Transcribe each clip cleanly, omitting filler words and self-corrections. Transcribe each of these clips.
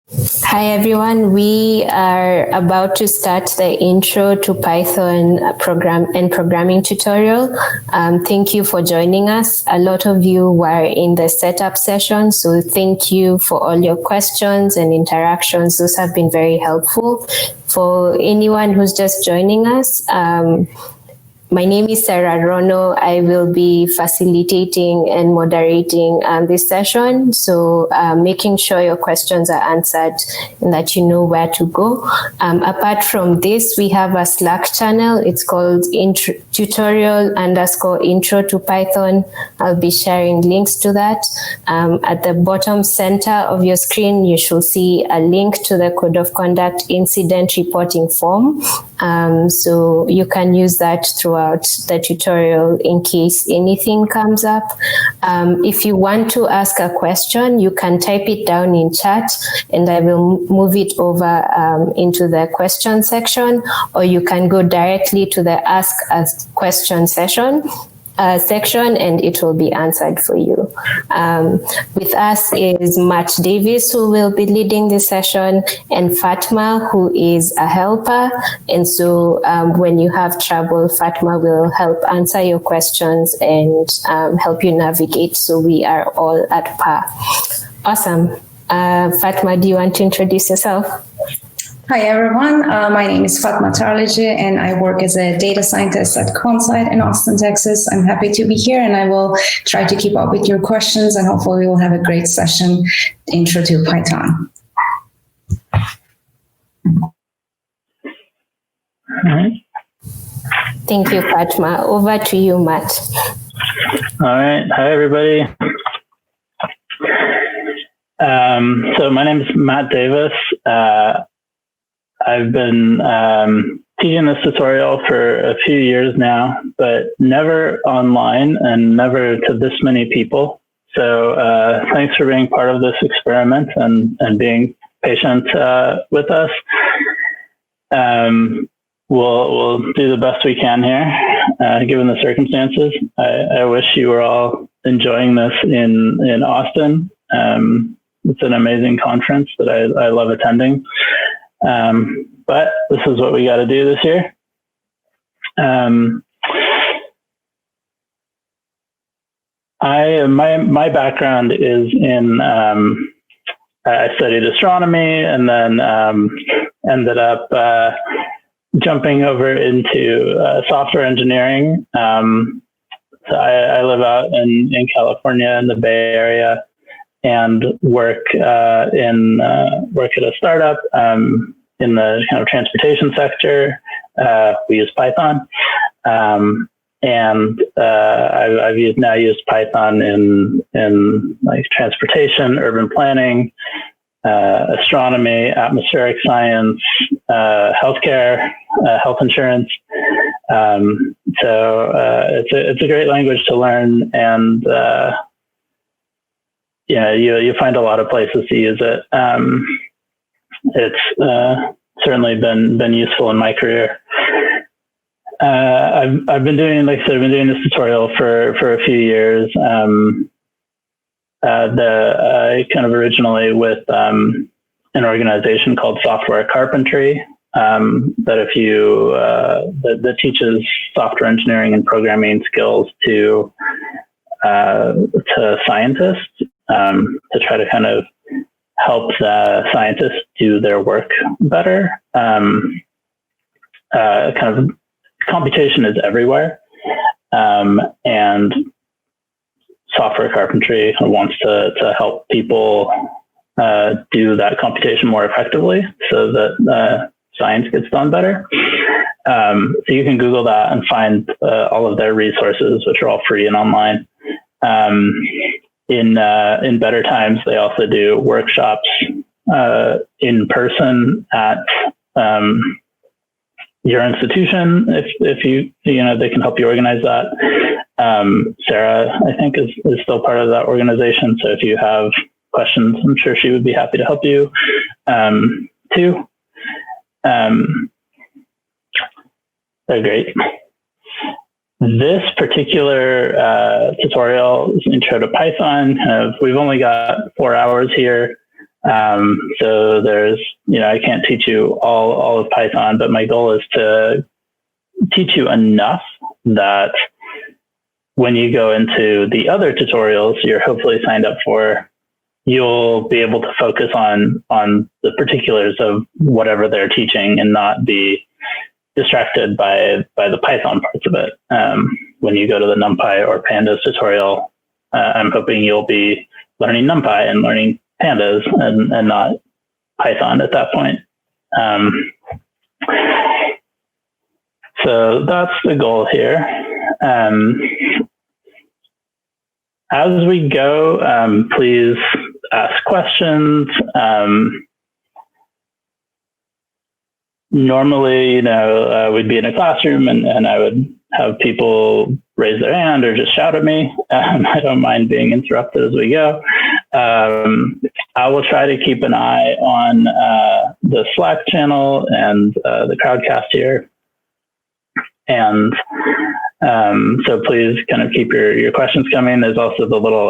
Hi everyone, we are about to start the Intro to Python programming tutorial. Thank you for joining us. A lot of you were in the setup session, so thank you for all your questions and interactions. Those have been very helpful. For anyone who's just joining us, my name is Sarah Rono. I will be facilitating and moderating this session. So making sure your questions are answered and that you know where to go. Apart from this, we have a Slack channel. It's called tutorial_intro to Python. I'll be sharing links to that. At the bottom center of your screen, you should see a link to the Code of Conduct incident reporting form. So you can use that throughout the tutorial in case anything comes up. If you want to ask a question, you can type it down in chat and I will move it over into the question section, or you can go directly to the Ask a Question section and it will be answered for you. With us is Matt Davis, who will be leading this session, and Fatma, who is a helper. And so when you have trouble, Fatma will help answer your questions and help you navigate, so we are all at par. Awesome. Fatma, do you want to introduce yourself? Hi, everyone. My name is Fatma Tarliji, and I work as a data scientist at Consite in Austin, Texas. I'm happy to be here, and I will try to keep up with your questions, and hopefully we will have a great session, Intro to Python. All right. Thank you, Fatma. Over to you, Matt. All right. Hi, everybody. So my name is Matt Davis. I've been teaching this tutorial for a few years now, but never online and never to this many people. So thanks for being part of this experiment and being patient with us. We'll do the best we can here, given the circumstances. I wish you were all enjoying this in Austin. It's an amazing conference that I love attending. But this is what we got to do this year. My background is in, I studied astronomy and then ended up jumping over into software engineering. So I live out in California in the Bay Area and work at a startup in the kind of transportation sector. We use Python, and I've used Python in like transportation, urban planning, astronomy, atmospheric science, healthcare, health insurance. So it's a great language to learn, and you find a lot of places to use it. It's certainly been useful in my career. I've been doing, like I said, I've been doing this tutorial for a few years. I kind of originally with an organization called Software Carpentry that teaches software engineering and programming skills to scientists to try to kind of help the scientists do their work better. Kind of computation is everywhere, and software carpentry wants to help people do that computation more effectively so that science gets done better. So you can Google that and find all of their resources, which are all free and online. In better times, they also do workshops in person at your institution. If you they can help you organize that. Sarah, I think, is still part of that organization. So if you have questions, I'm sure she would be happy to help you too. They're great. This particular tutorial is Intro to Python. We've only got 4 hours here. So there's, I can't teach you all of Python, but my goal is to teach you enough that when you go into the other tutorials you're hopefully signed up for, you'll be able to focus on the particulars of whatever they're teaching and not be distracted by the Python parts of it. When you go to the NumPy or Pandas tutorial, I'm hoping you'll be learning NumPy and learning Pandas and not Python at that point. So that's the goal here. As we go, please ask questions. Normally, we'd be in a classroom and I would have people raise their hand or just shout at me. I don't mind being interrupted as we go. I will try to keep an eye on the Slack channel and the Crowdcast here. And so please kind of keep your questions coming. There's also the little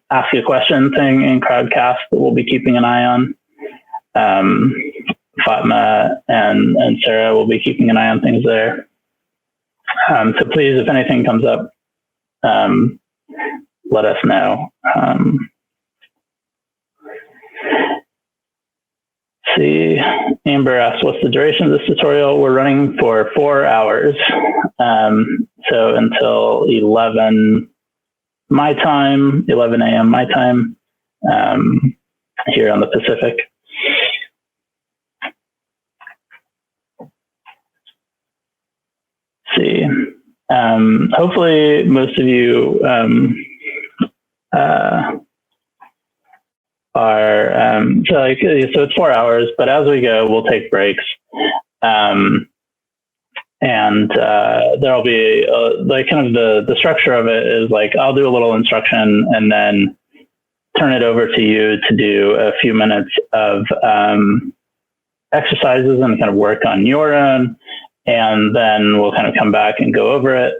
ask a question thing in Crowdcast that we'll be keeping an eye on. Fatma and Sarah will be keeping an eye on things there. So please, if anything comes up, let us know. See, Amber asks, what's the duration of this tutorial? We're running for 4 hours. So until 11 my time, 11 a.m. my time, here on the Pacific. See, hopefully most of you are so it's 4 hours, but as we go we'll take breaks, and there'll be like kind of the structure of it is like I'll do a little instruction and then turn it over to you to do a few minutes of exercises and kind of work on your own, and then we'll kind of come back and go over it.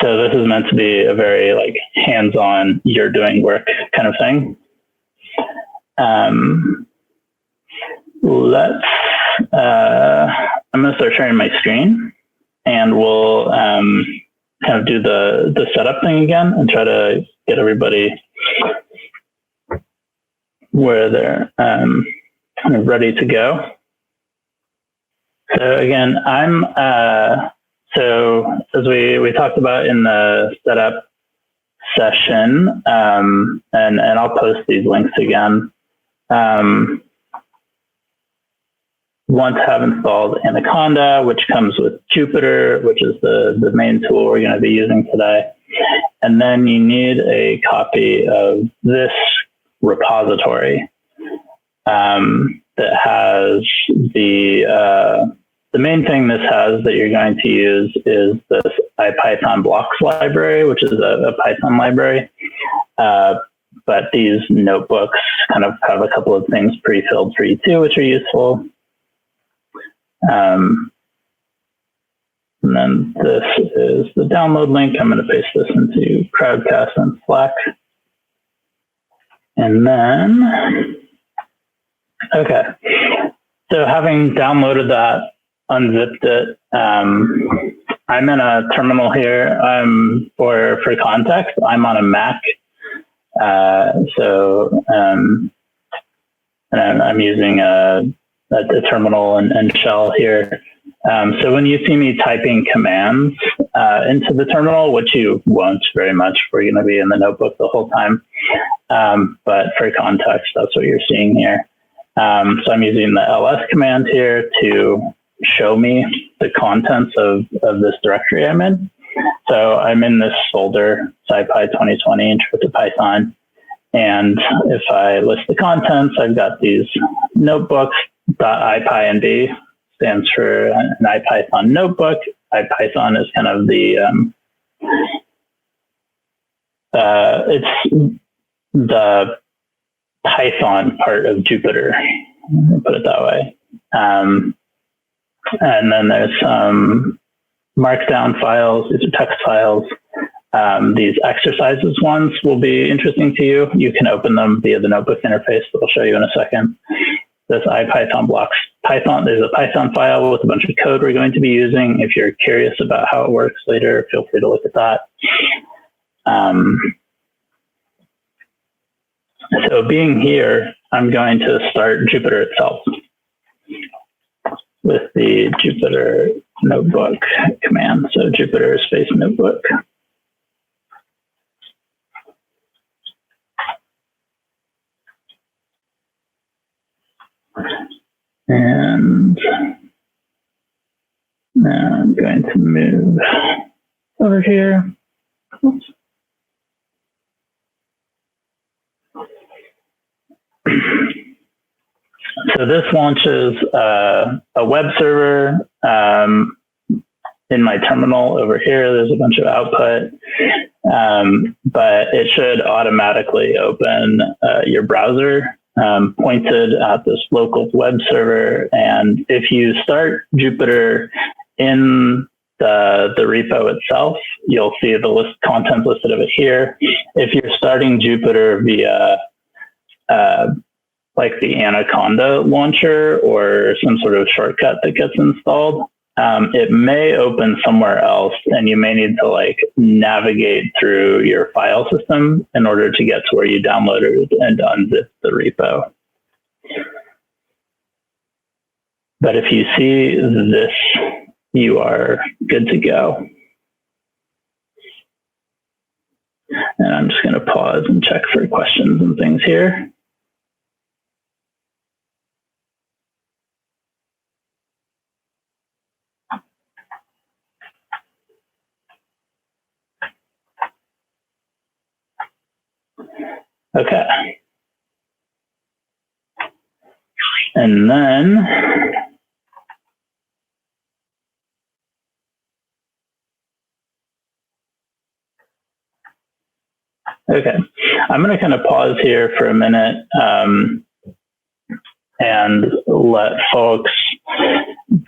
So this is meant to be a very like hands-on, you're doing work kind of thing. I'm going to start sharing my screen and we'll kind of do the setup thing again and try to get everybody where they're kind of ready to go. So again, so as we talked about in the setup session, and I'll post these links again, want to have installed Anaconda, which comes with Jupyter, which is the main tool we're going to be using today. And then you need a copy of this repository that has the main thing this has that you're going to use is this IPython blocks library, which is a Python library. But these notebooks kind of have a couple of things pre-filled for you too, which are useful. And then this is the download link. I'm going to paste this into Crowdcast and Slack. And then, okay. So having downloaded that, unzipped it, I'm in a terminal here. For context, I'm on a Mac. And I'm using a terminal and shell here. So when you see me typing commands into the terminal, which you won't very much, we're going to be in the notebook the whole time. But for context, that's what you're seeing here. So I'm using the ls command here to show me the contents of this directory I'm in. So I'm in this folder, SciPy 2020 Intro to Python. And if I list the contents, I've got these notebooks. .ipynb stands for an IPython notebook. IPython is kind of it's the Python part of Jupyter, put it that way. And then there's some markdown files. These are text files. These exercises ones will be interesting to you. You can open them via the notebook interface that I'll show you in a second. This IPython blocks Python. There's a Python file with a bunch of code we're going to be using. If you're curious about how it works later, feel free to look at that. So being here, I'm going to start Jupyter itself with the Jupyter Notebook command. So Jupyter space notebook. And now I'm going to move over here. Oops. So this launches a web server in my terminal over here. There's a bunch of output, but it should automatically open your browser pointed at this local web server. And if you start Jupyter in the repo itself, you'll see the content listed of it here. If you're starting Jupyter via like the Anaconda launcher or some sort of shortcut that gets installed, it may open somewhere else, and you may need to like navigate through your file system in order to get to where you downloaded and unzip the repo. But if you see this, you are good to go. And I'm just going to pause and check for questions and things here. Okay. And then okay, I'm going to kind of pause here for a minute and let folks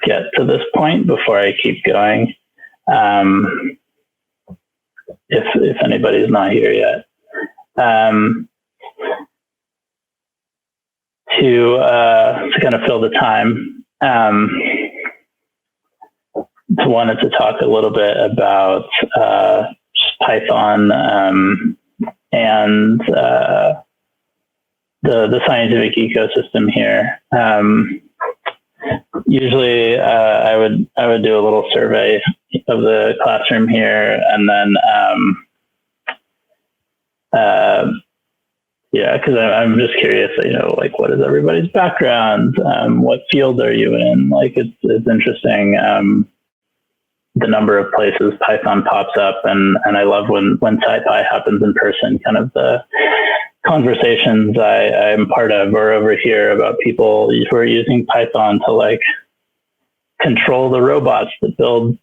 get to this point before I keep going. If anybody's not here yet. To kind of fill the time, wanted to talk a little bit about Python and the scientific ecosystem here. Usually, I would do a little survey of the classroom here, and then yeah, because I'm just curious, you know, like what is everybody's background? What field are you in? Like it's interesting the number of places Python pops up, and I love when SciPy happens in person. Kind of the conversations I'm part of or over here about people who are using Python to like control the robots that build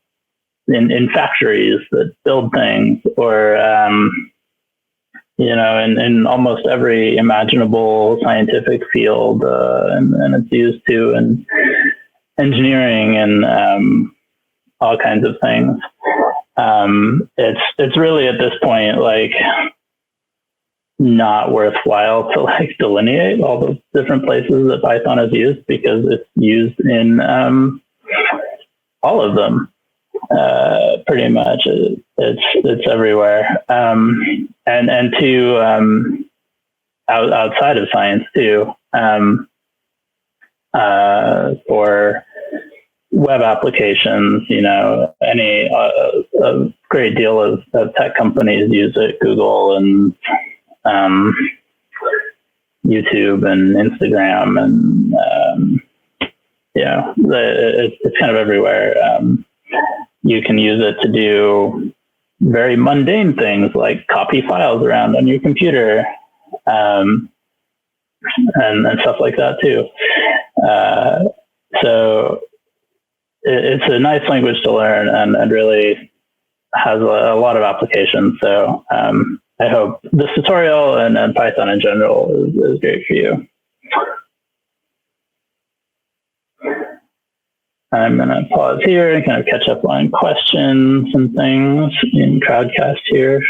in factories that build things, or you know, in almost every imaginable scientific field, and it's used to in engineering and all kinds of things. It's really at this point like not worthwhile to like delineate all the different places that Python is used, because it's used in all of them. Pretty much it's everywhere. And to outside of science too, for web applications, you know, a great deal of tech companies use it. Google and YouTube and Instagram, and yeah, it's kind of everywhere. You can use it to do very mundane things like copy files around on your computer, and stuff like that too. So it's a nice language to learn, and really has a lot of applications. So I hope this tutorial and Python in general is great for you. I'm going to pause here and kind of catch up on questions and things in Crowdcast here.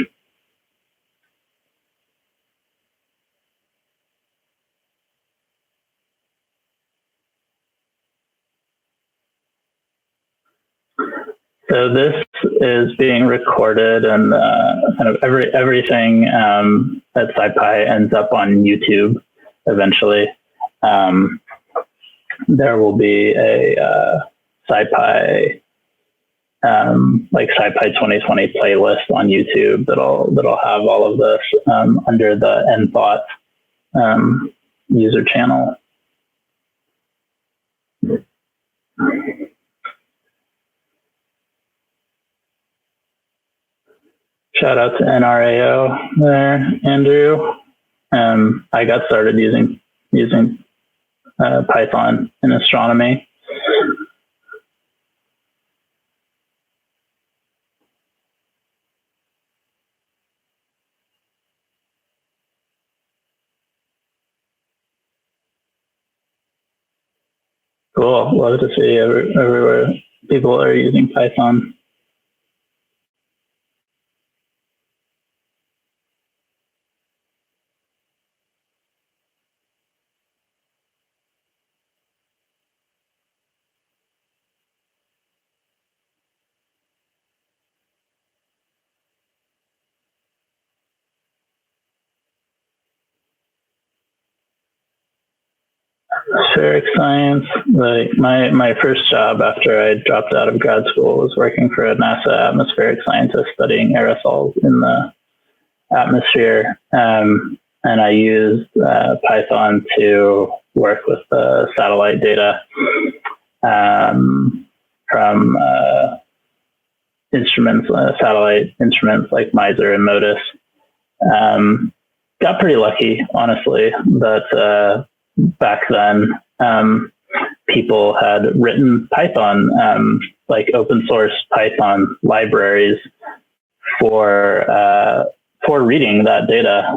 So this is being recorded, and kind of everything at SciPy ends up on YouTube eventually. There will be a SciPy like SciPy 2020 playlist on YouTube that'll have all of this under the nthought user channel. Shout out to NRAO there, Andrew. I got started using Python in astronomy. Cool. Love to see everywhere people are using Python. Atmospheric science, like my first job after I dropped out of grad school was working for a NASA atmospheric scientist studying aerosols in the atmosphere. And I used Python to work with the satellite data from instruments, satellite instruments like MISR and MODIS. Got pretty lucky, honestly, that back then people had written Python, like open source Python libraries for reading that data.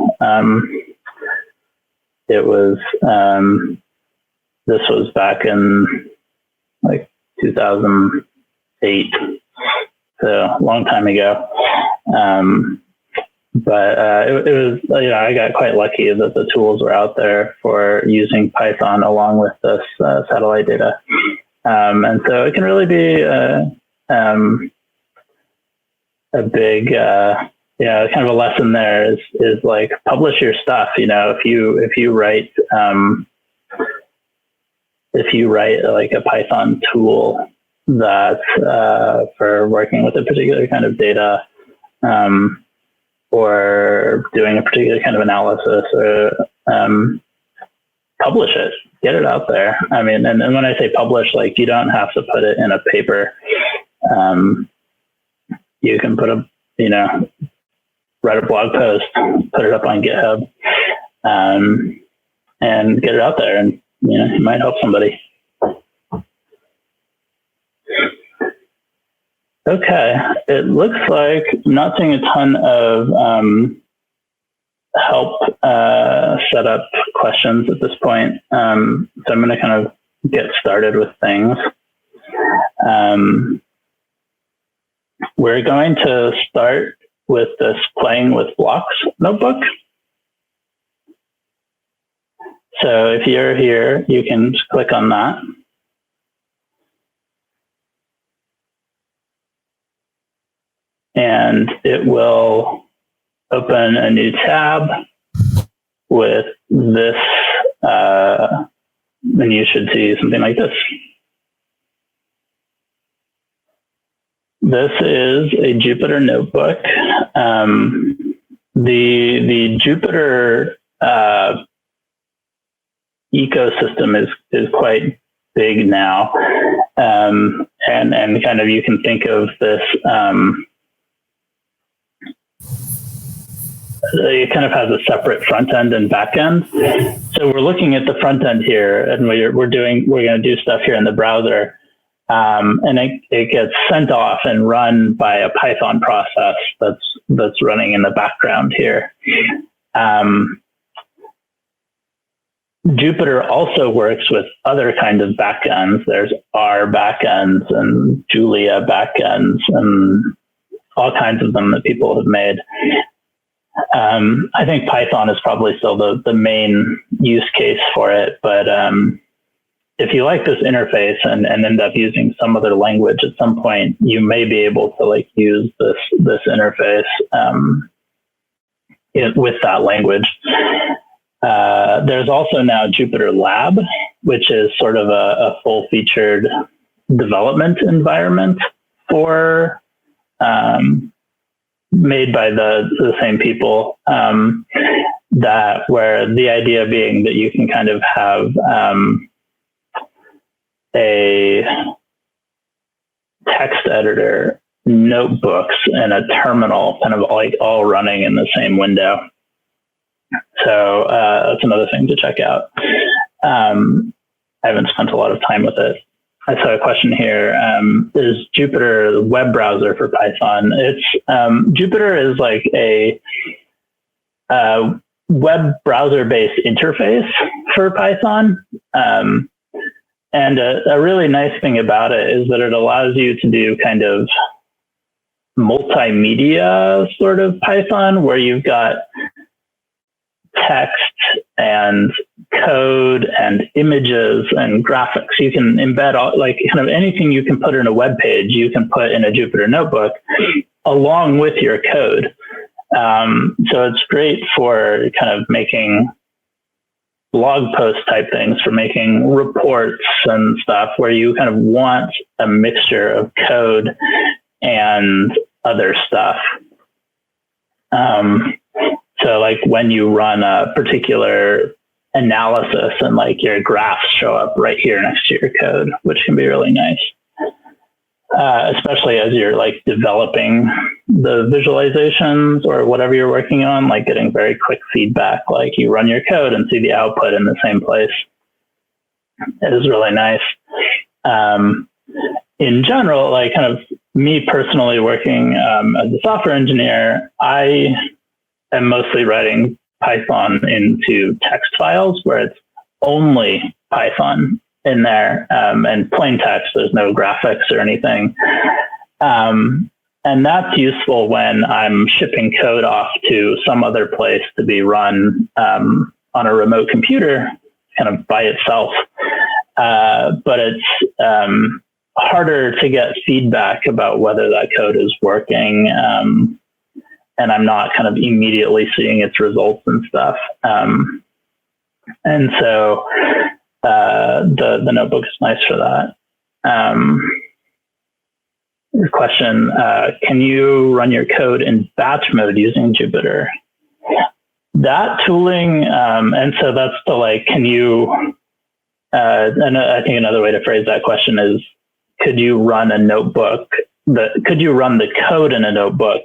It was this was back in like 2008, so a long time ago. But it was, I got quite lucky that the tools were out there for using Python along with this satellite data. And so it can really be a big, kind of a lesson there is like publish your stuff. If you write like a Python tool that for working with a particular kind of data, or doing a particular kind of analysis, or publish it, get it out there. I mean, and when I say publish, like you don't have to put it in a paper. You can write a blog post, put it up on GitHub, and get it out there, and you might help somebody. Okay, it looks like I'm not seeing a ton of help set up questions at this point. So I'm going to kind of get started with things. We're going to start with this Playing with Blocks notebook. So if you're here, you can just click on that. And it will open a new tab with this, and you should see something like this. This is a Jupyter Notebook. The Jupyter ecosystem is quite big now, and kind of you can think of this. It kind of has a separate front end and back end. So we're looking at the front end here, and we're going to do stuff here in the browser, and it gets sent off and run by a Python process that's running in the background here. Jupyter also works with other kinds of backends. There's R backends and Julia backends and all kinds of them that people have made. I think Python is probably still the main use case for it, but if you like this interface and end up using some other language at some point, you may be able to like use this interface with that language. There's also now Jupyter Lab, which is sort of a full-featured development environment for made by the same people, that where the idea being that you can kind of have a text editor, notebooks, and a terminal kind of like all running in the same window. So that's another thing to check out. I haven't spent a lot of time with it. I saw a question here. Is Jupyter the web browser for Python? It's Jupyter is like a web browser-based interface for Python. And a really nice thing about it is that it allows you to do kind of multimedia sort of Python, where you've got text and code and images and graphics. You can embed all, like kind of anything you can put in a web page, you can put in a Jupyter Notebook along with your code. So it's great for kind of making blog post type things, for making reports and stuff where you kind of want a mixture of code and other stuff. So like when you run a particular analysis and like your graphs show up right here next to your code, which can be really nice. Especially as you're like developing the visualizations or whatever you're working on, like getting very quick feedback, like you run your code and see the output in the same place. It is really nice. In general, like kind of me personally working as a software engineer, I am mostly writing Python into text files where it's only Python in there, and plain text. There's no graphics or anything. And that's useful when I'm shipping code off to some other place to be run on a remote computer kind of by itself. But it's harder to get feedback about whether that code is working. And I'm not kind of immediately seeing its results and stuff. And so the notebook is nice for that. Your question, can you run your code in batch mode using Jupyter? That tooling, and so that's the like, can you, and I think another way to phrase that question is, could you run a notebook, could you run the code in a notebook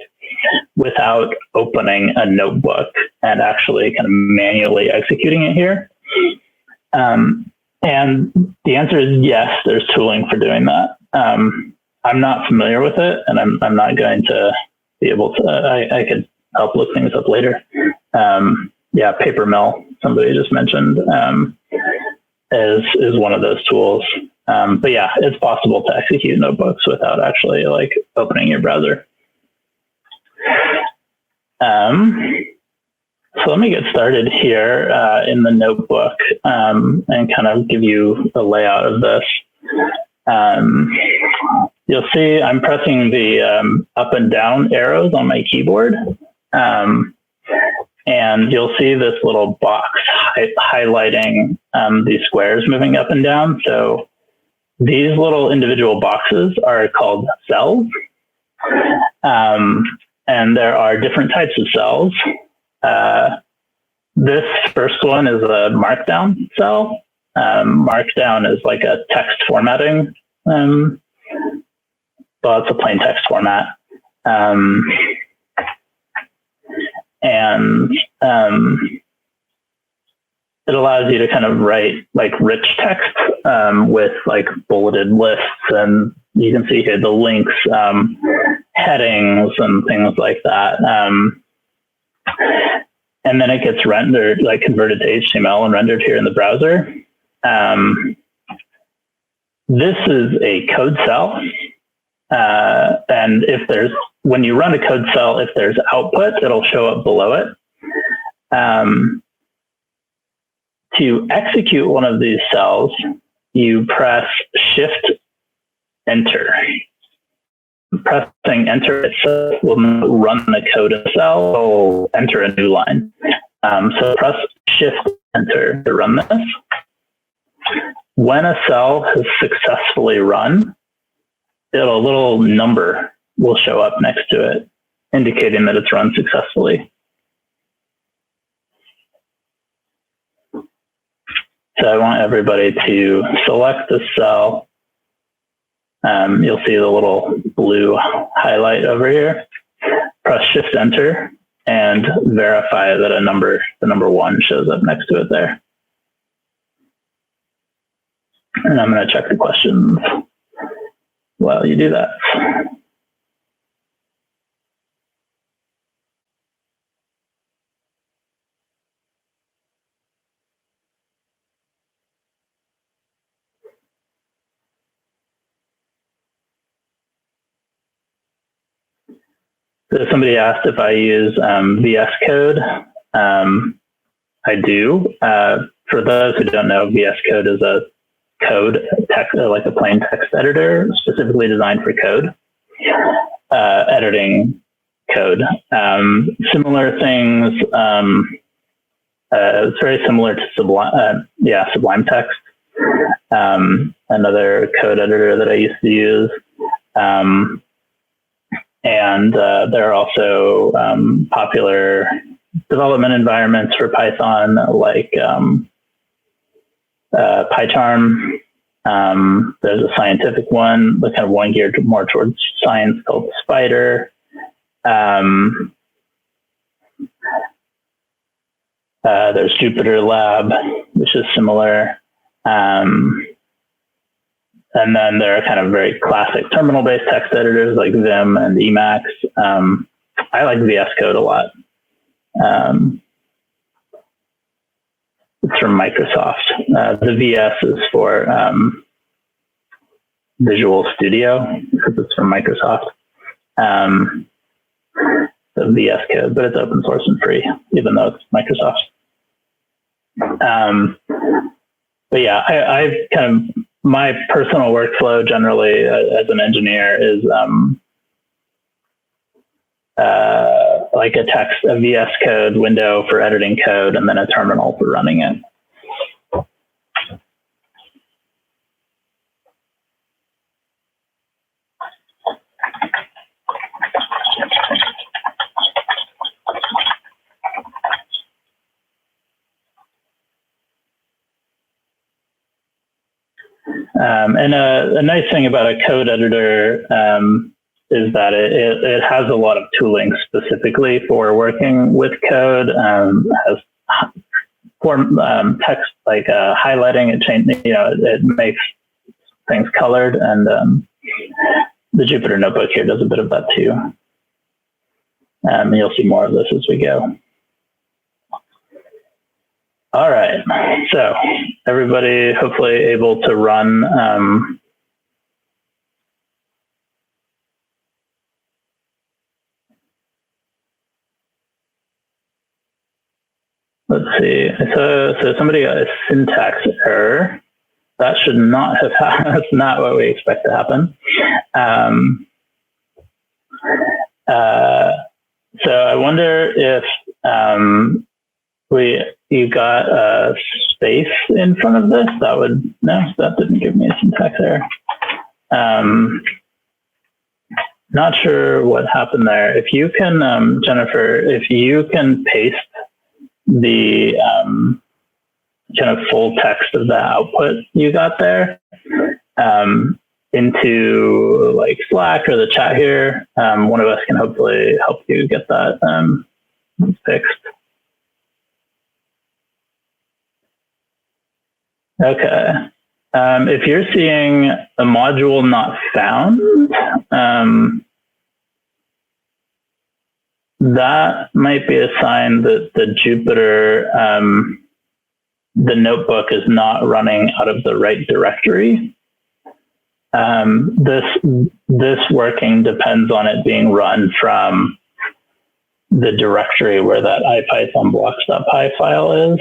without opening a notebook and actually kind of manually executing it here? And the answer is yes, there's tooling for doing that. I'm not familiar with it, and I'm not going to be able to, I could help look things up later. Yeah, Papermill, somebody just mentioned, is one of those tools. But yeah, it's possible to execute notebooks without actually like opening your browser. So let me get started here in the notebook and kind of give you a layout of this. You'll see I'm pressing the up and down arrows on my keyboard. And you'll see this little box highlighting these squares moving up and down. So these little individual boxes are called cells. And there are different types of cells. This first one is a markdown cell. Markdown is like a text formatting. Well, it's a plain text format. And it allows you to kind of write like rich text with like bulleted lists, and you can see here the links, headings, and things like that. and then it gets rendered, like converted to HTML and rendered here in the browser. This is a code cell. And when you run a code cell, if there's output, it'll show up below it. To execute one of these cells, you press Shift Enter. Pressing Enter itself will run the code in the cell, or enter a new line. So press Shift Enter to run this. When a cell has successfully run, a little number will show up next to it, indicating that it's run successfully. So I want everybody to select the cell. You'll see the little blue highlight over here. Press Shift Enter and verify that the number 1 shows up next to it there. And I'm going to check the questions while you do that. So somebody asked if I use VS Code. I do. For those who don't know, VS Code is a code text, like a plain text editor specifically designed for code, editing code. Similar things. It's very similar to Sublime Text, another code editor that I used to use. And there are also popular development environments for Python, like PyCharm. There's a scientific one, but kind of one geared more towards science, called Spider. There's Jupyter Lab, which is similar. And then there are kind of very classic terminal-based text editors like Vim and Emacs. I like VS Code a lot. It's from Microsoft. The VS is for Visual Studio, because it's from Microsoft. The VS Code, but it's open source and free, even though it's Microsoft. But yeah, I've kind of, my personal workflow generally as an engineer is like a VS Code window for editing code, and then a terminal for running it. And a nice thing about a code editor is that it has a lot of tooling specifically for working with code. Has text like highlighting, it makes things colored, and the Jupyter Notebook here does a bit of that too. You'll see more of this as we go. All right, so everybody hopefully able to run let's see. So somebody got a syntax error. That should not have happened. That's not what we expect to happen. So I wonder if you got a space in front of this. No, that didn't give me a syntax error. Not sure what happened there. If you can, Jennifer, if you can paste the kind of full text of the output you got there into like Slack or the chat here, one of us can hopefully help you get that fixed. Okay. If you're seeing a module not found, that might be a sign that the Jupyter, the notebook is not running out of the right directory. This working depends on it being run from the directory where that IPython blocks.py file is.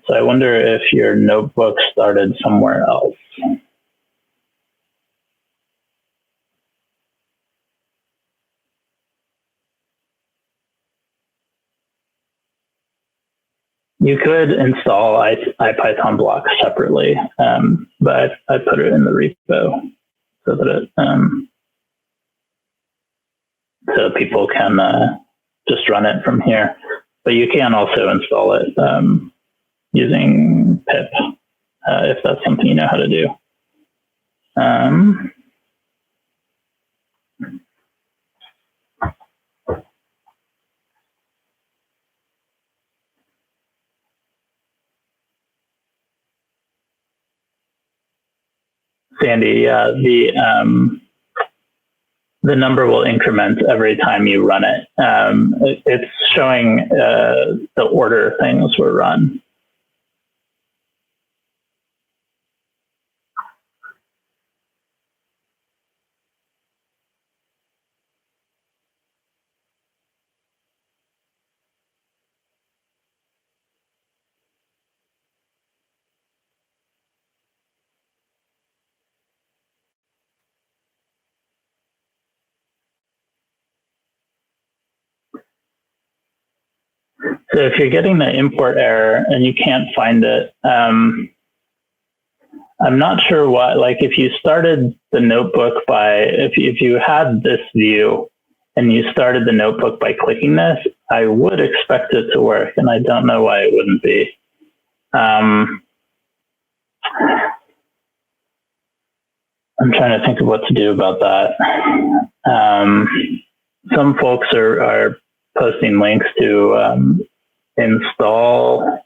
So I wonder if your notebook started somewhere else. You could install IPython blocks separately, but I put it in the repo so that it so people can just run it from here. But you can also install it using pip if that's something you know how to do. Sandy, yeah, the number will increment every time you run it. It's showing the order things were run. So if you're getting the import error and you can't find it, I'm not sure why. Like if you started the notebook by, if you had this view and you started the notebook by clicking this, I would expect it to work, and I don't know why it wouldn't be. I'm trying to think of what to do about that. Some folks are posting links to install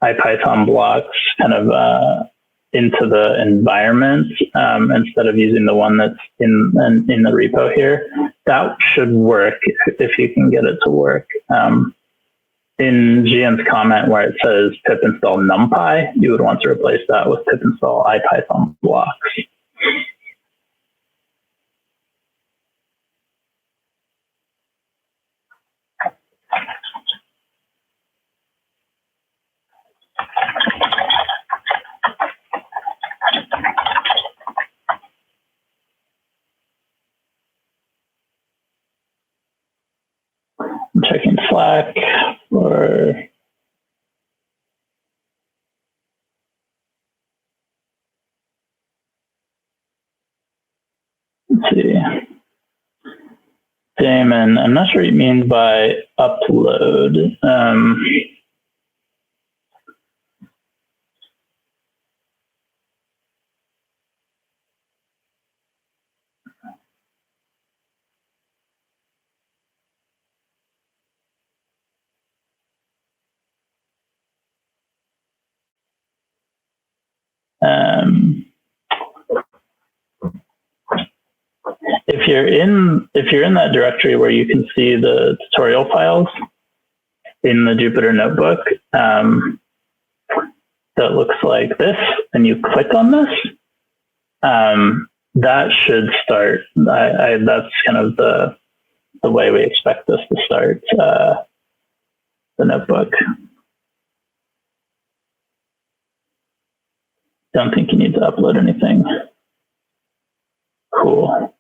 IPython blocks kind of into the environment instead of using the one that's in the repo here. That should work if you can get it to work. In Gian's comment where it says pip install numpy, you would want to replace that with pip install IPython blocks. I'm checking Slack for let's see. Damon, I'm not sure what you mean by upload. If you're in that directory where you can see the tutorial files in the Jupyter Notebook, that looks like this, and you click on this, that should start. That's kind of the way we expect this to start the notebook. Don't think you need to upload anything. Cool.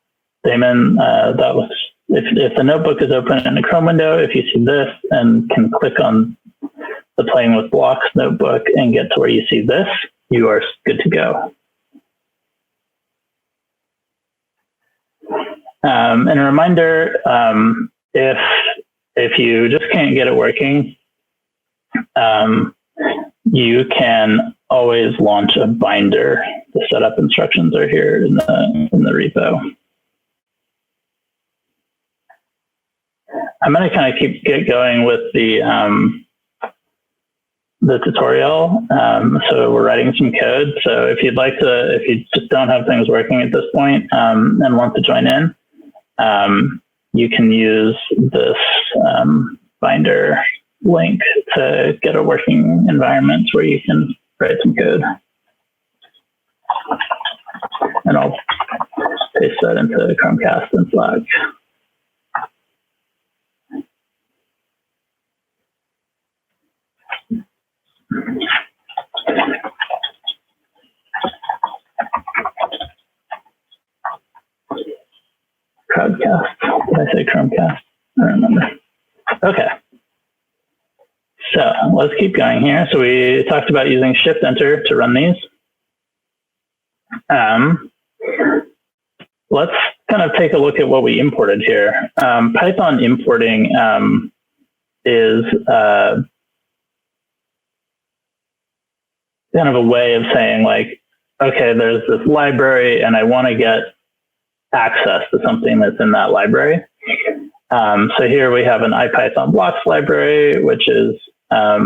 Damon, that looks, if the notebook is open in a Chrome window, if you see this and can click on the Playing with Blocks notebook and get to where you see this, you are good to go. And a reminder, if you just can't get it working, you can always launch a binder. The setup instructions are here in the repo. I'm going to kind of get going with the tutorial. So we're writing some code. So if you'd like to, if you just don't have things working at this point and want to join in, you can use this binder link to get a working environment where you can write some code. And I'll paste that into Chromecast and Slack. Crowdcast. Did I say Chromecast? I don't remember. Okay. So let's keep going here. So we talked about using Shift Enter to run these. Let's kind of take a look at what we imported here. Python importing is kind of a way of saying, like, okay, there's this library and I want to get access to something that's in that library. So here we have an IPython blocks library, which is a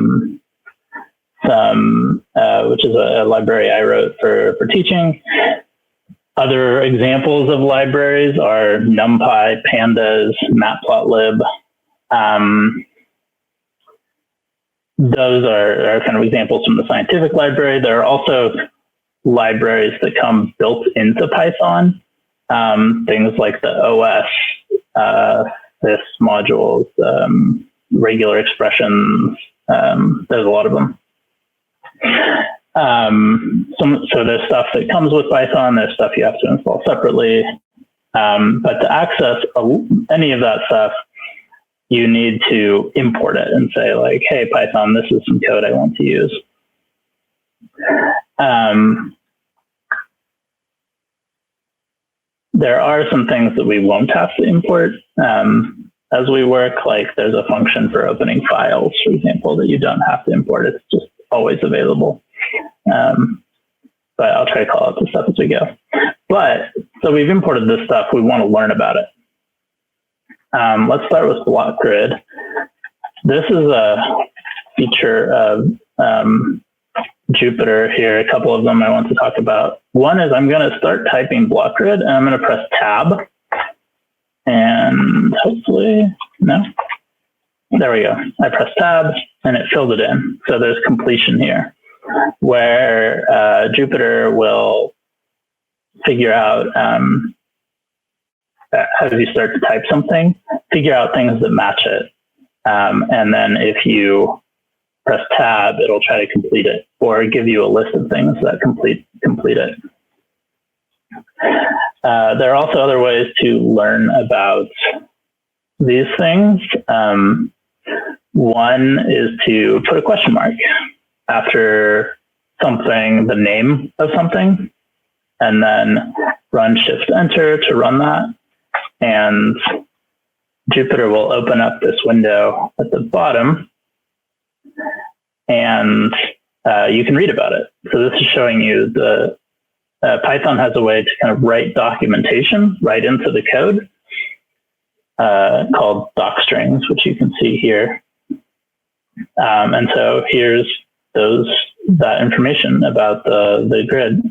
library I wrote for teaching. Other examples of libraries are NumPy, Pandas, Matplotlib. Those are kind of examples from the scientific library. There are also libraries that come built into Python, things like the OS, this modules, regular expressions. There's a lot of them. So there's stuff that comes with Python. There's stuff you have to install separately. But to access any of that stuff, you need to import it and say, like, hey, Python, this is some code I want to use. There are some things that we won't have to import as we work. Like, there's a function for opening files, for example, that you don't have to import. It's just always available. But I'll try to call out the stuff as we go. But so we've imported this stuff. We want to learn about it. Let's start with block grid. This is a feature of Jupyter here. A couple of them I want to talk about. One is I'm going to start typing block grid, and I'm going to press tab. And hopefully, no. There we go. I press tab, and it filled it in. So there's completion here, where Jupyter will figure out, as you start to type something, figure out things that match it. And then if you press tab, it'll try to complete it, or give you a list of things that complete it. There are also other ways to learn about these things. One is to put a question mark after something, the name of something, and then run Shift Enter to run that. And Jupyter will open up this window at the bottom, and you can read about it. So this is showing you the Python has a way to kind of write documentation right into the code called docstrings, which you can see here. And so here's that information about the grid.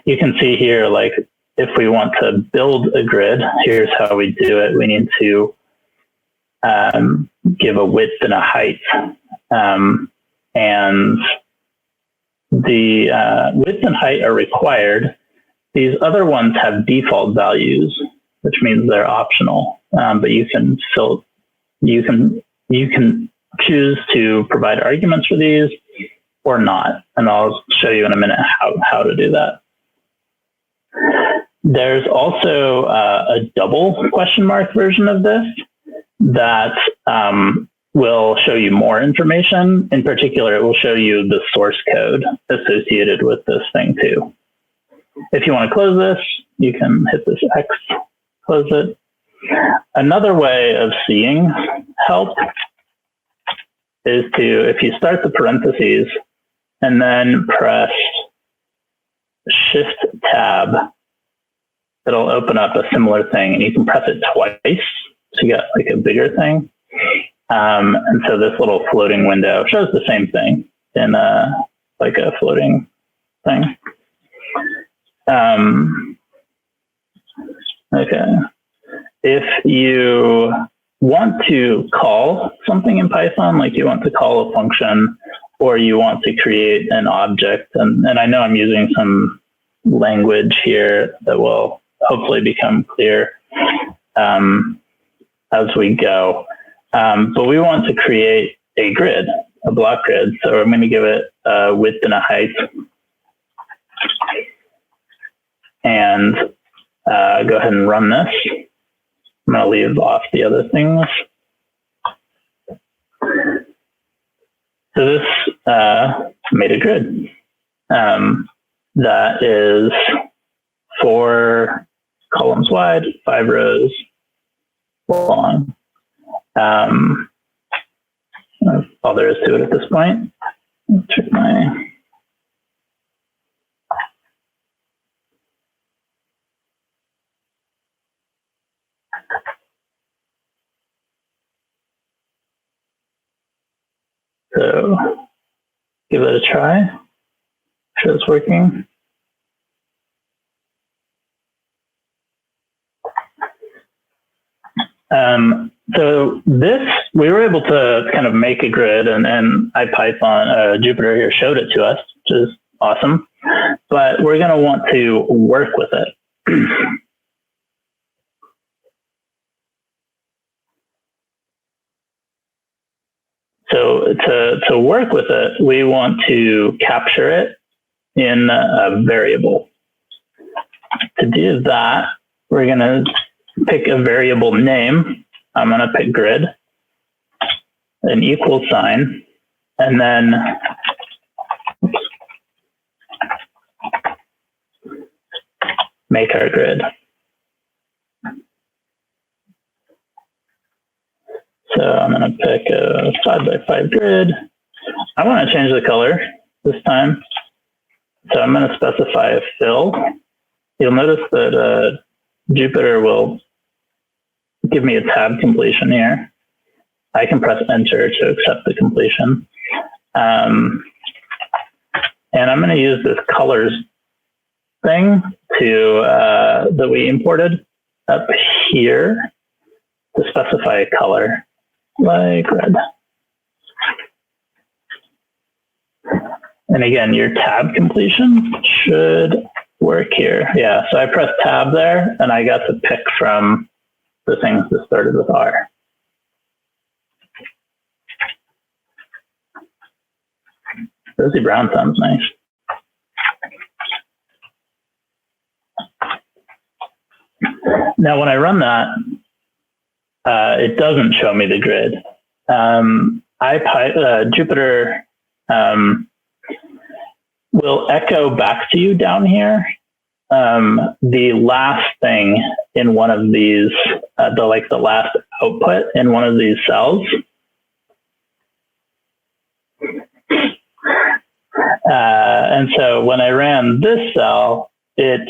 You can see here, like, if we want to build a grid, here's how we do it. We need to give a width and a height. And the width and height are required. These other ones have default values, which means they're optional. But you can choose to provide arguments for these or not. And I'll show you in a minute how to do that. There's also a double question mark version of this that will show you more information. In particular, it will show you the source code associated with this thing too. If you want to close this, you can hit this X, close it. Another way of seeing help is to, if you start the parentheses and then press Shift Tab, it'll open up a similar thing, and you can press it twice to get like a bigger thing. And so this little floating window shows the same thing in like a floating thing. Okay. if you want to call something in Python, like you want to call a function, or you want to create an object, and I know I'm using some language here that will hopefully become clear as we go. But we want to create a grid, a block grid. So I'm going to give it a width and a height. And go ahead and run this. I'm going to leave off the other things. So this made a grid that is 4 columns wide, 5 rows long. That's all there is to it at this point. Let's check my... So give it a try. Sure it's working. So this, we were able to kind of make a grid, and IPython, Jupyter here showed it to us, which is awesome. But we're going to want to work with it. So to work with it, we want to capture it in a variable. To do that, we're going to pick a variable name. I'm going to pick grid, an equal sign, and then make our grid. So I'm going to pick a 5x5 grid. I want to change the color this time. So I'm going to specify a fill. You'll notice that Jupyter will give me a tab completion here. I can press enter to accept the completion. And I'm going to use this colors thing that we imported up here to specify a color, like red. And again, your tab completion should work here. Yeah, so I pressed tab there, and I got to pick from the things that started with R. Rosy brown sounds nice. Now, when I run that, it doesn't show me the grid. Jupyter will echo back to you down here the last thing in one of these, the last output in one of these cells. And so when I ran this cell, it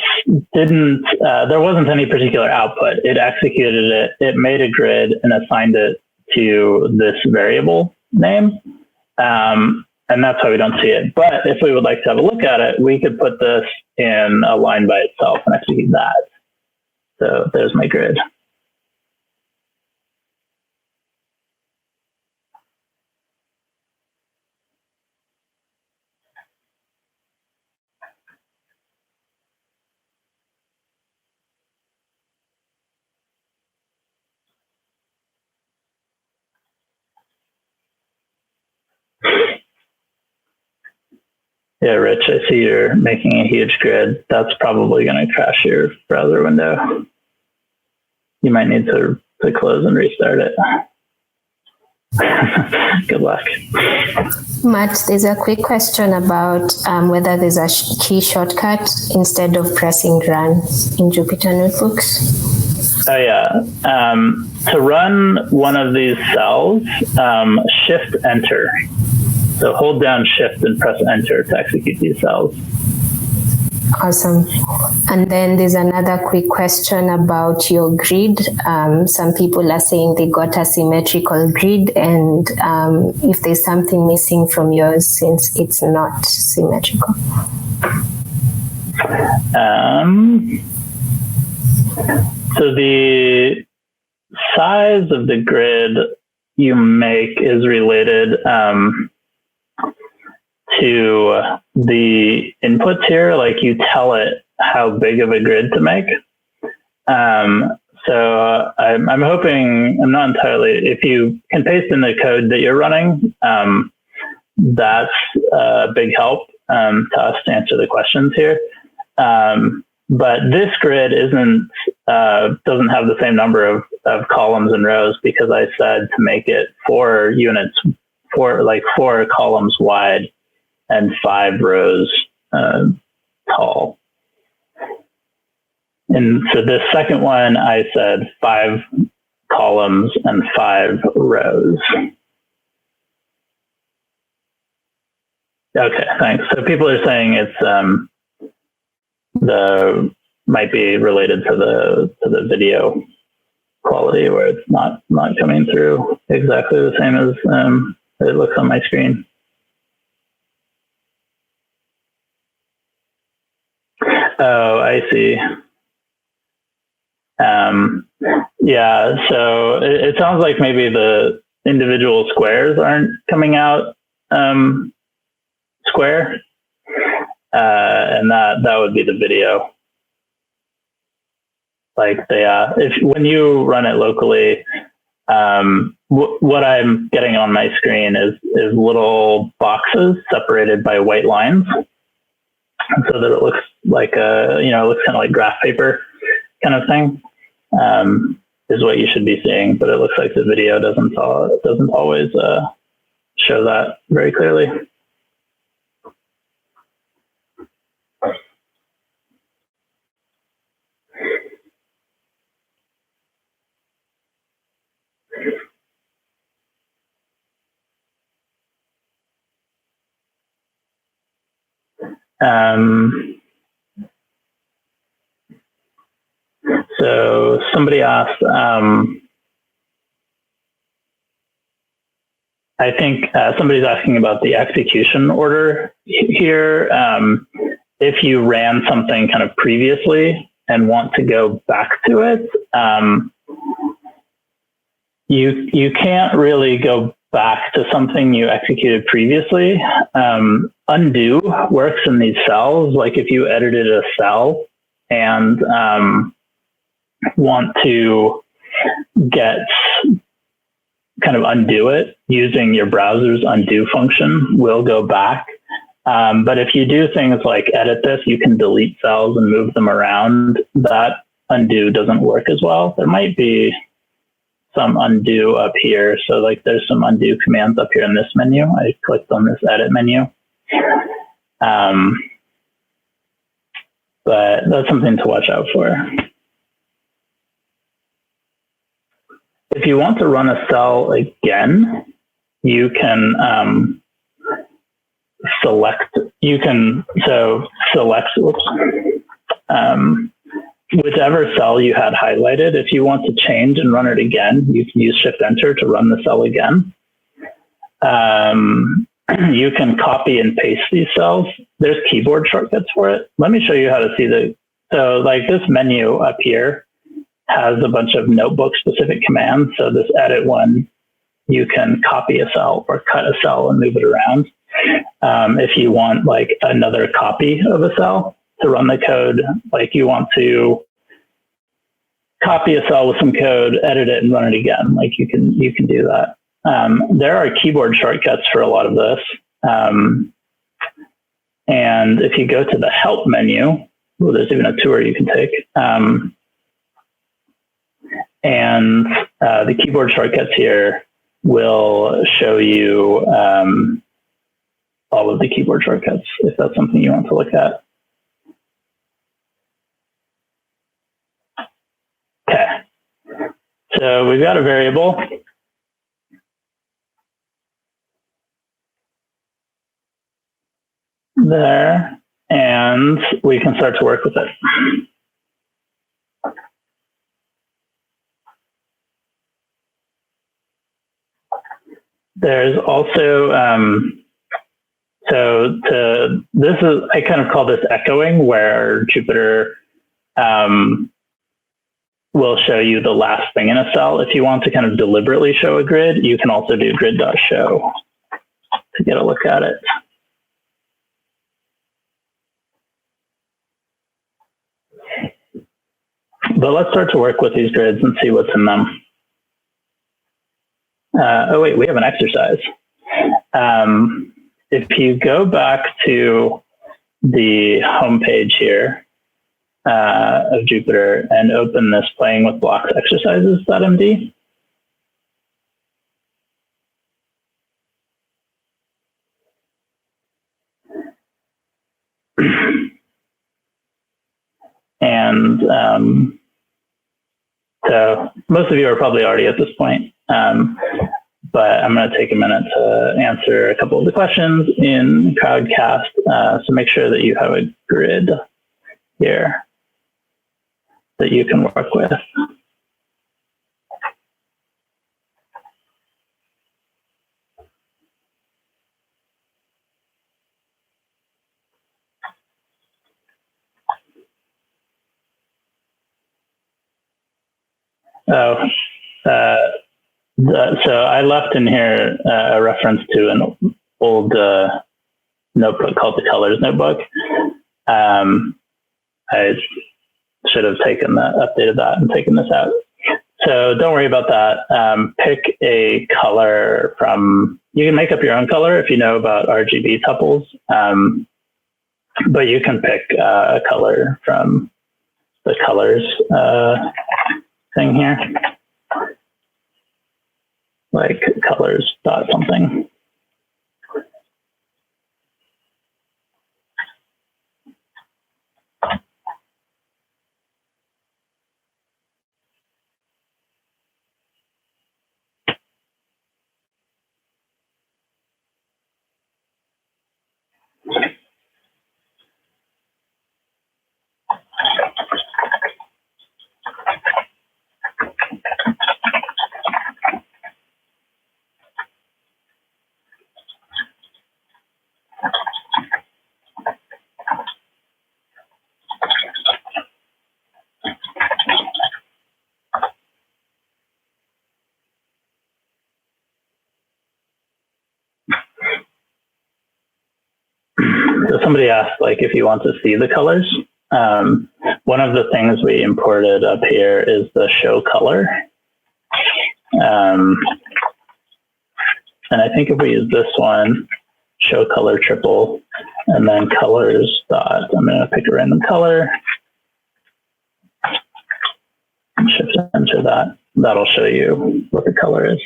didn't, there wasn't any particular output. It executed it, it made a grid and assigned it to this variable name. And that's why we don't see it. But if we would like to have a look at it, we could put this in a line by itself and execute that. So there's my grid. Yeah, Rich, I see you're making a huge grid. That's probably going to crash your browser window. You might need to close and restart it. Good luck. Matt, there's a quick question about whether there's a key shortcut instead of pressing run in Jupyter Notebooks. Oh, yeah. To run one of these cells, shift enter. So hold down shift and press enter to execute these cells. Awesome. And then there's another quick question about your grid. Some people are saying they got a symmetrical grid, and if there's something missing from yours since it's not symmetrical. So size of the grid you make is related to the inputs here. Like you tell it how big of a grid to make. So I'm hoping, I'm not entirely, if you can paste in the code that you're running, that's a big help to us to answer the questions here. But this grid doesn't have the same number of columns and rows, because I said to make it 4 units, 4 columns wide and 5 rows tall. And for this second one, I said 5 columns and 5 rows. Okay, thanks. So people are saying it's might be related to the video quality, where it's not coming through exactly the same as it looks on my screen. Oh, I see. Yeah, so it sounds like maybe the individual squares aren't coming out square, and that would be the video. Like when you run it locally, what I'm getting on my screen is little boxes separated by white lines, so that it looks like it looks kind of like graph paper kind of thing, is what you should be seeing. But it looks like the video doesn't always show that very clearly. So somebody asked, I think somebody's asking about the execution order here. If you ran something kind of previously and want to go back to it, you can't really go back to something you executed previously. Undo works in these cells. Like if you edited a cell and want to kind of undo it, using your browser's undo function will go back. But if you do things like edit this, you can delete cells and move them around. That undo doesn't work as well. There might be some undo up here. So like there's some undo commands up here in this menu. I clicked on this edit menu. But that's something to watch out for. If you want to run a cell again, you can select whichever cell you had highlighted. If you want to change and run it again, you can use Shift Enter to run the cell again. You can copy and paste these cells. There's keyboard shortcuts for it. Let me show you how to see so like this menu up here has a bunch of notebook specific commands. So this edit one, you can copy a cell or cut a cell and move it around. If you want like another copy of a cell to run the code, like you want to copy a cell with some code, edit it and run it again, like you can do that. There are keyboard shortcuts for a lot of this. And if you go to the help menu, well, there's even a tour you can take. And the keyboard shortcuts here will show you all of the keyboard shortcuts, if that's something you want to look at. Okay, so we've got a variable. There, and we can start to work with it. There's also, I kind of call this echoing, where Jupyter will show you the last thing in a cell. If you want to kind of deliberately show a grid, you can also do grid.show to get a look at it. But let's start to work with these grids and see what's in them. Oh wait, we have an exercise. If you go back to the home page here of Jupyter and open this playing with blocks exercises.md, and so most of you are probably already at this point, but I'm going to take a minute to answer a couple of the questions in Crowdcast. So make sure that you have a grid here that you can work with. So I left in here a reference to an old notebook called the Colors Notebook. I should have updated that and taken this out. So don't worry about that. Pick a color from, you can make up your own color if you know about RGB tuples, but you can pick a color from the colors thing here, like colors dot something. So somebody asked, like, if you want to see the colors. One of the things we imported up here is the show color. And I think if we use this one, show color triple, and then colors dot, I'm going to pick a random color. Shift enter that. That'll show you what the color is.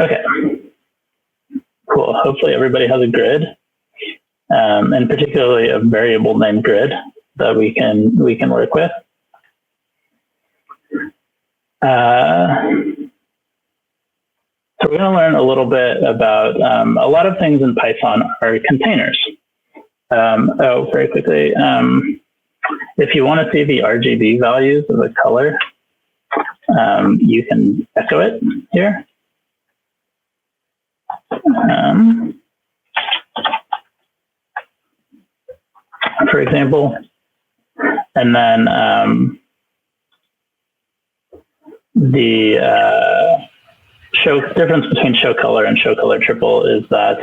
Okay, cool. Hopefully everybody has a grid, and particularly a variable named grid that we can work with. So we're going to learn a little bit about a lot of things in Python are containers. Very quickly, if you want to see the RGB values of a color, you can echo it here. For example, and then the difference between show color and show color triple is that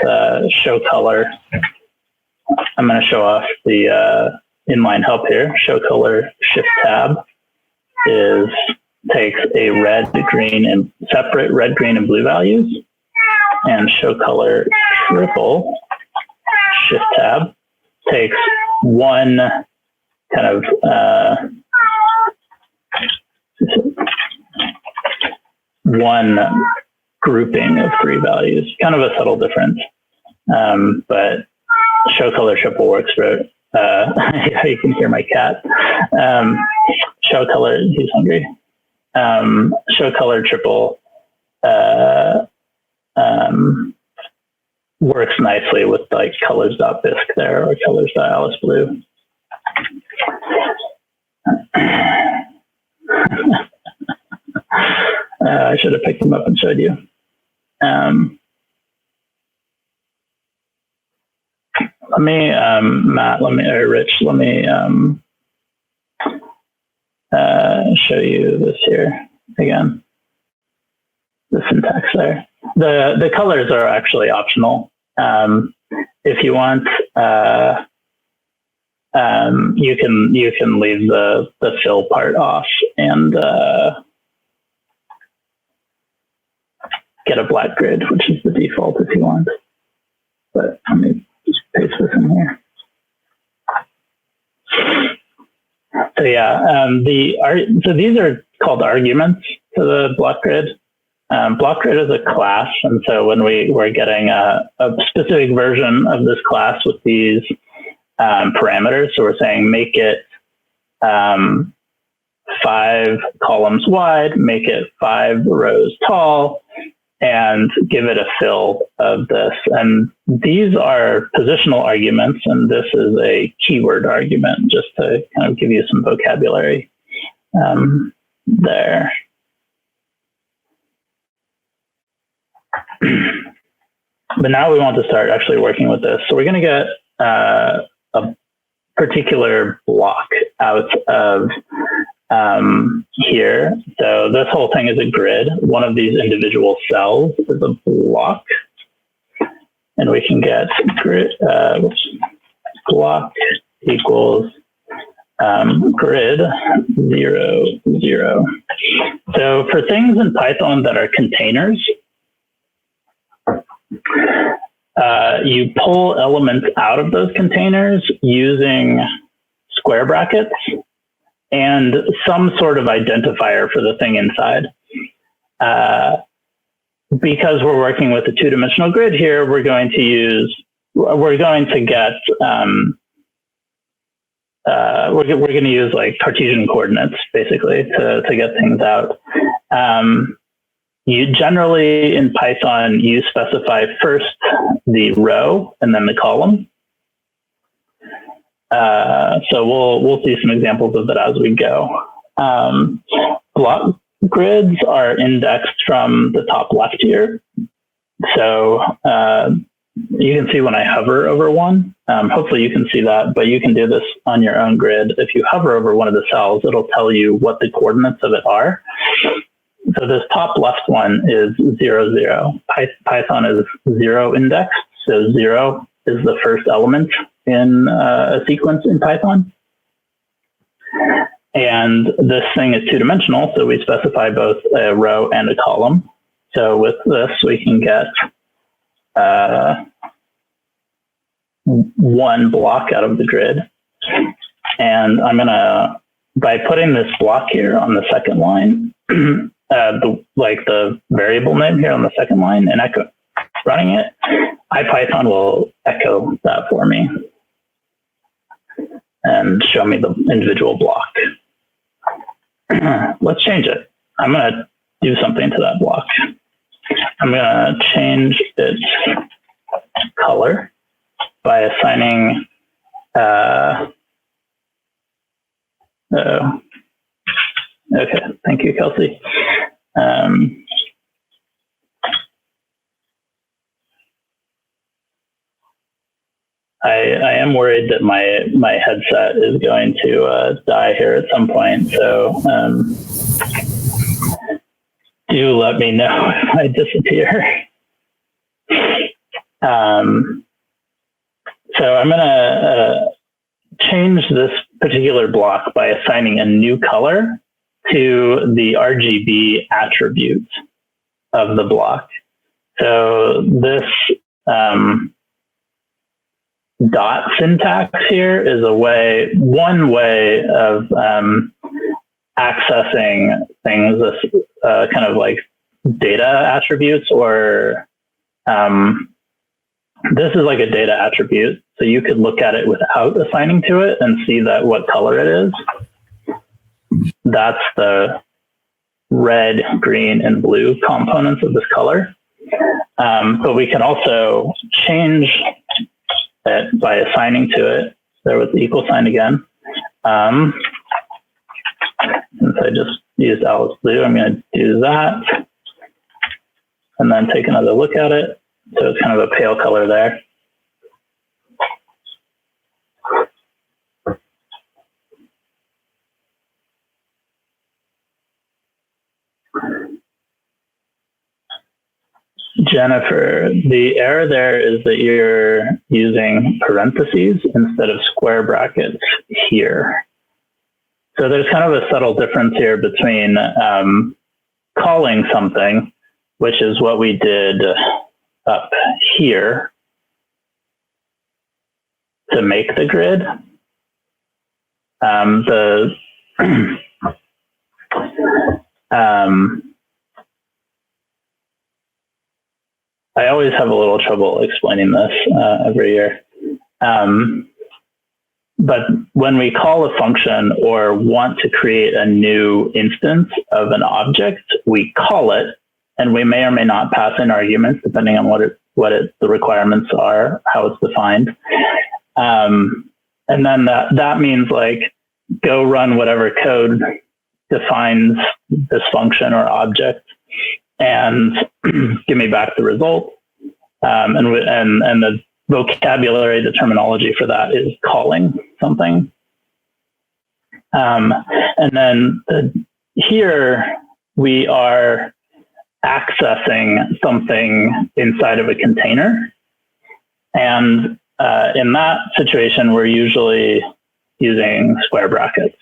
show color, I'm going to show off the inline help here, show color shift tab, takes a separate red, green, and blue values, and show color triple, shift tab, takes one kind of one grouping of three values, kind of a subtle difference. But show color triple works for, you can hear my cat. Show color, he's hungry. Show color triple works nicely with like colors.bisq there, or colors.aliceblue. I should have picked them up and showed you. Let me, Matt, or Rich, let me show you this here again. The syntax there. The colors are actually optional. If you want, you can leave the fill part off and get a black grid, which is the default if you want. But let me just paste this in here. So yeah, so these are called arguments to the block grid. Block grid is a class, and so when we're getting a specific version of this class with these parameters, so we're saying make it 5 columns wide, make it 5 rows tall, and give it a fill of this. And these are positional arguments, and this is a keyword argument, just to kind of give you some vocabulary there. But now we want to start actually working with this. So we're going to get a particular block out of here. So this whole thing is a grid. One of these individual cells is a block. And we can get grid, block equals grid 0, 0. So for things in Python that are containers, you pull elements out of those containers using square brackets and some sort of identifier for the thing inside. Because we're working with a two-dimensional grid here, we're going to get we're going to use like Cartesian coordinates basically to get things out. You generally in Python, you specify first the row and then the column. So we'll see some examples of that as we go. Block grids are indexed from the top left here. So you can see when I hover over one, hopefully you can see that, but you can do this on your own grid. If you hover over one of the cells, it'll tell you what the coordinates of it are. So this top left one is 0, 0. Python is 0 indexed. So 0 is the first element in a sequence in Python. And this thing is two-dimensional, so we specify both a row and a column. So with this, we can get one block out of the grid. And I'm gonna, by putting this block here on the second line, the variable name here on the second line and running it, IPython will echo that for me and show me the individual block. Let's change it. I'm going to do something to that block. I'm going to change its color by assigning okay, thank you, Kelsey. I am worried that my headset is going to die here at some point, so do let me know if I disappear. So I'm going to change this particular block by assigning a new color to the RGB attribute of the block. So this dot syntax here is one way of accessing things, kind of like data attributes, or this is like a data attribute. So you could look at it without assigning to it and see that what color it is. That's the red, green, and blue components of this color. But we can also change it by assigning to it. There with the equal sign again. Since I just used Alice Blue, I'm going to do that. And then take another look at it. So it's kind of a pale color there. Jennifer, the error there is that you're using parentheses instead of square brackets here. So there's kind of a subtle difference here between calling something, which is what we did up here to make the grid. I always have a little trouble explaining this every year. But when we call a function or want to create a new instance of an object, we call it, and we may or may not pass in arguments depending on the requirements are, how it's defined. And then that means like, go run whatever code defines this function or object and give me back the result. And the vocabulary, the terminology for that is calling something. And then here we are accessing something inside of a container. And in that situation, we're usually using square brackets.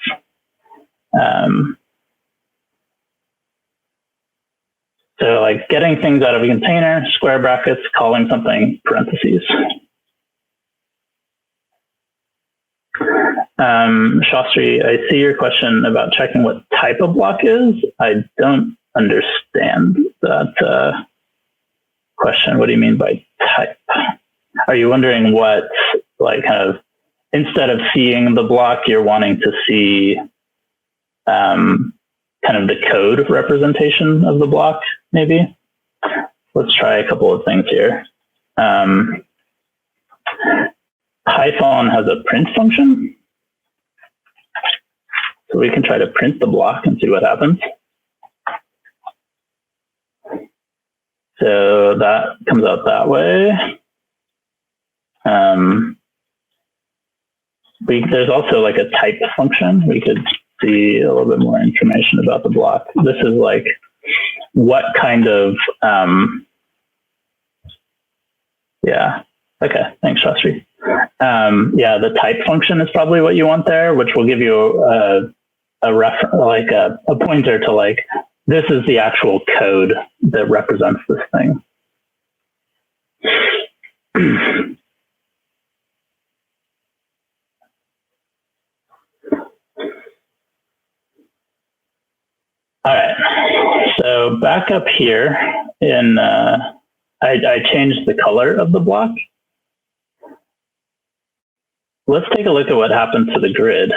So like getting things out of a container, square brackets, calling something, parentheses. Shastri, I see your question about checking what type of block is. I don't understand that question. What do you mean by type? Are you wondering what, like, kind of, instead of seeing the block, you're wanting to see kind of the code representation of the block, maybe? Let's try a couple of things here. Python has a print function. So we can try to print the block and see what happens. So that comes out that way. There's also like a type function. We could see a little bit more information about the block. This is like what kind of, yeah. Okay, thanks, Shastri. Yeah, the type function is probably what you want there, which will give you a pointer to like, this is the actual code that represents this thing. All right, so back up here in, I changed the color of the block. Let's take a look at what happened to the grid.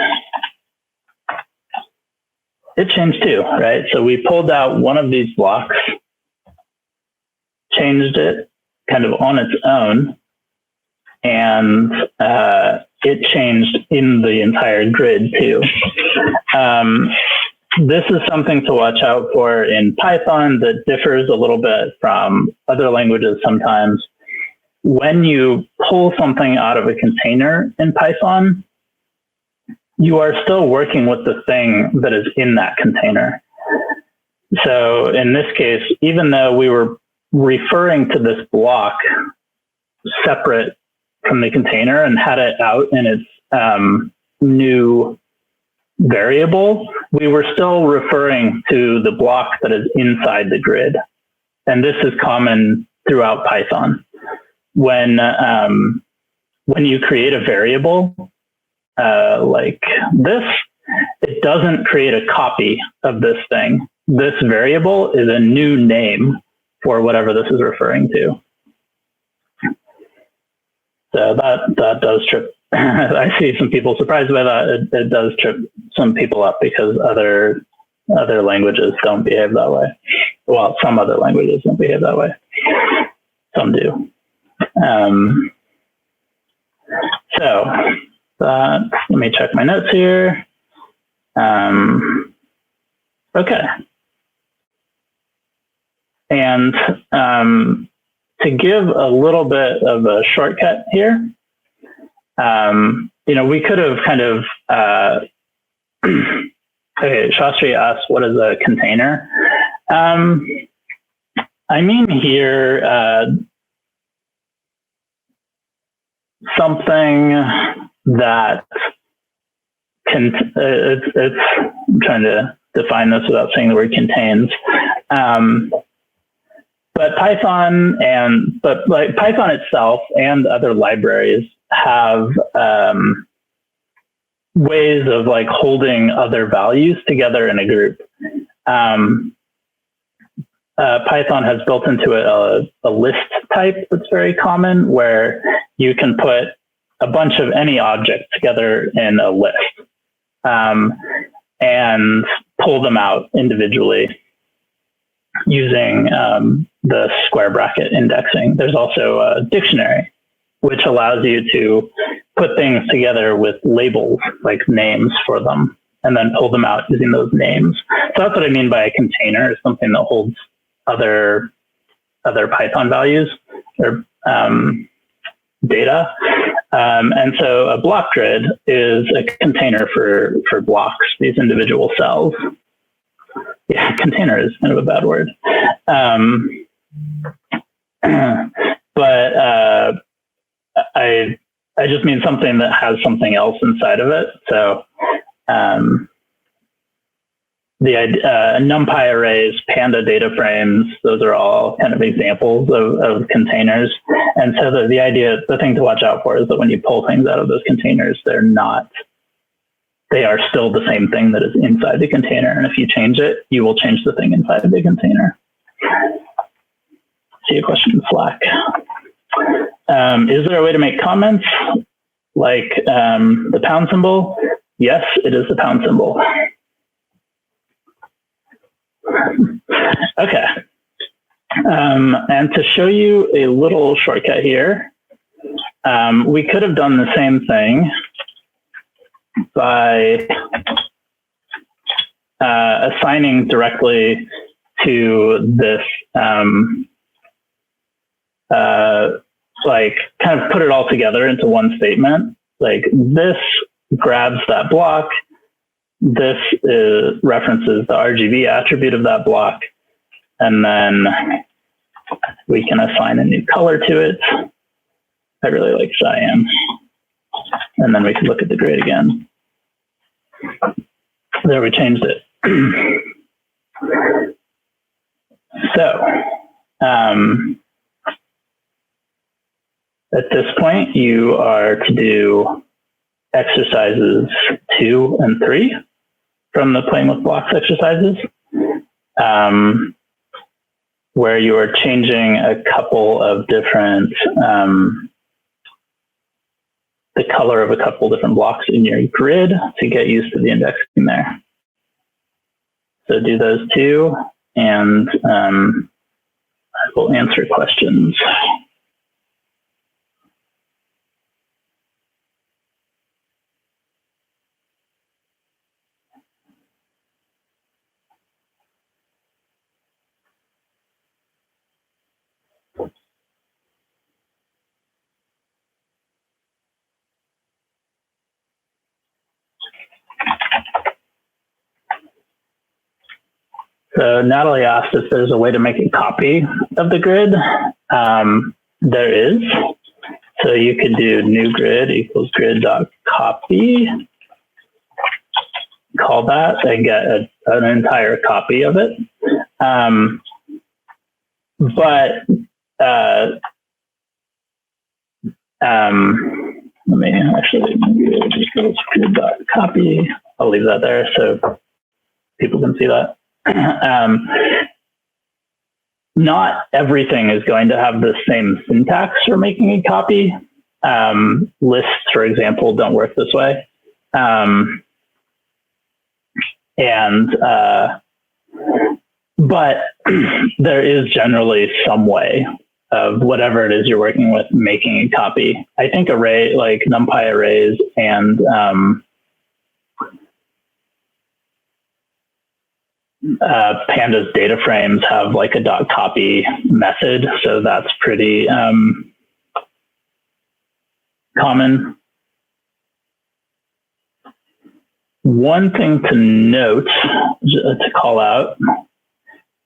It changed too, right? So we pulled out one of these blocks, changed it kind of on its own, and it changed in the entire grid too. This is something to watch out for in Python that differs a little bit from other languages sometimes. When you pull something out of a container in Python, you are still working with the thing that is in that container. So in this case, even though we were referring to this block separate from the container and had it out in its new variable, we were still referring to the block that is inside the grid. And this is common throughout Python. When you create a variable like this, it doesn't create a copy of this thing. This variable is a new name for whatever this is referring to. So that does trip. I see some people surprised by that. It does trip some people up because other languages don't behave that way. Well, some other languages don't behave that way. Some do. So let me check my notes here. Okay. And to give a little bit of a shortcut here, we could have kind of, okay, Shastri asked, what is a container? I mean here, something that I'm trying to define this without saying the word contains. But Python itself and other libraries have ways of like holding other values together in a group. Python has built into it a list type that's very common, where you can put a bunch of any object together in a list and pull them out individually using the square bracket indexing. There's also a dictionary, which allows you to put things together with labels, like names for them, and then pull them out using those names. So that's what I mean by a container, is something that holds other Python values or data. And so a block grid is a container for blocks, these individual cells. Yeah, container is kind of a bad word. But I just mean something that has something else inside of it. So the NumPy arrays, Panda data frames, those are all kind of examples of containers. And so the thing to watch out for is that when you pull things out of those containers, they are still the same thing that is inside the container. And if you change it, you will change the thing inside the container. See a question in Slack. Is there a way to make comments like the pound symbol? Yes, it is the pound symbol. Okay. And to show you a little shortcut here, we could have done the same thing by assigning directly to this, like kind of put it all together into one statement. Like this grabs that block. This references the RGB attribute of that block. And then we can assign a new color to it. I really like cyan. And then we can look at the grid again. There, we changed it. So at this point, you are to do exercises 2 and 3 from the Playing with Blocks exercises, where you are changing a couple of different, the color of a couple different blocks in your grid to get used to the indexing there. So do those 2, and I will answer questions. So Natalie asked if there's a way to make a copy of the grid. There is. So you could do new grid equals grid.copy. call that and get an entire copy of it. Let me actually just go to copy. I'll leave that there so people can see that. Not everything is going to have the same syntax for making a copy. Lists, for example, don't work this way. But there is generally some way of whatever it is you're working with making a copy. I think array, like NumPy arrays and Pandas data frames have like a .copy method, so that's pretty common. One thing to note, to call out,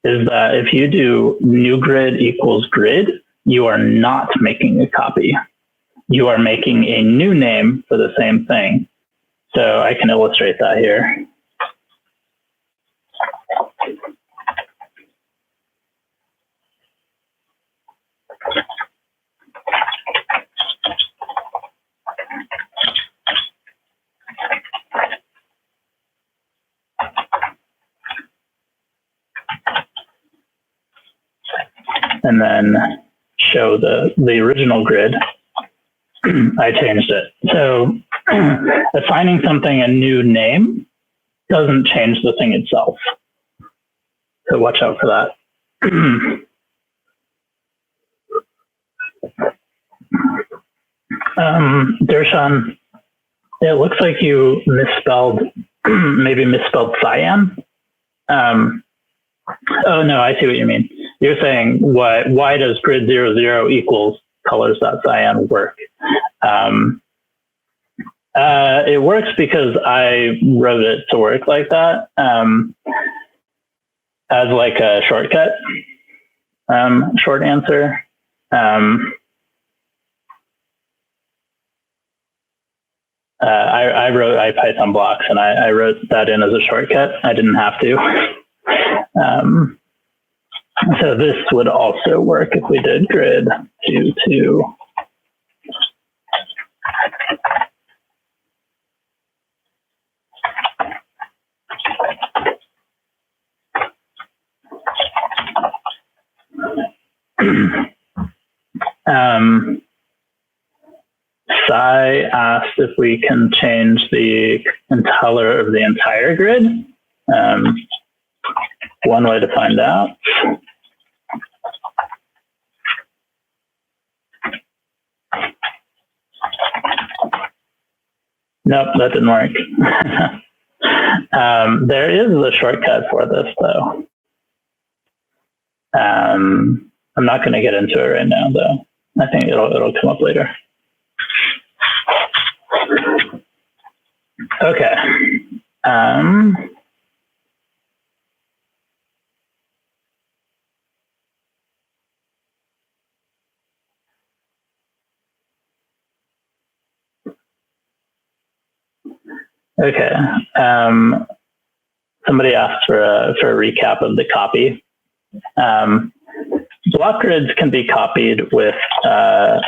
is that if you do new grid equals grid, you are not making a copy. You are making a new name for the same thing. So I can illustrate that here. And then show the original grid. I changed it. So assigning something a new name doesn't change the thing itself. So watch out for that. Dershan, it looks like you misspelled, maybe misspelled cyan. Oh no, I see what you mean. You're saying why does grid 00 equals colors.cyan work? It works because I wrote it to work like that as like a shortcut, short answer. I wrote IPython blocks and I wrote that in as a shortcut. I didn't have to. So this would also work if we did grid 2. Sai asked if we can change the color of the entire grid. One way to find out. Nope, that didn't work. There is a shortcut for this, though. I'm not going to get into it right now, though. I think it'll come up later. Okay. Okay. Somebody asked for a recap of the copy. Block grids can be copied with a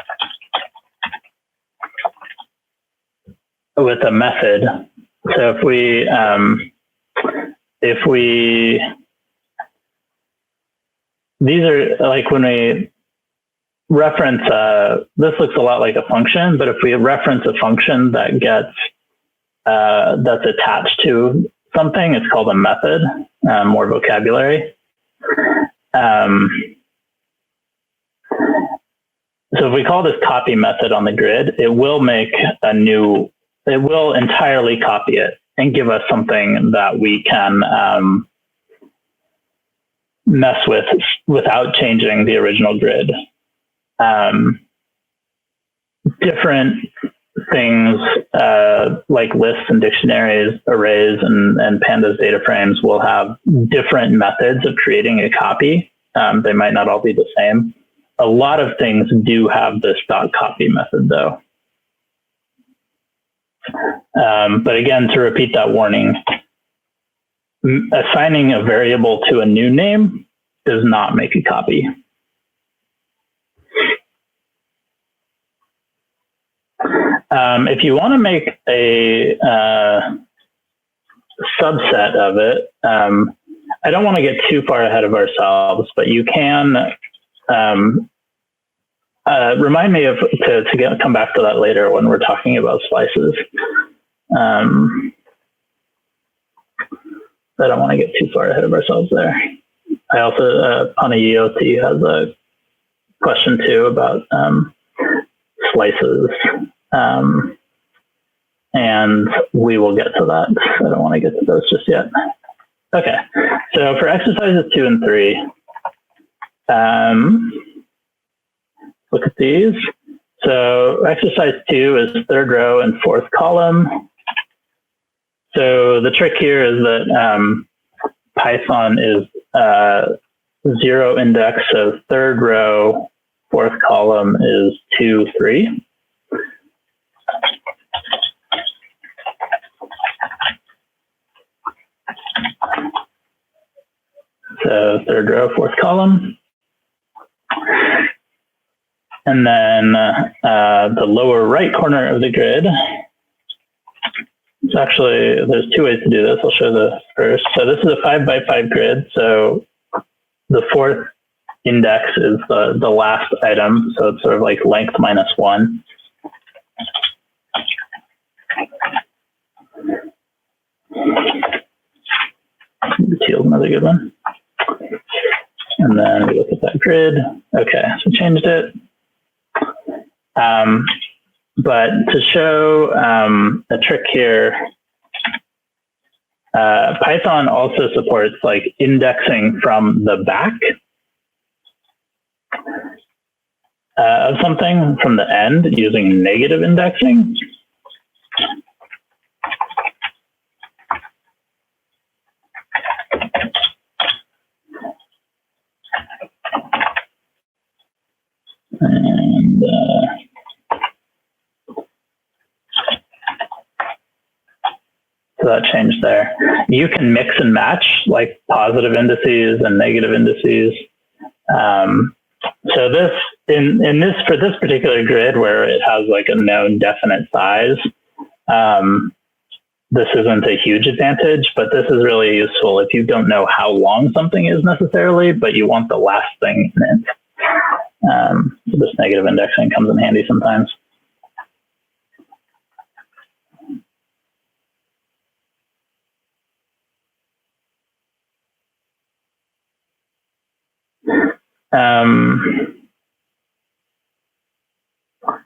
method. So these are like when we reference, this looks a lot like a function, but if we reference a function that gets that's attached to something, it's called a method, more vocabulary. So if we call this copy method on the grid, it will entirely copy it and give us something that we can mess with without changing the original grid. Different things like lists and dictionaries, arrays, and Pandas data frames will have different methods of creating a copy. They might not all be the same. A lot of things do have this .copy method, though. But again, to repeat that warning, assigning a variable to a new name does not make a copy. If you want to make a subset of it, I don't want to get too far ahead of ourselves, but you can remind me to come back to that later when we're talking about slices. I don't want to get too far ahead of ourselves there. I also, Panayoti has a question too about slices. And we will get to that. I don't want to get to those just yet. Okay, so for exercises 2 and 3, look at these. So exercise 2 is 3rd row and 4th column. So the trick here is that Python is 0 index, so 3rd row, 4th column is 2, 3. So 3rd row, 4th column. And then the lower right corner of the grid. It's actually, there's 2 ways to do this. I'll show the first. So this is a 5 by 5 grid. So the 4th index is the last item. So it's sort of like length minus 1. Teal is another good one. And then we look at that grid. Okay, so changed it. But to show a trick here, Python also supports like indexing from the back of something from the end using negative indexing. And so that changed there. You can mix and match like positive indices and negative indices. So this for this particular grid where it has like a known definite size, this isn't a huge advantage, but this is really useful if you don't know how long something is necessarily, but you want the last thing in it. So this negative indexing comes in handy sometimes. Let's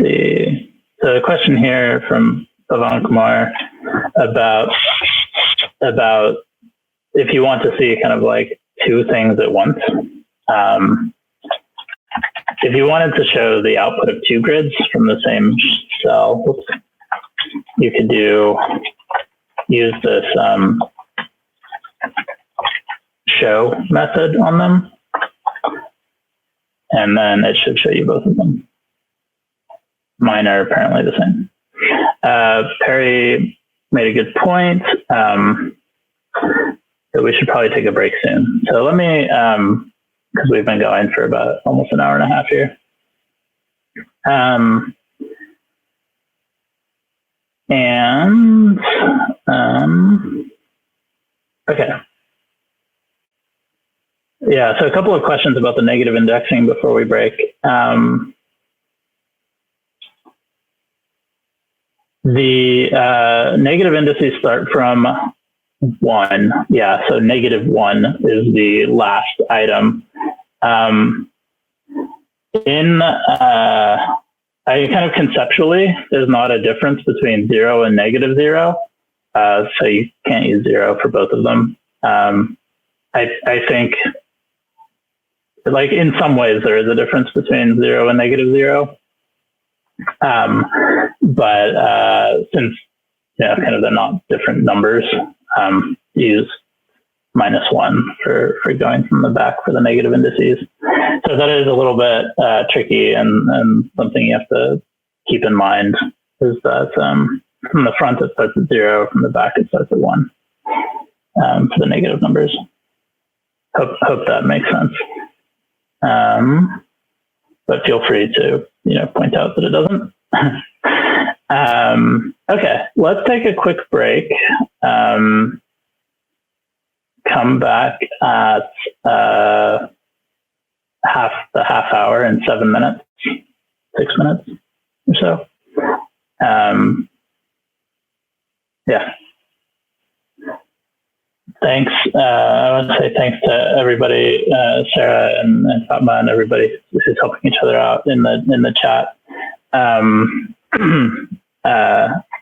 see. So a question here from Pavan Kumar about if you want to see kind of like 2 things at once. If you wanted to show the output of 2 grids from the same cell, you could use this show method on them, and then it should show you both of them. Mine are apparently the same. Perry made a good point that we should probably take a break soon. So let me, because we've been going for about almost an hour and a half here. Okay. Yeah, so a couple of questions about the negative indexing before we break. The negative indices start from 1. Yeah, so -1 is the last item. I kind of conceptually, there's not a difference between 0 and -0. So you can't use 0 for both of them. I think, like in some ways, there is a difference between 0 and -0. But since kind of they're not different numbers, use -1 for going from the back for the negative indices. So that is a little bit tricky, and something you have to keep in mind is that from the front it starts at 0, from the back it starts at 1. for the negative numbers. Hope that makes sense. But feel free to, point out that it doesn't. Okay, let's take a quick break. Come back at half hour in 7 minutes, 6 minutes or so. Yeah. Thanks. I want to say thanks to everybody, Sarah and Fatma and everybody who's helping each other out in the chat. And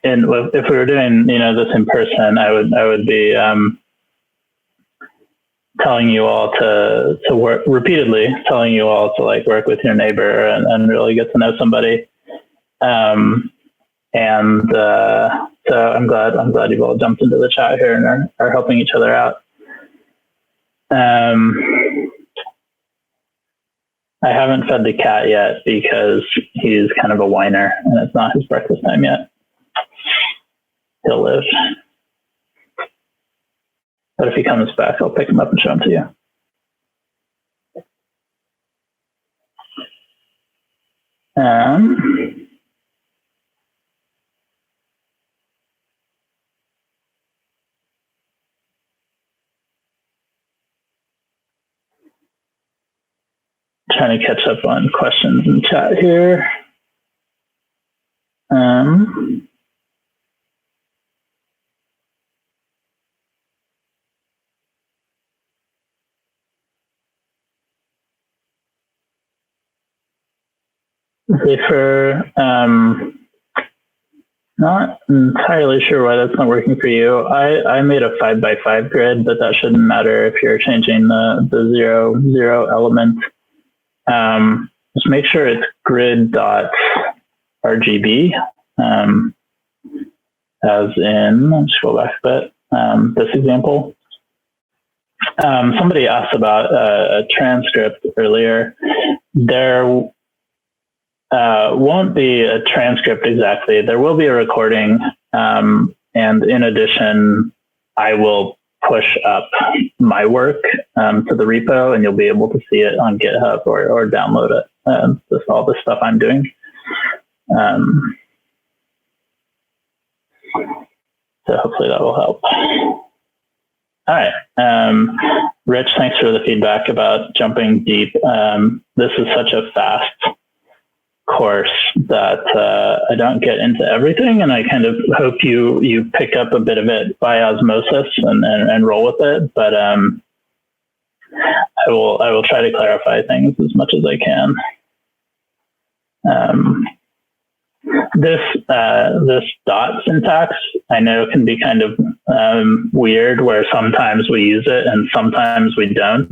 if we were doing, this in person, I would be telling you all to work repeatedly, telling you all to work with your neighbor and really get to know somebody. So I'm glad you've all jumped into the chat here and are helping each other out. I haven't fed the cat yet because he's kind of a whiner and it's not his breakfast time yet. He'll live. But if he comes back, I'll pick him up and show him to you. Trying to catch up on questions in chat here. Zephyr, not entirely sure why that's not working for you. I made a 5x5 grid, but that shouldn't matter if you're changing the 0 element. Just make sure it's grid.rgb, as in, let's go back a bit, this example. Somebody asked about a transcript earlier. There won't be a transcript exactly. There will be a recording, and in addition, I will push up my work to the repo, and you'll be able to see it on GitHub or download it. Just all the stuff I'm doing. So hopefully that will help. All right. Rich, thanks for the feedback about jumping deep. This is such a fast course that I don't get into everything, and I kind of hope you pick up a bit of it by osmosis and roll with it. But I will try to clarify things as much as I can. This dot syntax I know can be kind of weird, where sometimes we use it and sometimes we don't.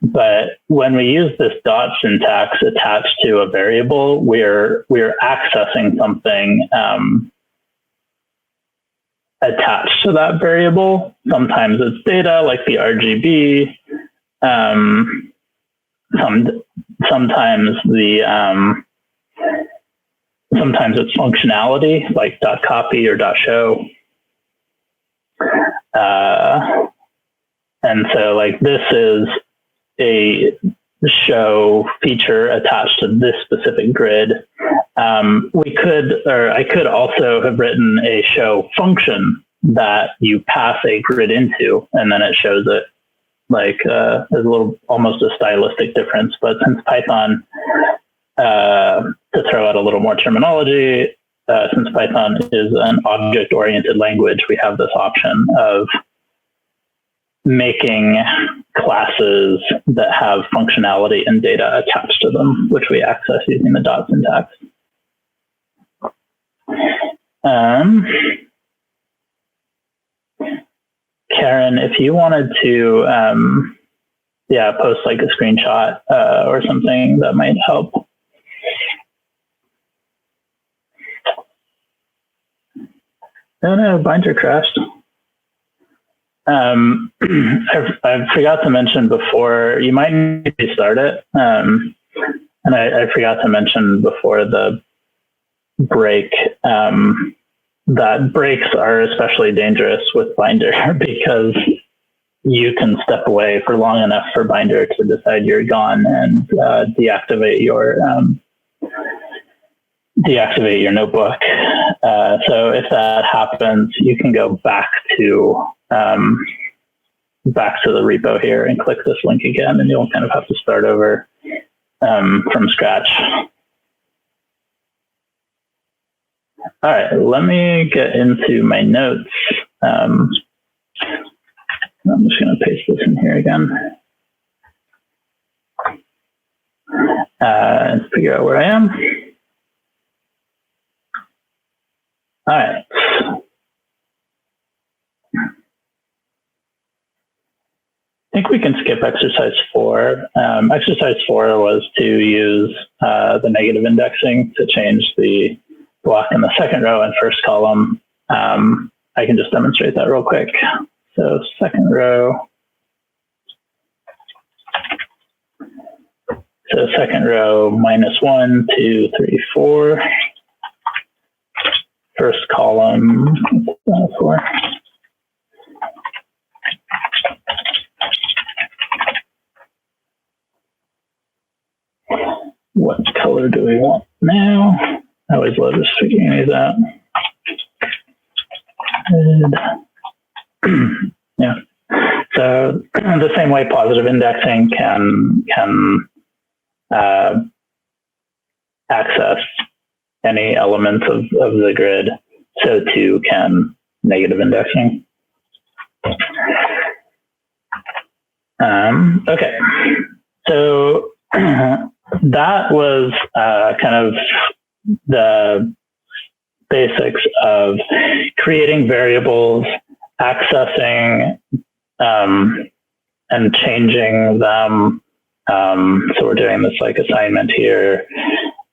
But when we use this dot syntax attached to a variable, we're accessing something attached to that variable. Sometimes it's data, like the RGB. Sometimes it's functionality, like .copy or .show. And so this is a show feature attached to this specific grid. I could also have written a show function that you pass a grid into, and then it shows it. There's almost a stylistic difference, but since Python, to throw out a little more terminology, since Python is an object-oriented language, we have this option of making classes that have functionality and data attached to them, which we access using the dot syntax. Karen, if you wanted to, post a screenshot or something that might help. Oh no, binder crashed. I forgot to mention before, you might need to restart it. And I forgot to mention before the break, that breaks are especially dangerous with Binder because you can step away for long enough for Binder to decide you're gone and deactivate your notebook. So if that happens, you can go back to the repo here and click this link again, and you'll kind of have to start over from scratch. All right, let me get into my notes. I'm just going to paste this in here again and figure out where I am. All right. I think we can skip exercise 4. Exercise 4 was to use the negative indexing to change the block in the second row and first column. I can just demonstrate that real quick. So second row. So second row, -1, 2, 3, 4. First column, 4. What color do we want now? I always love just figuring these out. Yeah. So the same way positive indexing can access any elements of the grid, so too can negative indexing. Okay. So that was kind of the basics of creating variables, accessing and changing them. So we're doing this like assignment here.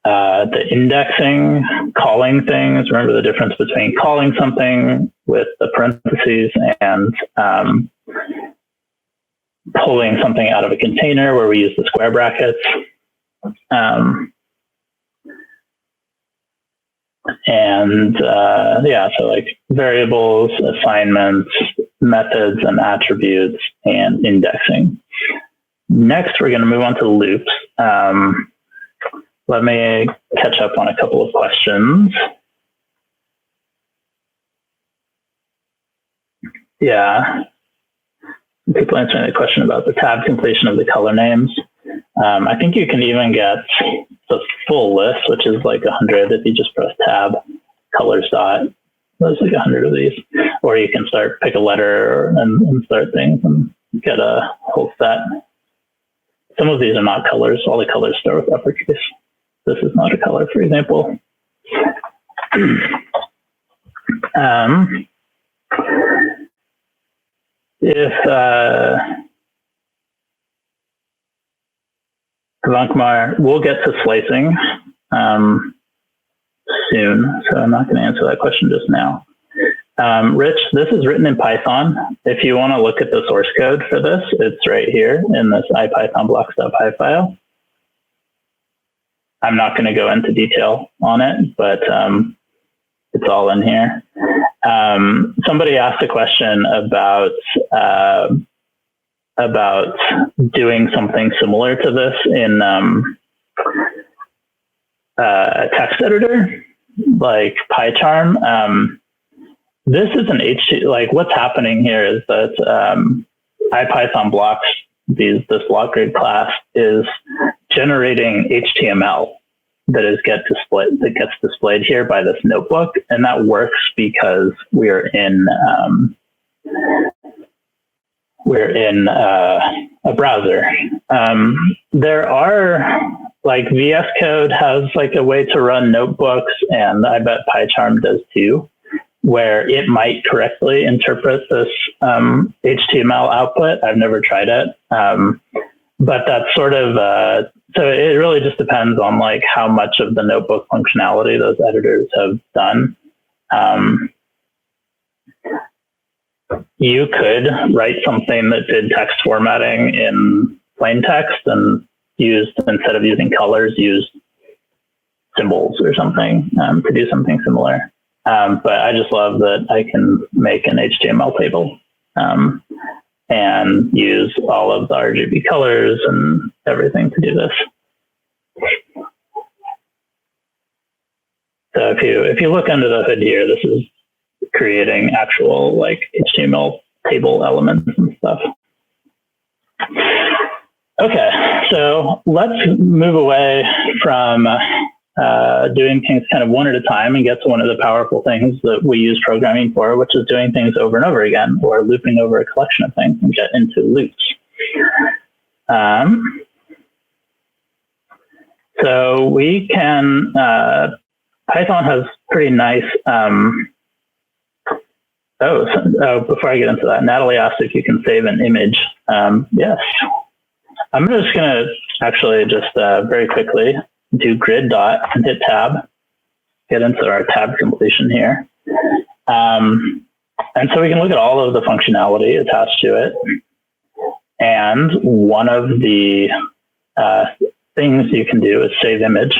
The indexing, calling things. Remember the difference between calling something with the parentheses and pulling something out of a container where we use the square brackets. Yeah, so like variables, assignments, methods and attributes, and indexing. Next, we're going to move on to loops. Let me catch up on a couple of questions. Yeah. People answering the question about the tab completion of the color names. I think you can even get the full list, which is like 100 if you just press tab, colors dot. There's like 100 of these. Or you can pick a letter and start things and get a whole set. Some of these are not colors. All the colors start with uppercase. This is not a color, for example. If Vankmar, we'll get to slicing soon, so I'm not going to answer that question just now. Rich, this is written in Python. If you want to look at the source code for this, it's right here in this IPython blocks.py file. I'm not going to go into detail on it, but it's all in here. Somebody asked a question about doing something similar to this in a text editor, like PyCharm. This is an HTML, like what's happening here is that IPython blocks, this block grid class is generating HTML that gets displayed here by this notebook, and that works because we're in a browser. There are like VS Code has like a way to run notebooks, and I bet PyCharm does too, where it might correctly interpret this HTML output. I've never tried it, but that's sort of so it really just depends on like how much of the notebook functionality those editors have done. You could write something that did text formatting in plain text and instead of using colors, used symbols or something to do something similar. But I just love that I can make an HTML table and use all of the RGB colors and everything to do this. So if you look under the hood here, this is creating actual like HTML table elements and stuff. Okay, so let's move away from doing things kind of one at a time and get to one of the powerful things that we use programming for, which is doing things over and over again, or looping over a collection of things and get into loops. So we can, Python has pretty nice, before I get into that, Natalie asked if you can save an image. Yes. I'm just going to actually just very quickly do grid dot and hit tab, get into our tab completion here. And so we can look at all of the functionality attached to it. And one of the things you can do is save image.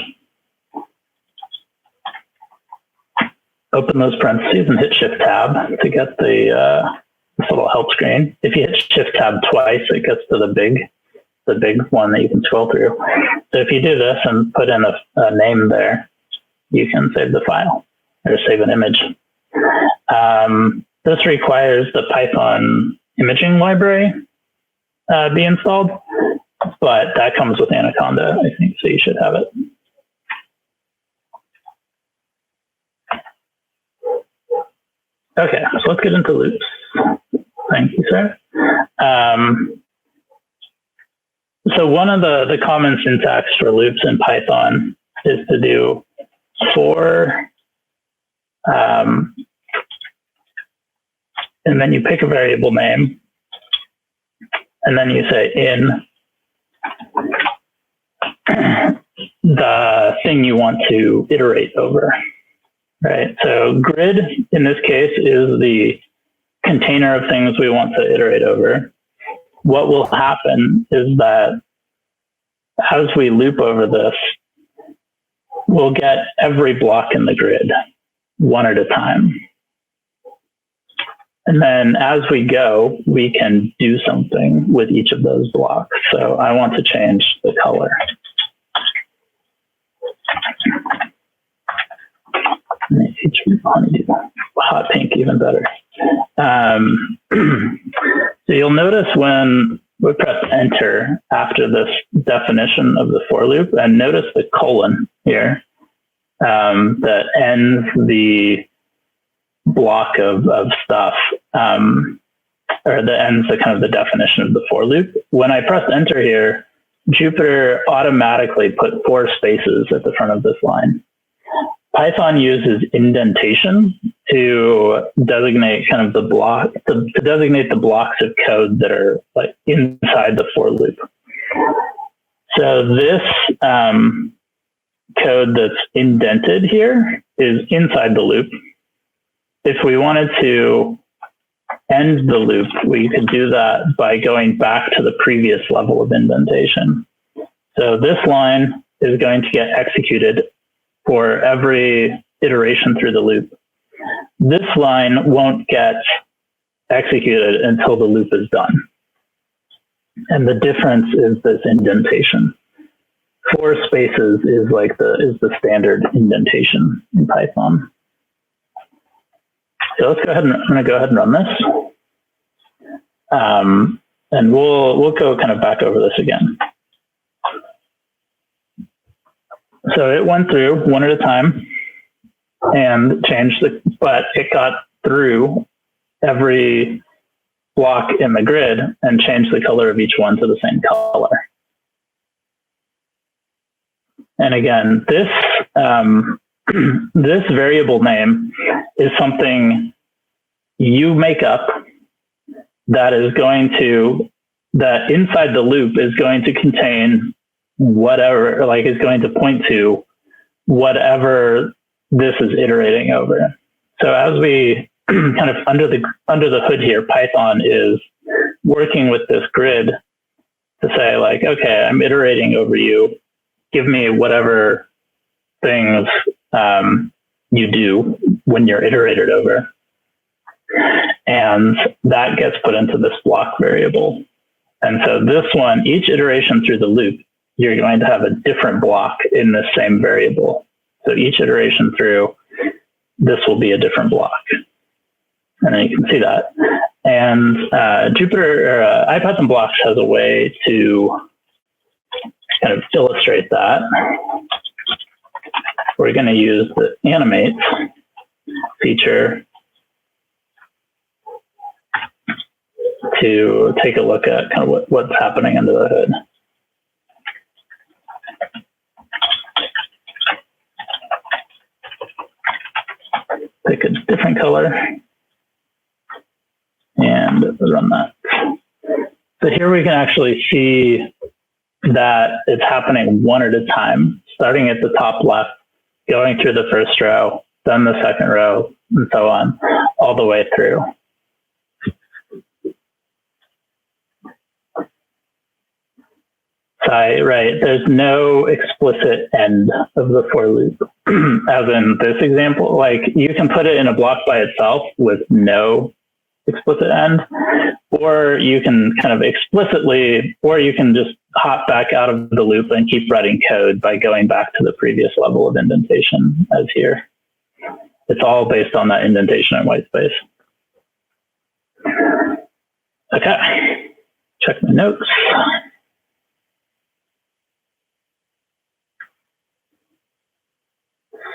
Open those parentheses and hit Shift Tab to get the this little help screen. If you hit Shift Tab twice, it gets to the big one that you can scroll through. So if you do this and put in a name there, you can save the file or save an image. This requires the Python imaging library be installed, but that comes with Anaconda, I think, so you should have it. Okay, so let's get into loops. Thank you, sir. So one of the common syntax for loops in Python is to do for, and then you pick a variable name, and then you say in the thing you want to iterate over, right? So grid, in this case, is the container of things we want to iterate over. What will happen is that as we loop over this, we'll get every block in the grid one at a time. And then as we go, we can do something with each of those blocks. So I want to change the color. Hot pink, even better. So you'll notice when we press enter after this definition of the for loop, and notice the colon here that ends the block of stuff, or that ends the kind of the definition of the for loop. When I press enter here, Jupyter automatically put 4 spaces at the front of this line. Python uses indentation to designate kind of the block, to designate the blocks of code that are like inside the for loop. So this code that's indented here is inside the loop. If we wanted to end the loop, we could do that by going back to the previous level of indentation. So this line is going to get executed for every iteration through the loop. This line won't get executed until the loop is done. And the difference is this indentation. 4 spaces is like the standard indentation in Python. So let's go ahead and I'm going to go ahead and run this. And we'll go kind of back over this again. So it went through one at a time and changed but it got through every block in the grid and changed the color of each one to the same color. And again, this this variable name is something you make up that inside the loop is going to contain whatever, like is going to point to whatever this is iterating over. So as we kind of under the hood here, Python is working with this grid to say like, okay, I'm iterating over you. Give me whatever things you do when you're iterated over. And that gets put into this block variable. And so this one, each iteration through the loop, you're going to have a different block in the same variable. So each iteration through, this will be a different block. And then you can see that. And Jupyter, or IPython blocks has a way to kind of illustrate that. We're going to use the animate feature to take a look at kind of what's happening under the hood. Pick a different color and run that. So here we can actually see that it's happening one at a time, starting at the top left, going through the first row, then the second row, and so on, all the way through. Right, there's no explicit end of the for loop. As in this example, like you can put it in a block by itself with no explicit end, or you can kind of explicitly, or you can just hop back out of the loop and keep writing code by going back to the previous level of indentation as here. It's all based on that indentation and white space. Okay, check my notes.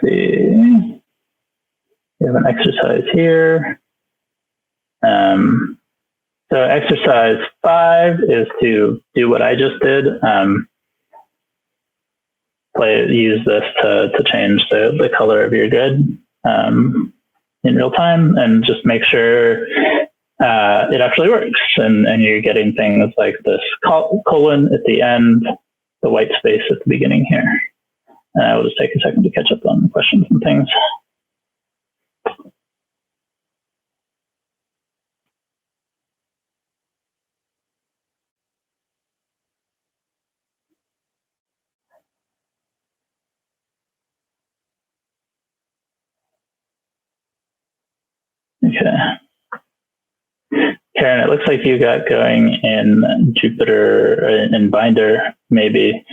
See, we have an exercise here. So exercise 5 is to do what I just did. Use this to change the color of your grid in real time, and just make sure it actually works. And you're getting things like this colon at the end, the white space at the beginning here. And I will just take a second to catch up on questions and things. Okay. Karen, it looks like you got going in Jupyter, in Binder, maybe.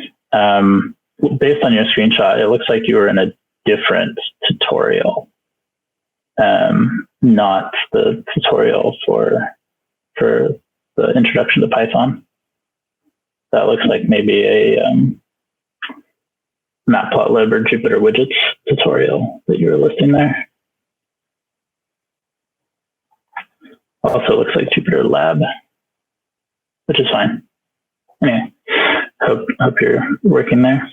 Based on your screenshot, it looks like you were in a different tutorial, not the tutorial for the introduction to Python. That looks like maybe a Matplotlib or Jupyter widgets tutorial that you were listing there. Also looks like Jupyter Lab, which is fine. Anyway, hope you're working there.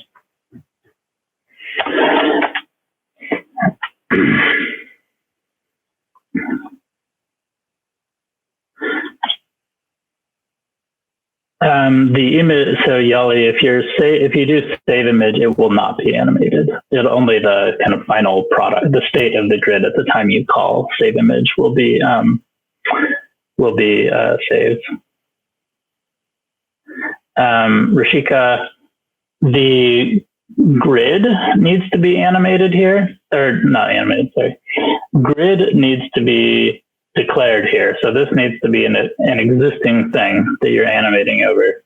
The image, so Yali, if you do save image, it will not be animated. It'll only the kind of final product, the state of the grid at the time you call save image will be saved. Rashika, the grid needs to be animated here, or not animated, sorry. Grid needs to be declared here. So this needs to be an existing thing that you're animating over.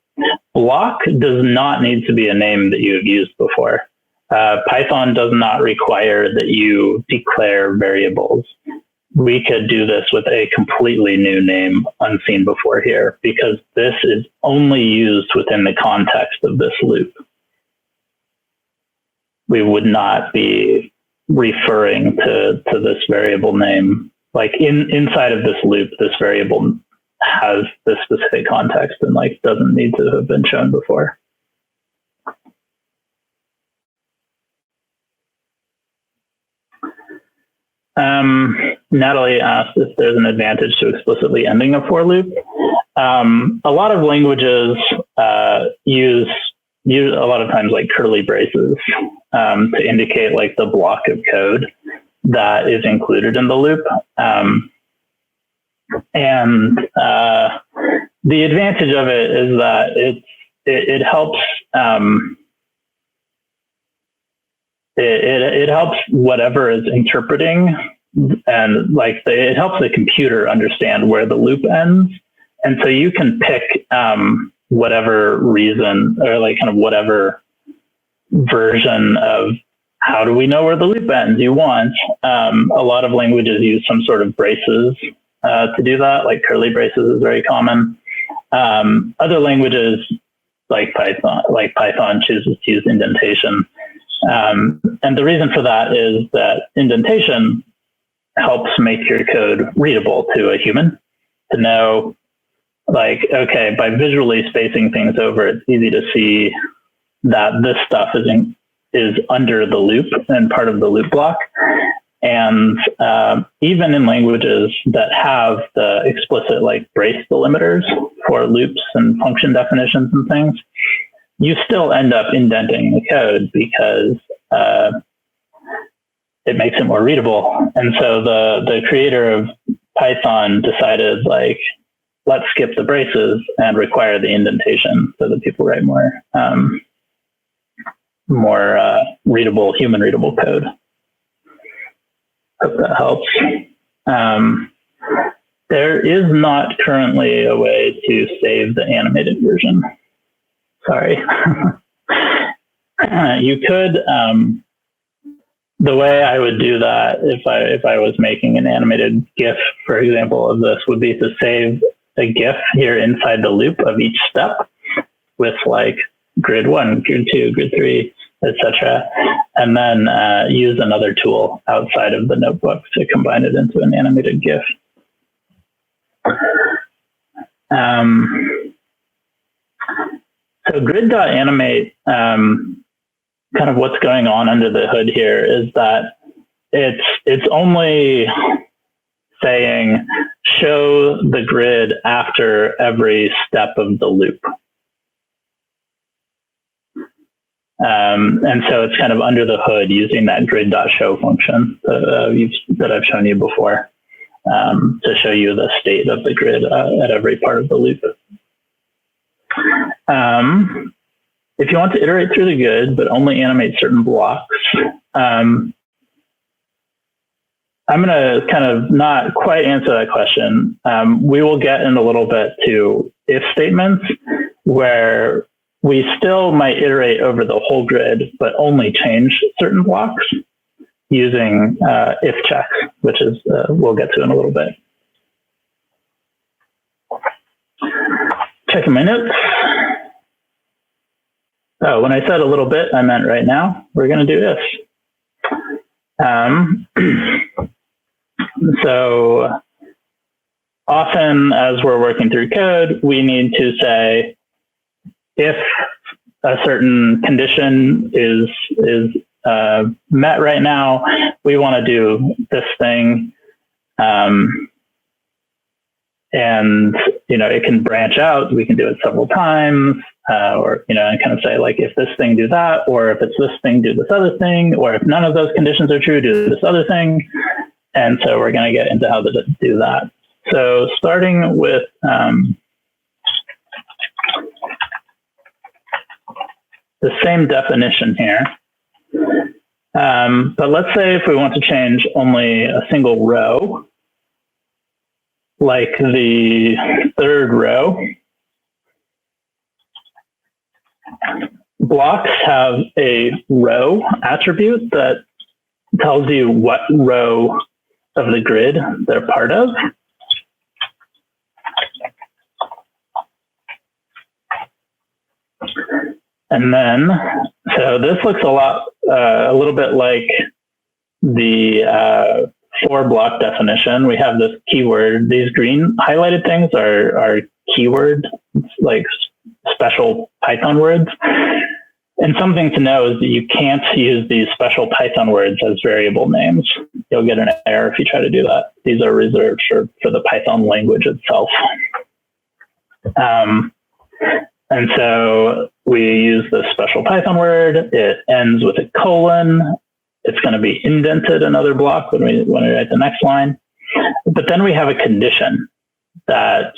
Block does not need to be a name that you have used before. Python does not require that you declare variables. We could do this with a completely new name unseen before here, because this is only used within the context of this loop. We would not be referring to this variable name. Like inside of this loop, this variable has this specific context and like doesn't need to have been shown before. Natalie asked if there's an advantage to explicitly ending a for loop. A lot of languages use a lot of times like curly braces to indicate like the block of code that is included in the loop. And the advantage of it is that it helps it helps whatever is interpreting, and like it helps the computer understand where the loop ends. And so you can pick whatever reason, or like kind of whatever version of how do we know where the loop ends you want. A lot of languages use some sort of braces to do that, like curly braces is very common. Other languages like Python chooses to use indentation. And the reason for that is that indentation helps make your code readable to a human, to know, like, okay, by visually spacing things over, it's easy to see that this stuff is under the loop and part of the loop block. And even in languages that have the explicit like brace delimiters for loops and function definitions and things, you still end up indenting the code because it makes it more readable. And so the creator of Python decided, like, let's skip the braces and require the indentation so that people write more readable, human readable code. Hope that helps. There is not currently a way to save the animated version. Sorry. You could, the way I would do that if I was making an animated GIF, for example, of this, would be to save a GIF here inside the loop of each step with like grid 1, grid 2, grid 3, etc., and then use another tool outside of the notebook to combine it into an animated GIF. So grid.animate, kind of what's going on under the hood here is that it's only saying show the grid after every step of the loop. And so it's kind of under the hood using that grid.show function that I've shown you before to show you the state of the grid at every part of the loop. If you want to iterate through the grid, but only animate certain blocks, I'm going to kind of not quite answer that question. We will get in a little bit to if statements, where we still might iterate over the whole grid, but only change certain blocks using if checks, which is we'll get to in a little bit. Checking my notes. Oh, when I said a little bit, I meant right now. We're going to do this. So often as we're working through code, we need to say, if a certain condition is met right now, we want to do this thing. And, it can branch out. We can do it several times, or, and kind of say, like, if this thing, do that, or if it's this thing, do this other thing, or if none of those conditions are true, do this other thing. And so we're going to get into how to do that. So starting with the same definition here. But let's say if we want to change only a single row, like the third row, blocks have a row attribute that tells you what row of the grid they're part of. And then, so this looks a little bit like the for block definition. We have this keyword. These green highlighted things are keyword, like special Python words. And something to know is that you can't use these special Python words as variable names. You'll get an error if you try to do that. These are reserved for the Python language itself. And so we use this special Python word. It ends with a colon. It's going to be indented another block when we write the next line. But then we have a condition that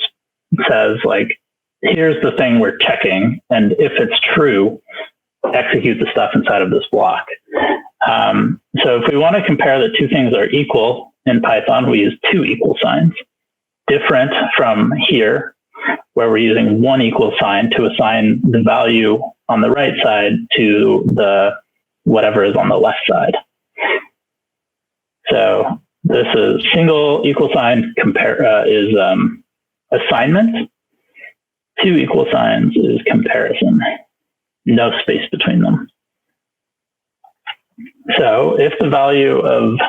says, like, here's the thing we're checking. And if it's true, execute the stuff inside of this block. So if we want to compare the two things that are equal in Python, we use two equal signs, different from here, where we're using one equal sign to assign the value on the right side to the whatever is on the left side. So this is single equal sign is assignment. Two equal signs is comparison. No space between them. So if the value of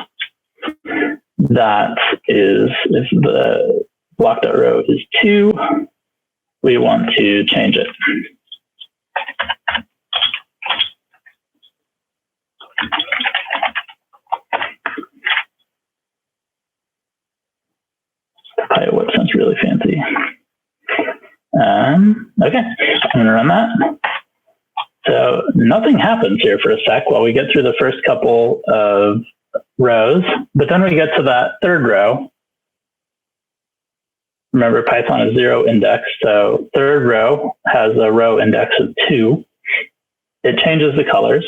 that is, if the block.row is 2, we want to change it. What sounds really fancy. Okay, I'm going to run that. So nothing happens here for a sec while we get through the first couple of rows, but then we get to that third row. Remember, Python is 0 index, so third row has a row index of 2. It changes the colors,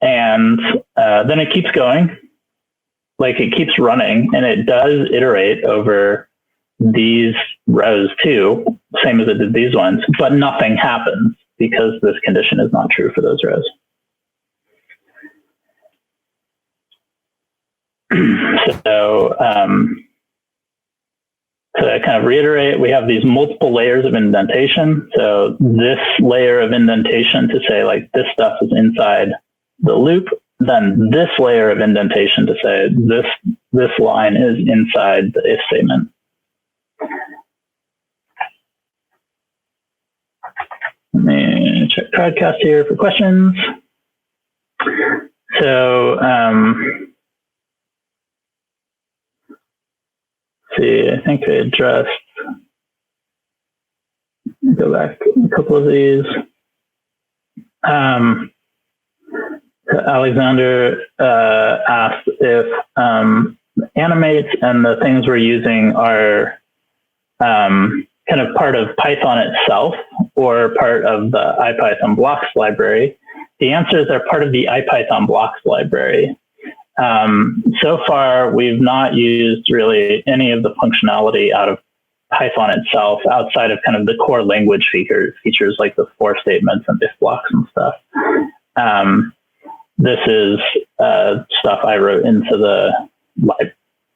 and then it keeps going. Like, it keeps running, and it does iterate over these rows too, same as it did these ones, but nothing happens because this condition is not true for those rows. So to kind of reiterate, we have these multiple layers of indentation. So this layer of indentation to say, like, this stuff is inside the loop, then this layer of indentation to say this line is inside the if statement. Let me check Crowdcast here for questions. So, see, I think I addressed, go back a couple of these. Alexander asked if animates and the things we're using are kind of part of Python itself or part of the IPython blocks library. The answer is they're part of the IPython blocks library. So far, we've not used really any of the functionality out of Python itself outside of kind of the core language features like the for statements and if blocks and stuff. This is stuff I wrote into the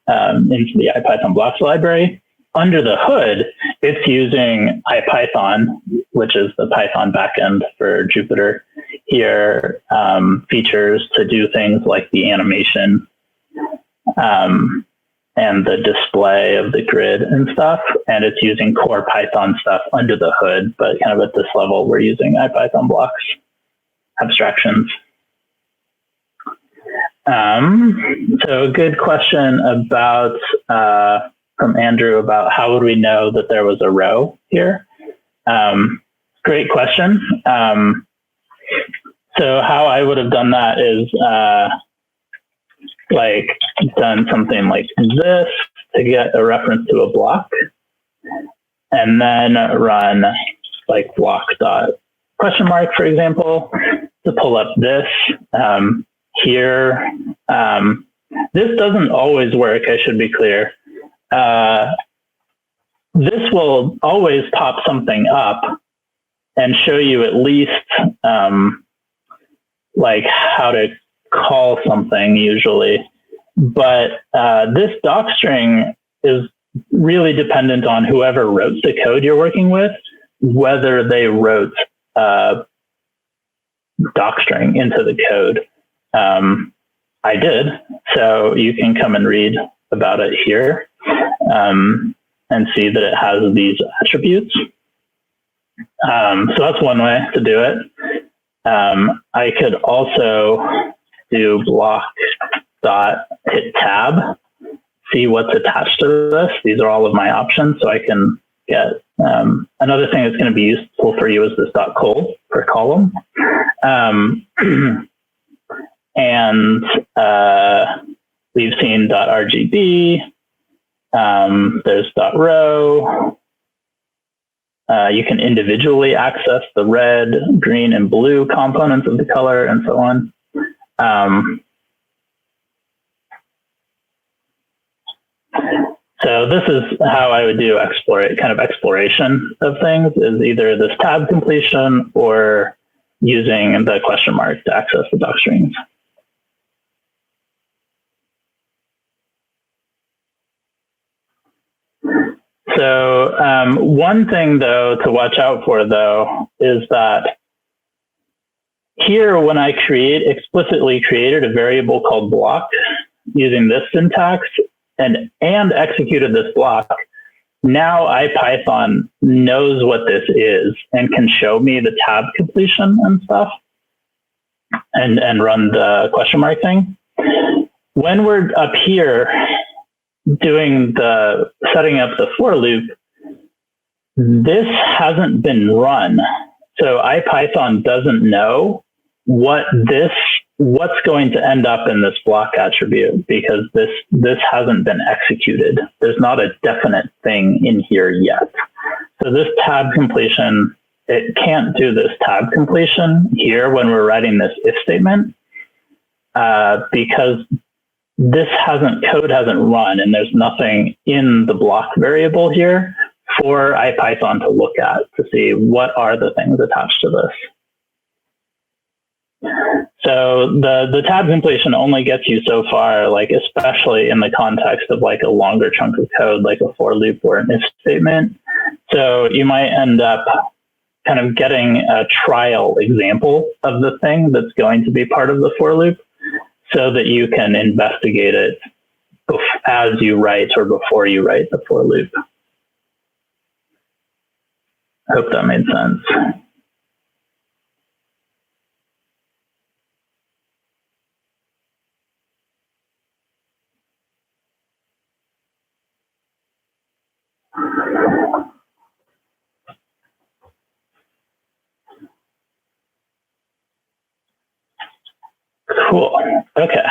IPython blocks library. Under the hood, it's using IPython, which is the Python backend for Jupyter here, features to do things like the animation and the display of the grid and stuff. And it's using core Python stuff under the hood, but kind of at this level, we're using IPython blocks abstractions. So a good question about from Andrew about how would we know that there was a row here? Great question. So how I would have done that is like done something like this to get a reference to a block, and then run like block dot question mark, for example, to pull up this here. This doesn't always work, I should be clear. This will always pop something up and show you at least like how to call something usually. But this docstring is really dependent on whoever wrote the code you're working with, whether they wrote docstring into the code. I did, so you can come and read about it here and see that it has these attributes. So that's one way to do it. I could also do block dot hit tab, see what's attached to this. These are all of my options, so I can get another thing that's going to be useful for you is this dot col per column. And we've seen .rgb, there's .row, You can individually access the red, green, and blue components of the color, and so on. So this is how I would do exploration of things, is either this tab completion or using the question mark to access the docstrines. So one thing, though, to watch out for, though, is that here, when I explicitly created a variable called block using this syntax and executed this block, now IPython knows what this is and can show me the tab completion and stuff and run the question mark thing. When we're up here doing setting up the for loop, this hasn't been run. So IPython doesn't know what's going to end up in this block attribute, because this hasn't been executed. There's not a definite thing in here yet. So this tab completion, it can't do this tab completion here when we're writing this if statement, because this code hasn't run, and there's nothing in the block variable here for IPython to look at to see what are the things attached to this. So the tab completion only gets you so far, like especially in the context of like a longer chunk of code, like a for loop or an if statement. So you might end up kind of getting a trial example of the thing that's going to be part of the for loop, so that you can investigate it as you write or before you write the for loop. I hope that made sense. Cool. Okay.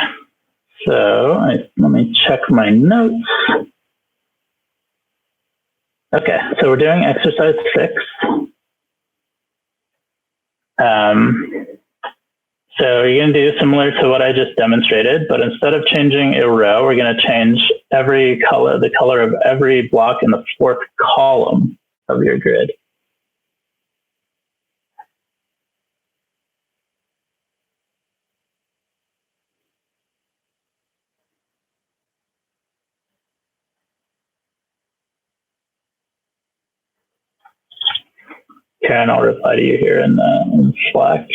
So let me check my notes. Okay. So we're doing exercise 6. So you're going to do similar to what I just demonstrated, but instead of changing a row, we're going to change the color of every block in the 4th column of your grid. Karen, I'll reply to you here in Slack.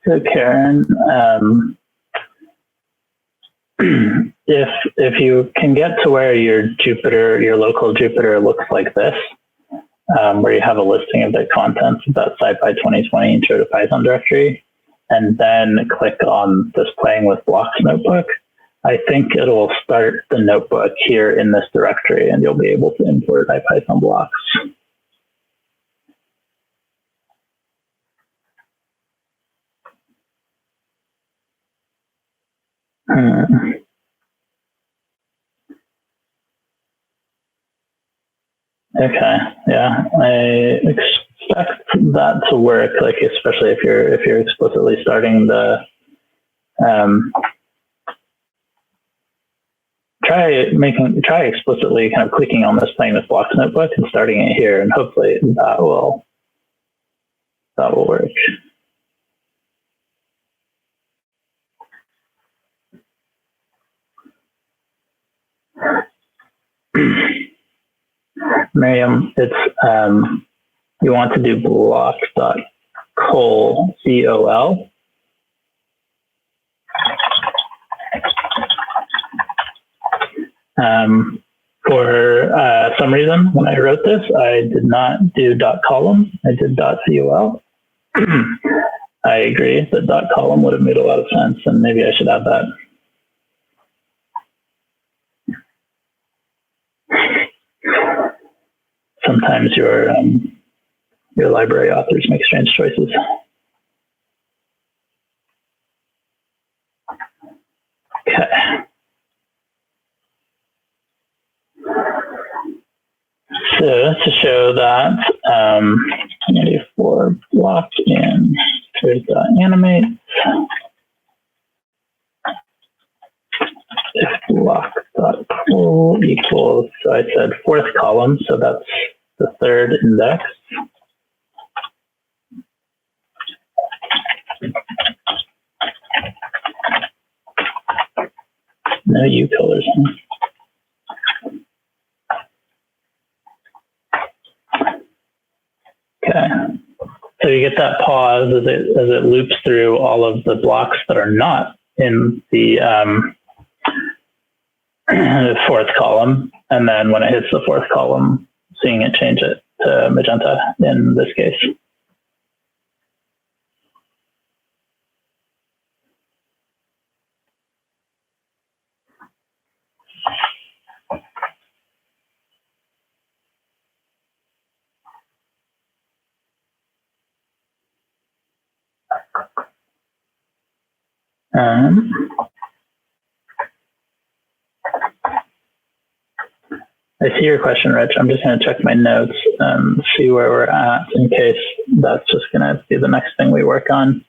So Karen, if you can get to where your local Jupyter looks like this, where you have a listing of the contents of that SciPy 2020 Intro to Python directory, and then click on this Playing with Blocks notebook, I think it'll start the notebook here in this directory, and you'll be able to import IPython blocks. Okay, yeah, I expect that to work. Like, especially if you're explicitly starting the try explicitly kind of clicking on this Playing with Blocks notebook and starting it here, and hopefully that will work. Miriam, it's you want to do block.col, C-O-L, For some reason, when I wrote this, I did not do .column. I did .col. I agree that .column would have made a lot of sense, and maybe I should add that. Sometimes your library authors make strange choices. Okay. So to show that, for block in grid.animate, if block.pull equals, so I said fourth column, so that's the third index. No U colors. Okay, so you get that pause as it loops through all of the blocks that are not in the fourth column, and then when it hits the fourth column, seeing it change it to magenta in this case. I see your question, Rich. I'm just going to check my notes and see where we're at in case that's just going to be the next thing we work on.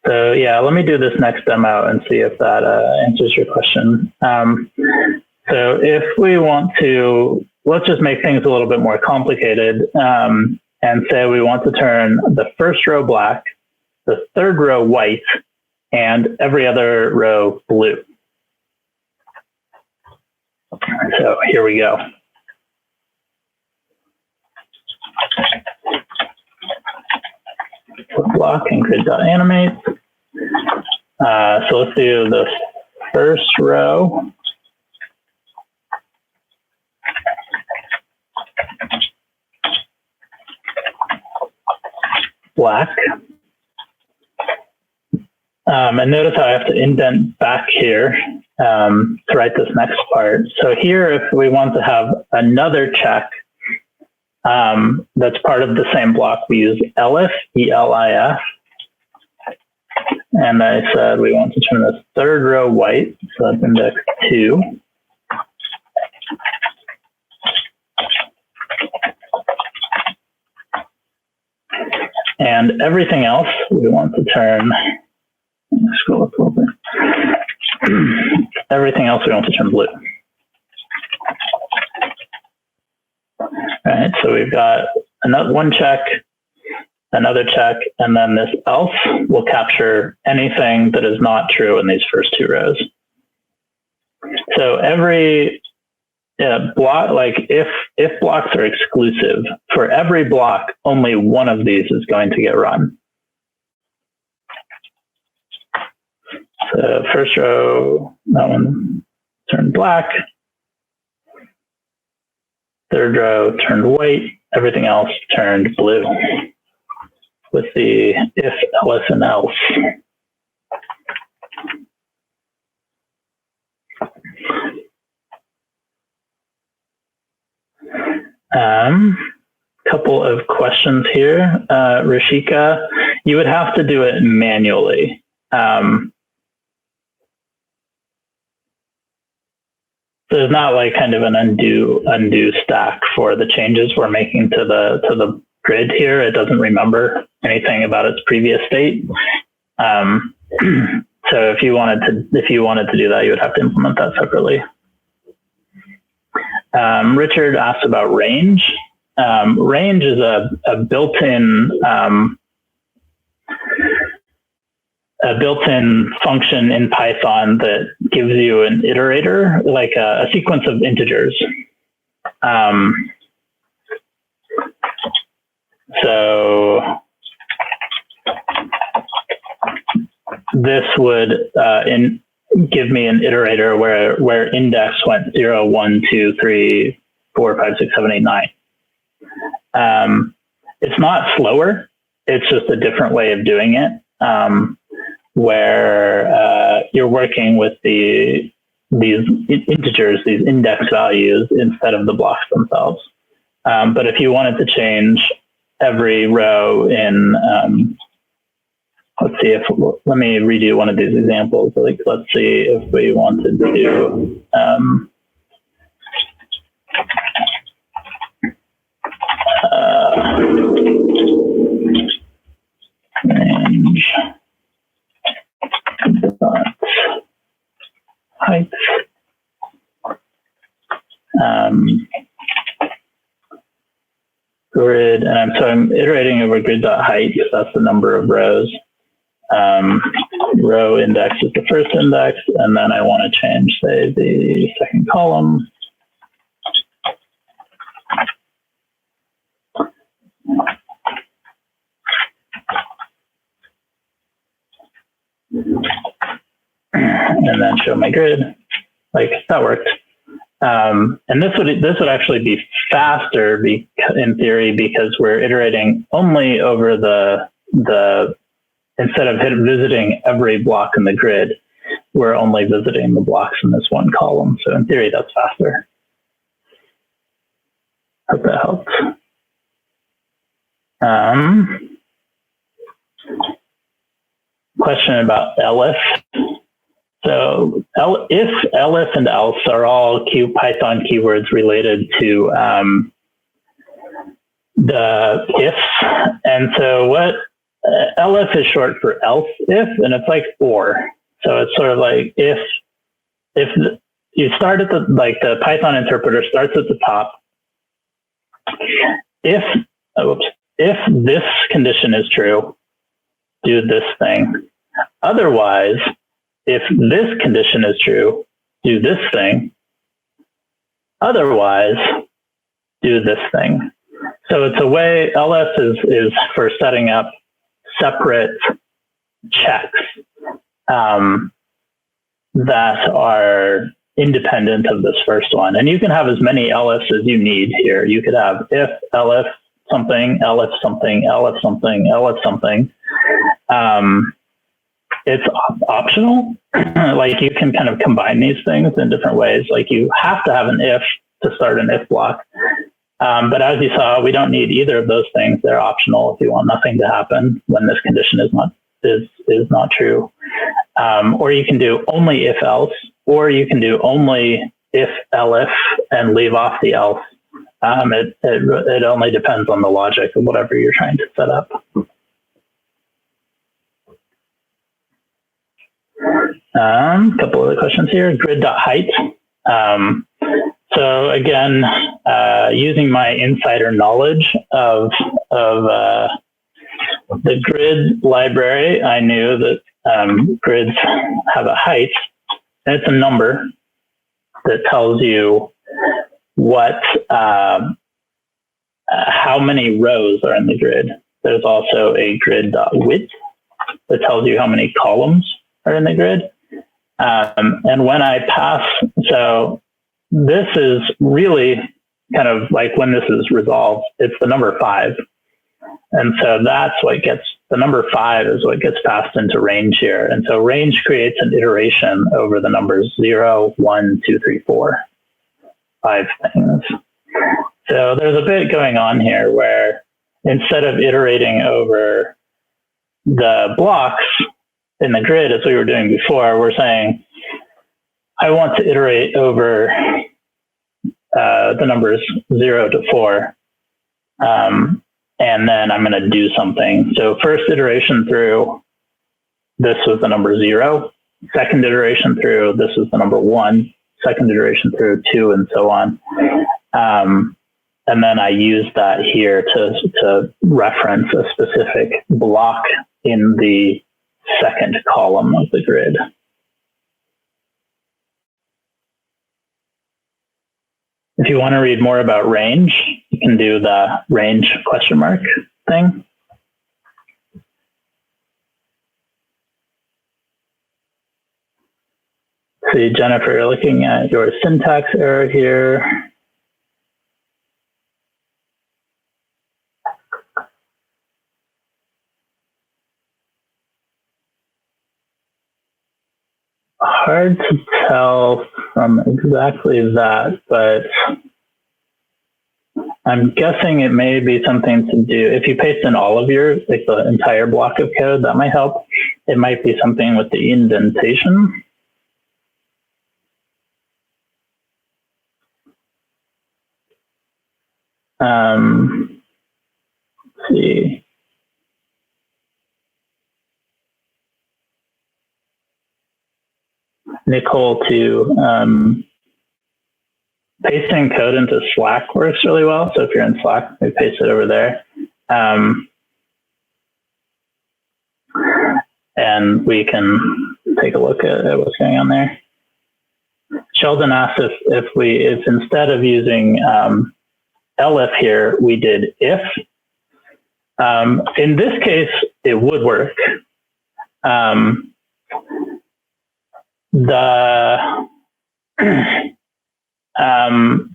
So yeah, let me do this next demo and see if that answers your question. So if we want to, let's just make things a little bit more complicated and say we want to turn the first row black, the third row white, and every other row blue. So here we go. Block and grid.animate. So let's do the first row. Black. And notice how I have to indent back here to write this next part. So here, if we want to have another check that's part of the same block, we use elif, E-L-I-F. And I said we want to turn this third row white, so that's index 2. And everything else we want to turn, scroll up a little bit. Everything else we want to turn blue. All right, so we've got one check, another check, and then this else will capture anything that is not true in these first two rows. So every block, like if blocks are exclusive, for every block, only one of these is going to get run. So first row, that one turned black. Third row turned white. Everything else turned blue with the if, else, and else. Couple of questions here. Rashika, you would have to do it manually. There's not like kind of an undo stack for the changes we're making to the grid here. It doesn't remember anything about its previous state. So if you wanted to do that, you would have to implement that separately. Richard asked about range. Range is a built-in function in Python that gives you an iterator, like a sequence of integers. So this would give me an iterator where index went 0, 1, 2, 3, 4, 5, 6, 7, 8, 9. It's not slower. It's just a different way of doing it, where you're working with these integers, these index values, instead of the blocks themselves. But if you wanted to change every row in, let me redo one of these examples. Like, let's see if we wanted to do, range height. Grid, and I'm iterating over grid.height because that's the number of rows. Row index is the first index, and then I want to change, say, the second column. And then show my grid. Like, that worked. And this would actually be faster in theory, because we're iterating only over the instead of visiting every block in the grid, we're only visiting the blocks in this one column. So in theory, that's faster. Hope that helps. Question about elif. So if, elif, and else are all Python keywords related to the ifs. And so what elif is short for else if, and it's like or. So it's sort of like if you start at the Python interpreter starts at the top. If this condition is true, do this thing. Otherwise, if this condition is true, do this thing. Otherwise, do this thing. So it's a way, ls is for setting up separate checks that are independent of this first one. And you can have as many elifs as you need here. You could have if, elif, something, elif, something, elif, something, elif, something. It's optional. Like, you can kind of combine these things in different ways. Like, you have to have an if to start an if block. But as you saw, we don't need either of those things. They're optional if you want nothing to happen when this condition is not true. Or you can do only if else, or you can do only if elif and leave off the else. It only depends on the logic of whatever you're trying to set up. Couple other questions here. Grid.height. So again, using my insider knowledge of the grid library, I knew that grids have a height, and it's a number that tells you what how many rows are in the grid. There's also a grid.width that tells you how many columns are in the grid. And when I pass, so this is really kind of like when this is resolved, it's the number 5. And so that's what gets, the number 5 is what gets passed into range here. And so range creates an iteration over the numbers 0, 1, 2, 3, 4, 5 things. So there's a bit going on here where instead of iterating over the blocks in the grid as we were doing before, we're saying, I want to iterate over the numbers 0 to 4. And then I'm going to do something. So first iteration through, this was the number 0. Second iteration through, this was the number 1. Second iteration through 2, and so on. And then I use that here to reference a specific block in the second column of the grid. If you want to read more about range, you can do the range question mark thing. see, Jennifer, looking at your syntax error here. Hard to tell from exactly that, but I'm guessing it may be something to do, if you paste in all of your, like the entire block of code, that might help. It might be something with the indentation. Let's see. Nicole, too. Pasting code into Slack works really well. So if you're in Slack, we paste it over there. And we can take a look at what's going on there. Sheldon asked if instead of using elif here, we did if. In this case, it would work.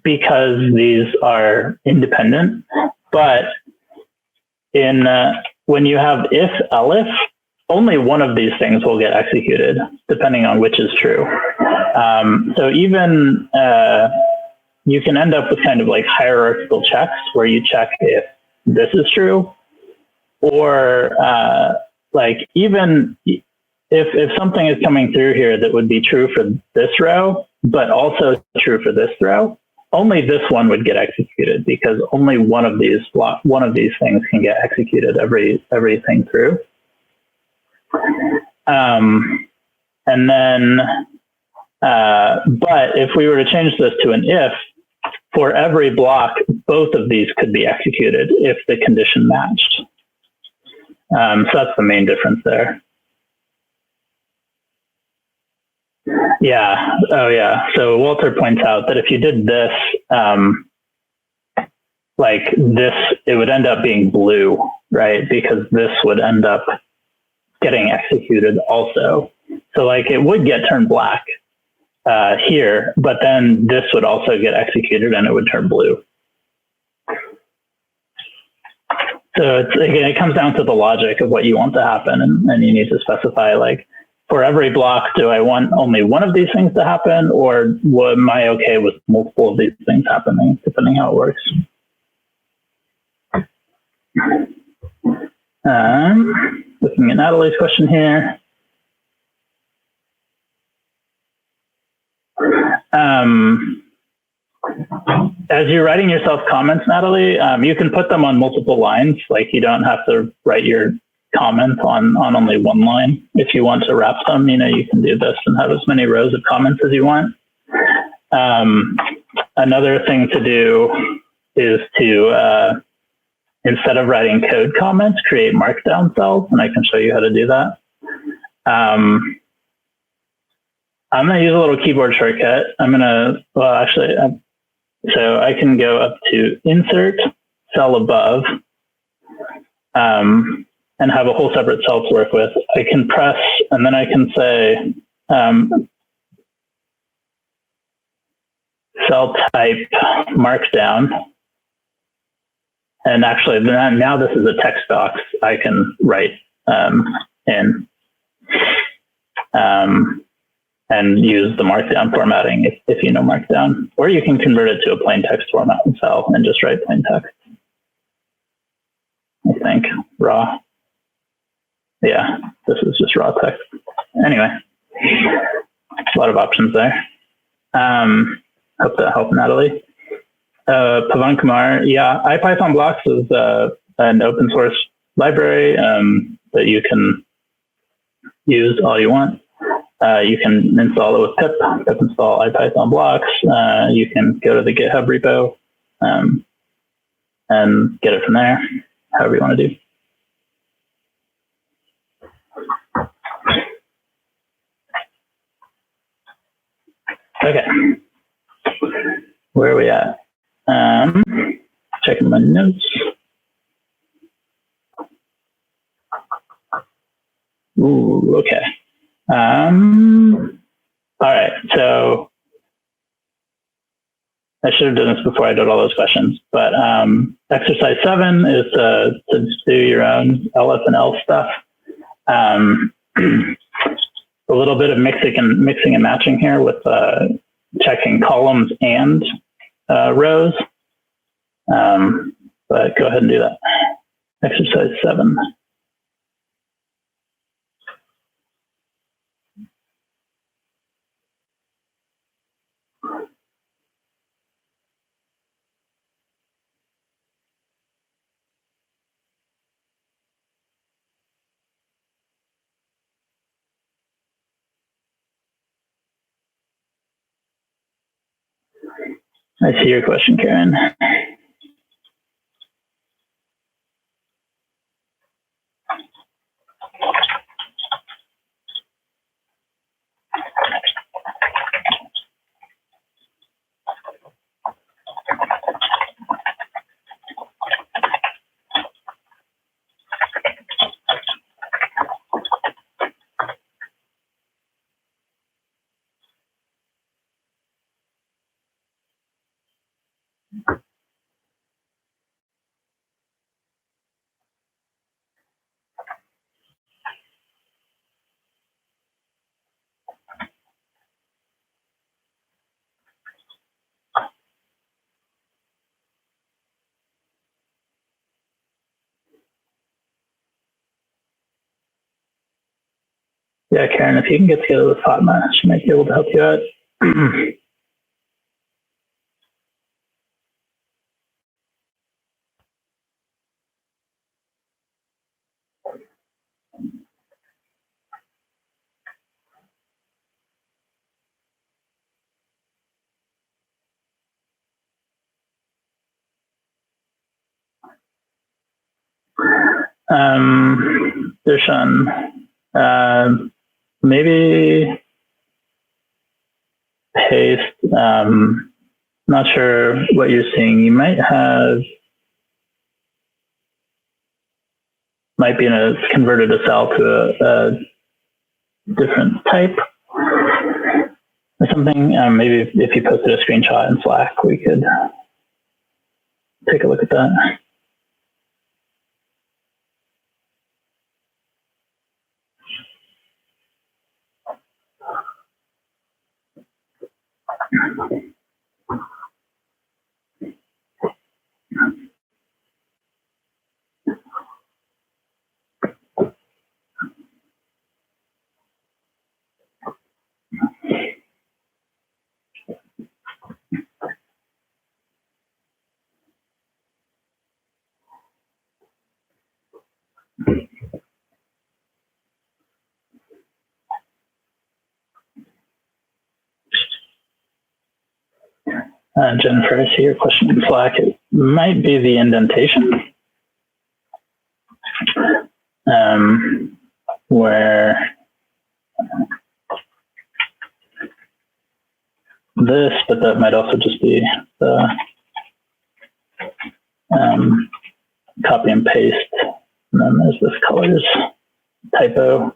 Because these are independent, but when you have if elif, only one of these things will get executed, depending on which is true. So even you can end up with kind of like hierarchical checks where you check if this is true, or like even if something is coming through here that would be true for this row, but also true for this row, only this one would get executed because only one of these things can get executed everything through. And then, but if we were to change this to an if, for every block, both of these could be executed if the condition matched. So that's the main difference there. Yeah. Oh, yeah. So Walter points out that if you did this, like this, it would end up being blue, right? Because this would end up getting executed also. So like it would get turned black here, but then this would also get executed and it would turn blue. So it's, again, it comes down to the logic of what you want to happen, and you need to specify, like, for every block, do I want only one of these things to happen, or am I okay with multiple of these things happening, depending how it works? Looking at Natalie's question here. As you're writing yourself comments, Natalie, you can put them on multiple lines. Like you don't have to write your comment on only one line. If you want to wrap them, you can do this and have as many rows of comments as you want. Another thing to do is to, instead of writing code comments, create markdown cells, and I can show you how to do that. I'm going to use a little keyboard shortcut. So I can go up to Insert, Cell Above, and have a whole separate cell to work with. I can press, and then I can say, cell type Markdown. And actually, now this is a text box I can write in. And use the Markdown formatting if you know Markdown, or you can convert it to a plain text format in Cell and just write plain text. I think raw. Yeah, this is just raw text. Anyway, a lot of options there. Hope that helped, Natalie. Pavan Kumar, yeah, IPython blocks is an open source library that you can use all you want. You can install it with pip install IPython blocks. You can go to the GitHub repo and get it from there, however you want to do. Okay, where are we at? Checking my notes. Ooh, okay. All right, so I should have done this before I did all those questions, but exercise 7 is to do your own LF and L stuff. A little bit of mixing and matching here with checking columns and rows, but go ahead and do that. Exercise 7. I see your question, Karen. Yeah, Karen, if you can get together with Fatma, she might be able to help you out. Darshan, maybe paste, not sure what you're seeing. You might be converted a cell to a different type or something. Maybe if you posted a screenshot in Slack, we could take a look at that. Jennifer, I see your question in Slack. It might be the indentation, where this, but that might also just be the copy and paste. And then there's this colors typo.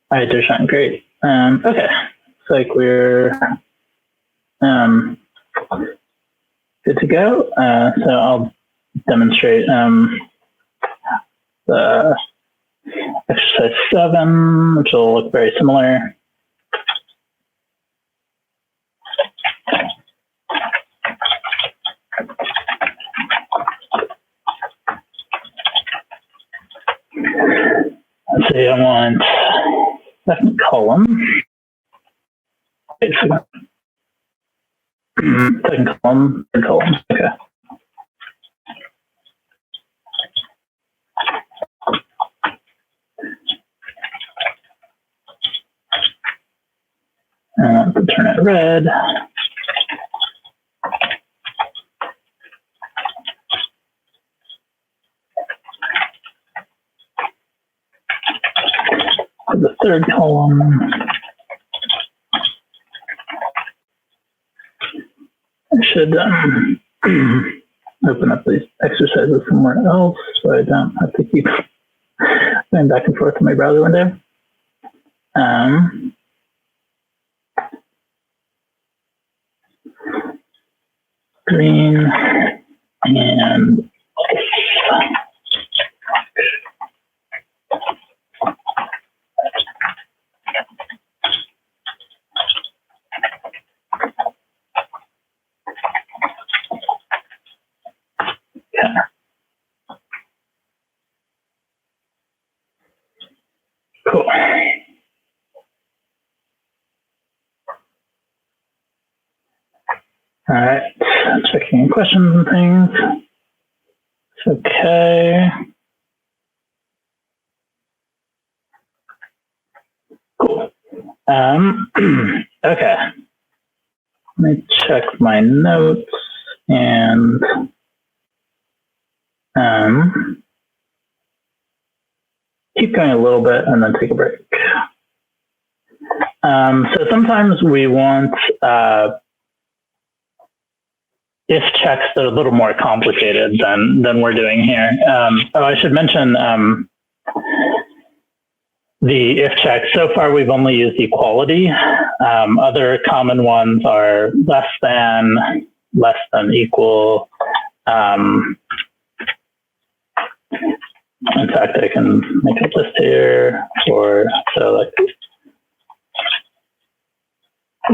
All right, Darshan, great. Okay, it's like we're good to go. So I'll demonstrate the exercise 7, which will look very similar. Let's see, I want second column. Second column, third column. Okay. And I want to turn it red. For the third column, I should open up these exercises somewhere else. so I don't have to keep going back and forth in my browser window. Green and cool. All right, checking questions and things. It's okay. Cool. Okay. Let me check my notes and keep going a little bit and then take a break. So sometimes we want if checks that are a little more complicated than we're doing here. I should mention the if checks. So far, we've only used equality. Other common ones are less than equal. In fact, I can make a list here for, so like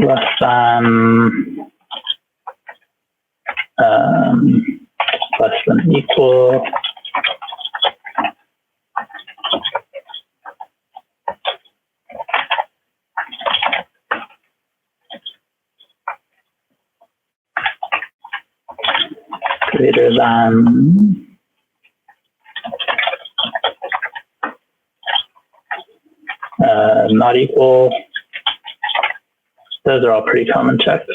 less than equal. Greater than. Not equal. Those are all pretty common checks.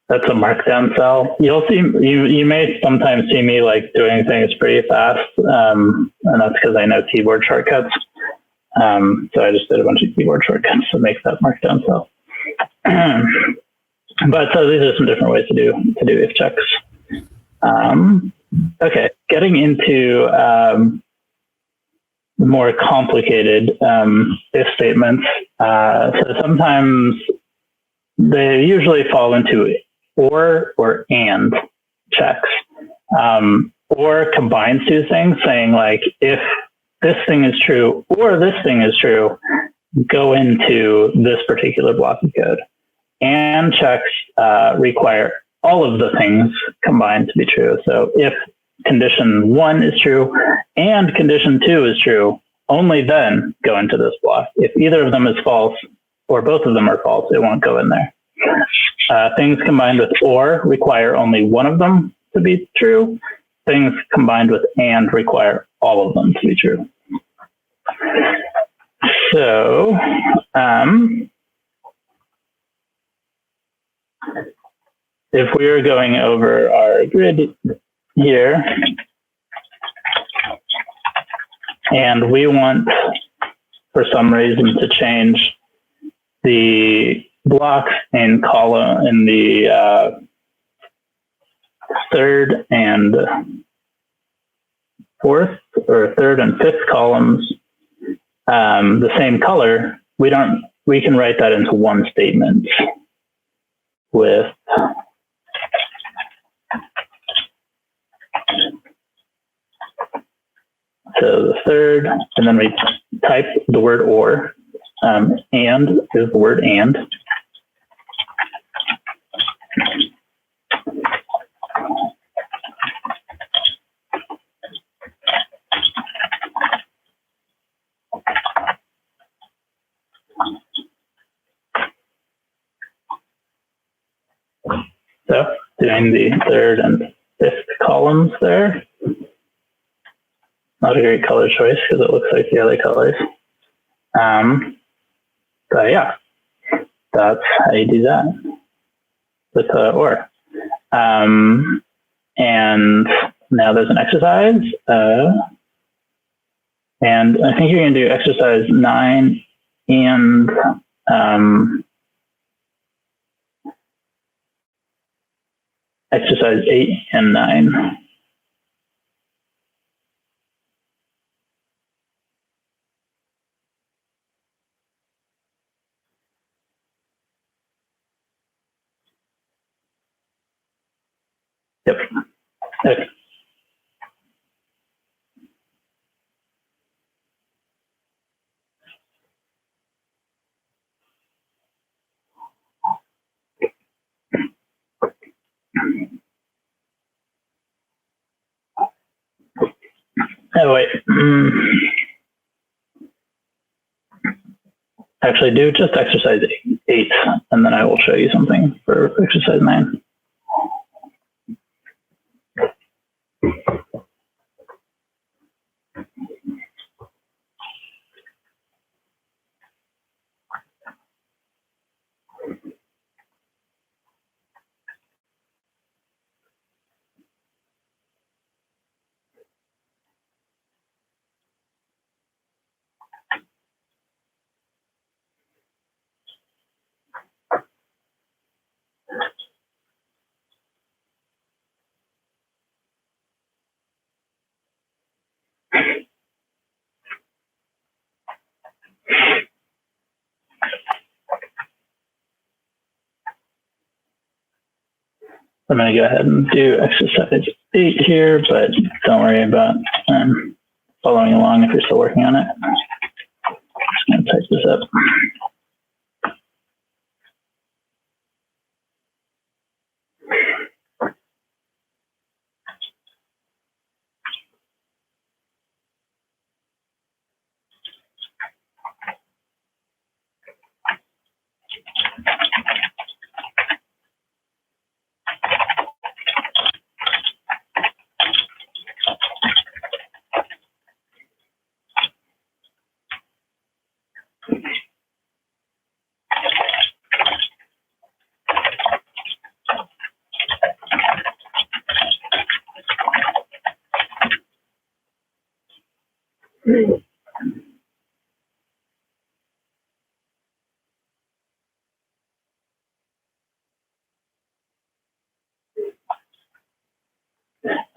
That's a markdown cell. You'll see, you may sometimes see me like doing things pretty fast, and that's because I know keyboard shortcuts. So I just did a bunch of keyboard shortcuts to make that markdown cell. But so these are some different ways to do if checks. Okay, getting into more complicated if statements. So sometimes they usually fall into or and checks. Or combines two things, saying like, if this thing is true or this thing is true, go into this particular block of code. And checks require all of the things combined to be true. So if condition 1 is true and condition 2 is true, only then go into this block. If either of them is false or both of them are false, it won't go in there. Things combined with or require only one of them to be true. Things combined with and require all of them to be true. So, if we are going over our grid here, and we want, for some reason, to change the blocks in column in the third and fourth, or third and fifth columns, the same color, we can write that into one statement with so the third, and then we type the word or, and is the word and. So doing the third and fifth columns there. Not a great color choice because it looks like the other colors. But yeah, that's how you do that with or. And now there's an exercise. And I think you're going to do exercise 9 and exercise 8 and 9. Yep. Okay. Oh, wait. Actually, do just exercise 8, and then I will show you something for exercise 9. I'm going to go ahead and do exercise 8 here, but don't worry about following along if you're still working on it. I'm just going to type this up.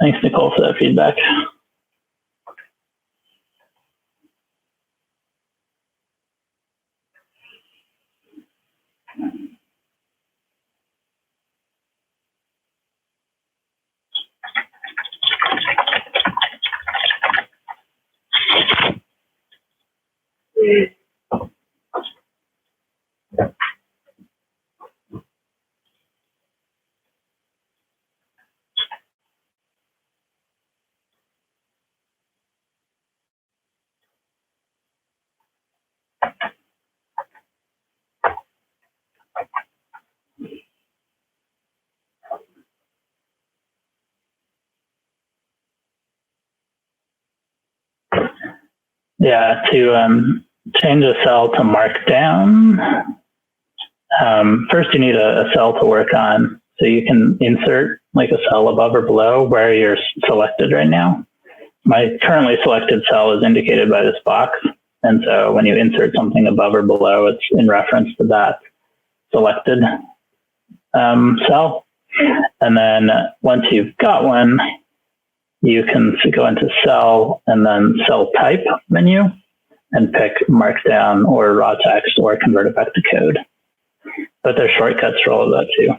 Thanks, Nicole, for that feedback. Yeah, to change a cell to markdown, first you need a cell to work on. So you can insert like a cell above or below where you're selected right now. My currently selected cell is indicated by this box. And so when you insert something above or below, it's in reference to that selected cell. And then once you've got one, you can go into cell and then cell type menu and pick markdown or raw text or convert it back to code. But there's shortcuts for all of that too.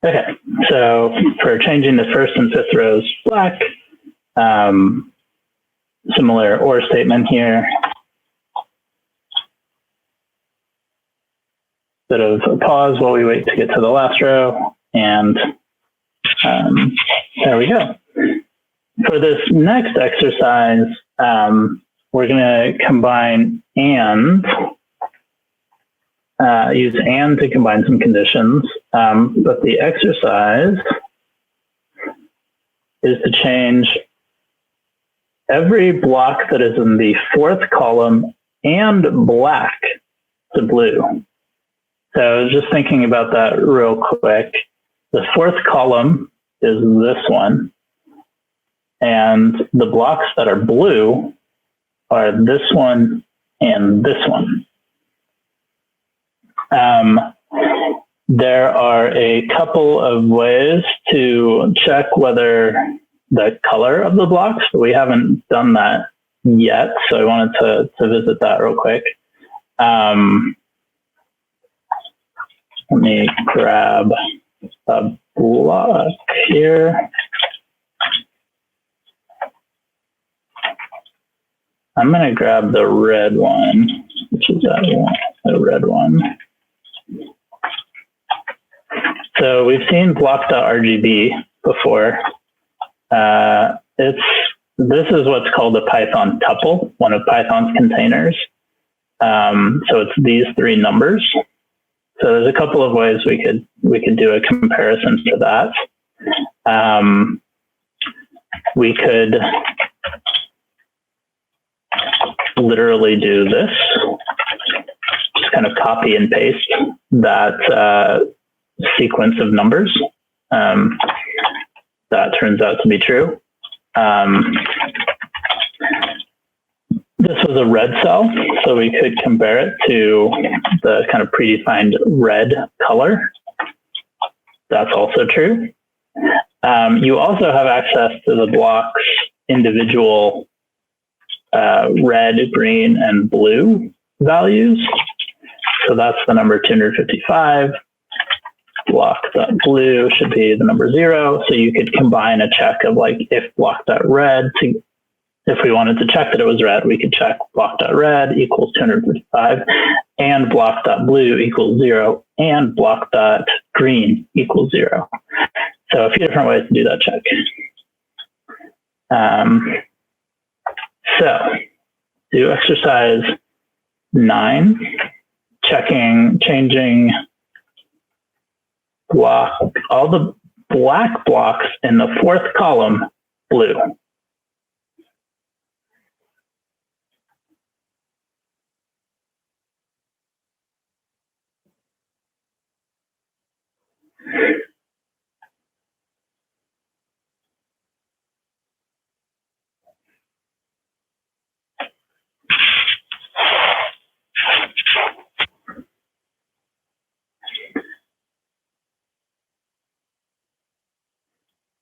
Okay, so for changing the first and fifth rows black, similar or statement here. Bit of a pause while we wait to get to the last row, and there we go. For this next exercise, we're going to combine and, use and to combine some conditions, but the exercise is to change every block that is in the fourth column and black to blue. So I was just thinking about that real quick. The fourth column is this one, and the blocks that are blue are this one and this one. There are a couple of ways to check whether the color of the blocks, but we haven't done that yet, so I wanted to visit that real quick. Let me grab a block here. I'm going to grab the red one, which is that one, the red one. So we've seen block.rgb before. This is what's called a Python tuple, one of Python's containers. So it's these three numbers. So there's a couple of ways we could do a comparison to that. We could literally do this, just kind of copy and paste that sequence of numbers. That turns out to be true. This was a red cell, so we could compare it to the kind of predefined red color. That's also true. You also have access to the block's individual red, green, and blue values. So that's the number 255. Block.blue should be the number 0. So you could combine a check of like if block.red to, if we wanted to check that it was red, we could check block.red equals 255 and block.blue equals 0 and block.green equals 0. So a few different ways to do that check. So do exercise 9, changing all the black blocks in the fourth column blue.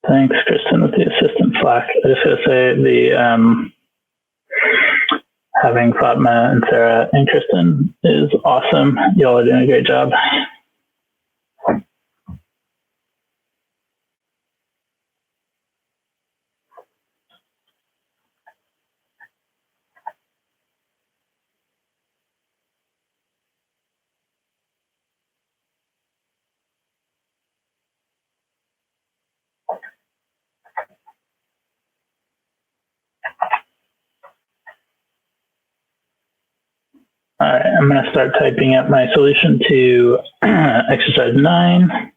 Thanks, Kristen, with the assistant Slack. I just gotta say the having Fatma and Sarah and Kristen is awesome. Y'all are doing a great job. All right, I'm going to start typing up my solution to exercise 9.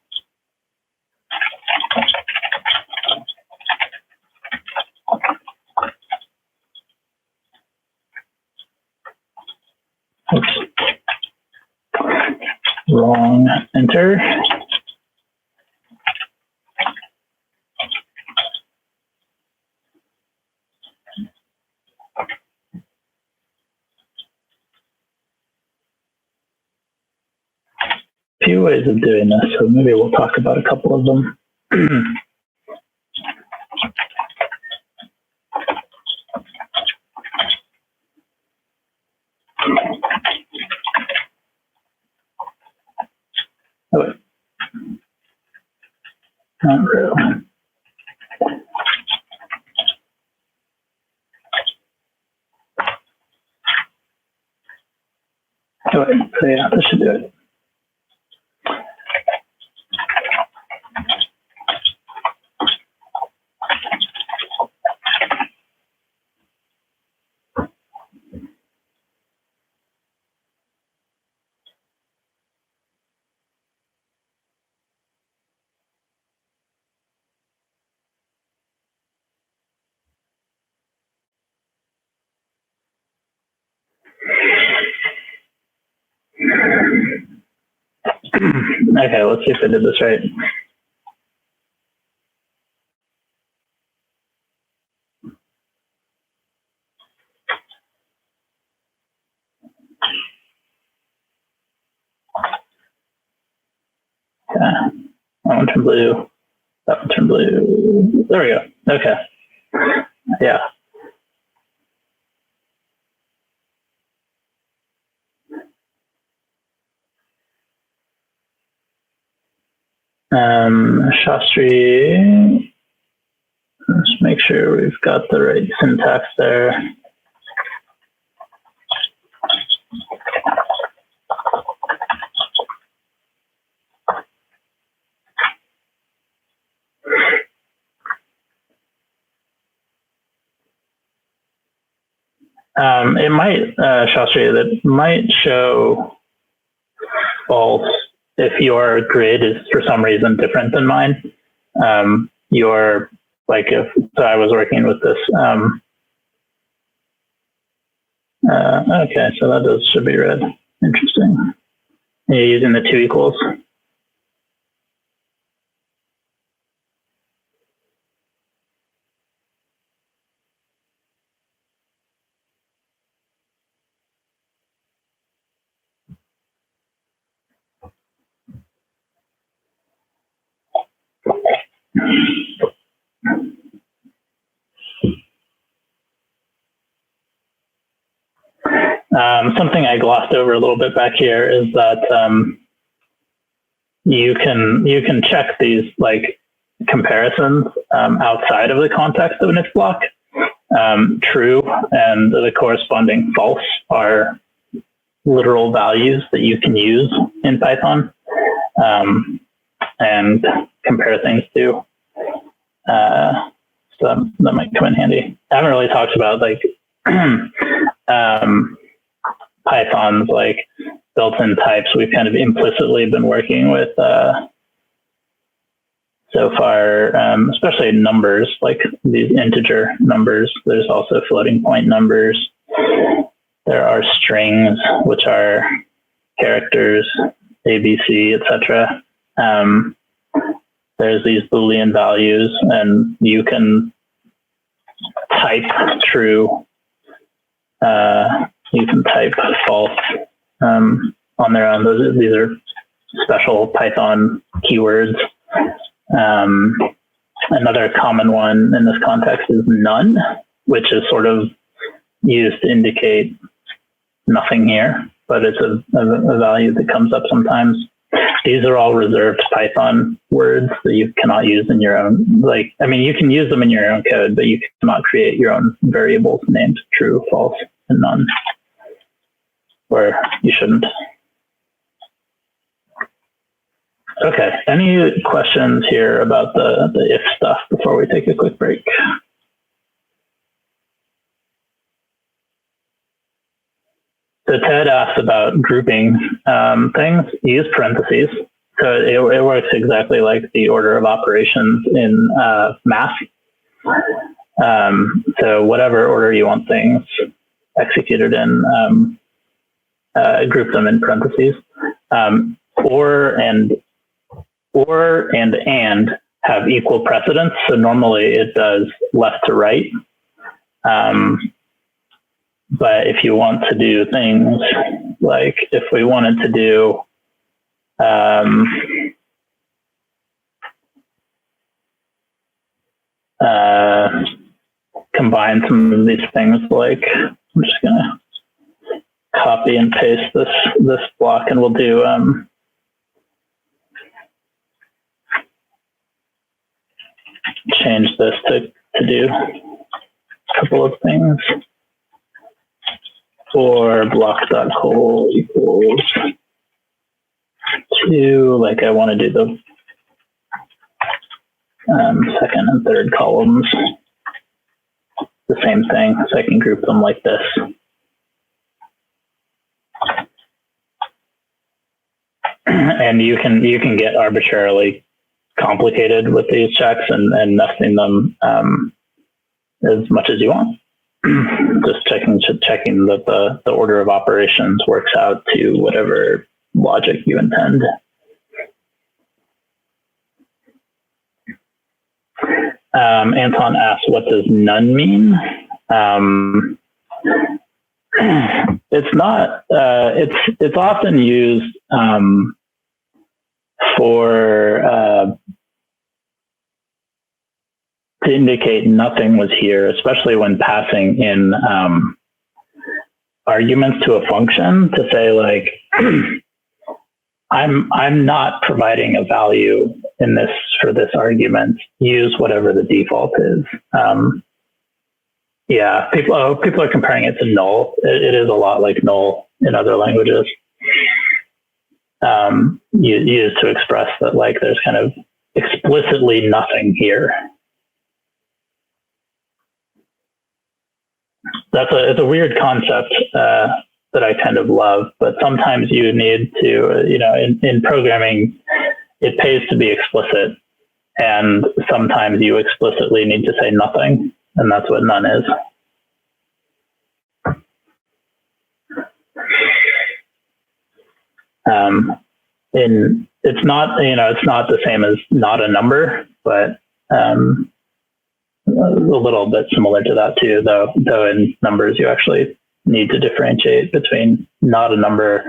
Oops. Wrong enter. Few ways of doing this, so maybe we'll talk about a couple of them. Oh, wait. Not real. Oh, wait. So yeah, this should do it. Okay, let's see if I did this right. Okay. That one turned blue. That one turned blue. There we go. Okay. Yeah. Shastri, let's make sure we've got the right syntax there. It might, Shastri, that might show false if your grid is for some reason different than mine. Your, like if, so I was working with this, okay, so that should be red. Interesting. Are you using the 2 equals? Something I glossed over a little bit back here is that you can check these like comparisons outside of the context of an if block. True and the corresponding false are literal values that you can use in Python and compare things to. So that might come in handy. I haven't really talked about like Python's like built-in types. We've kind of implicitly been working with so far, especially numbers, like these integer numbers. There's also floating point numbers. There are strings, which are characters, A, B, C, etc. There's these Boolean values, and you can type true. You can type false on their own. These are special Python keywords. Another common one in this context is none, which is sort of used to indicate nothing here, but it's a value that comes up sometimes. These are all reserved Python words that you cannot use in your own, like, I mean, you can use them in your own code, but you cannot create your own variables named true, false, and none, or you shouldn't. Okay, any questions here about the if stuff before we take a quick break? So Ted asked about grouping things. Use parentheses. So it works exactly like the order of operations in math. So whatever order you want things executed in, group them in parentheses. Or and have equal precedence. So normally it does left to right. But if you want to do things like if we wanted to do combine some of these things, like I'm just gonna copy and paste this block, and we'll do change this to do a couple of things. For block.col equals 2, like I want to do the second and third columns the same thing, so I can group them like this. And you can get arbitrarily complicated with these checks and nesting them as much as you want. Just checking that the order of operations works out to whatever logic you intend. Anton asks, what does none mean? It's not, it's often used for to indicate nothing was here, especially when passing in arguments to a function, to say like, I'm not providing a value in this for this argument. Use whatever the default is. Yeah, people are comparing it to null. It is a lot like null in other languages. Used to express that like there's kind of explicitly nothing here. It's a weird concept that I kind of love, but sometimes you need to, in programming, it pays to be explicit, and sometimes you explicitly need to say nothing, and that's what none is. It's not, it's not the same as not a number, but a little bit similar to that too, though in numbers you actually need to differentiate between not a number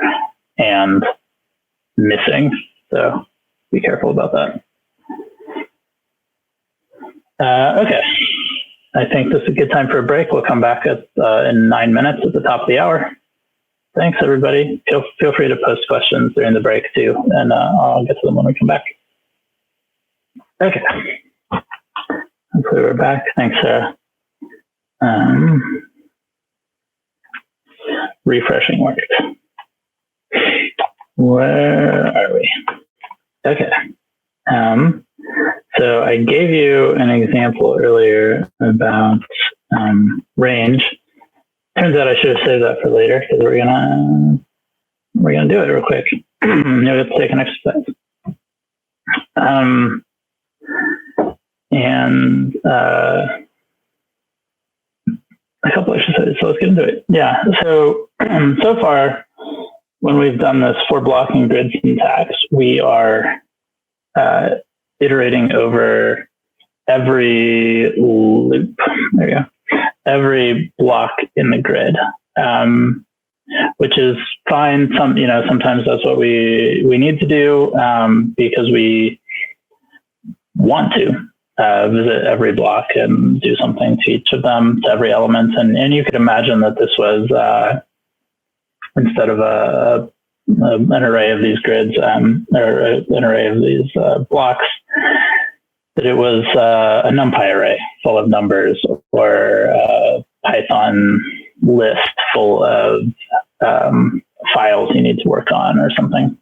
and missing. So be careful about that. Okay. I think this is a good time for a break. We'll come back in 9 minutes at the top of the hour. Thanks, everybody. Feel free to post questions during the break too, and I'll get to them when we come back. Okay. Hopefully we're back. Thanks, Sarah. Refreshing worked. Where are we? Okay. So I gave you an example earlier about range. Turns out I should have saved that for later because we're gonna do it real quick. You'll get to take an exercise. And a couple exercises, so let's get into it. Yeah, so far, when we've done this for blocking grid syntax, we are iterating over every loop, there you go, every block in the grid, which is fine. Sometimes that's what we need to do because we want to visit every block and do something to each of them, to every element. And you could imagine that this was, instead of an array of these grids, or an array of these blocks, that it was a NumPy array full of numbers, or a Python list full of files you need to work on or something.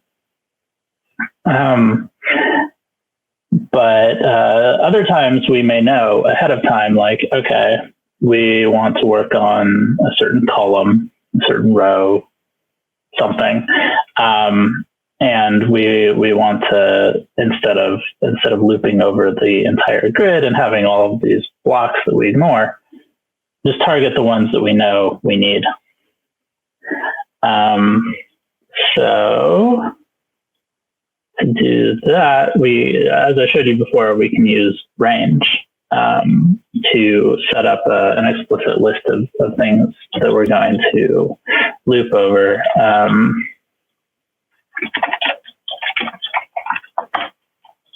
But other times we may know ahead of time, like, okay, we want to work on a certain column, a certain row, something. And we want to, instead of looping over the entire grid and having all of these blocks that we ignore, just target the ones that we know we need. So to do that, as I showed you before, we can use range to set up an explicit list of things that we're going to loop over.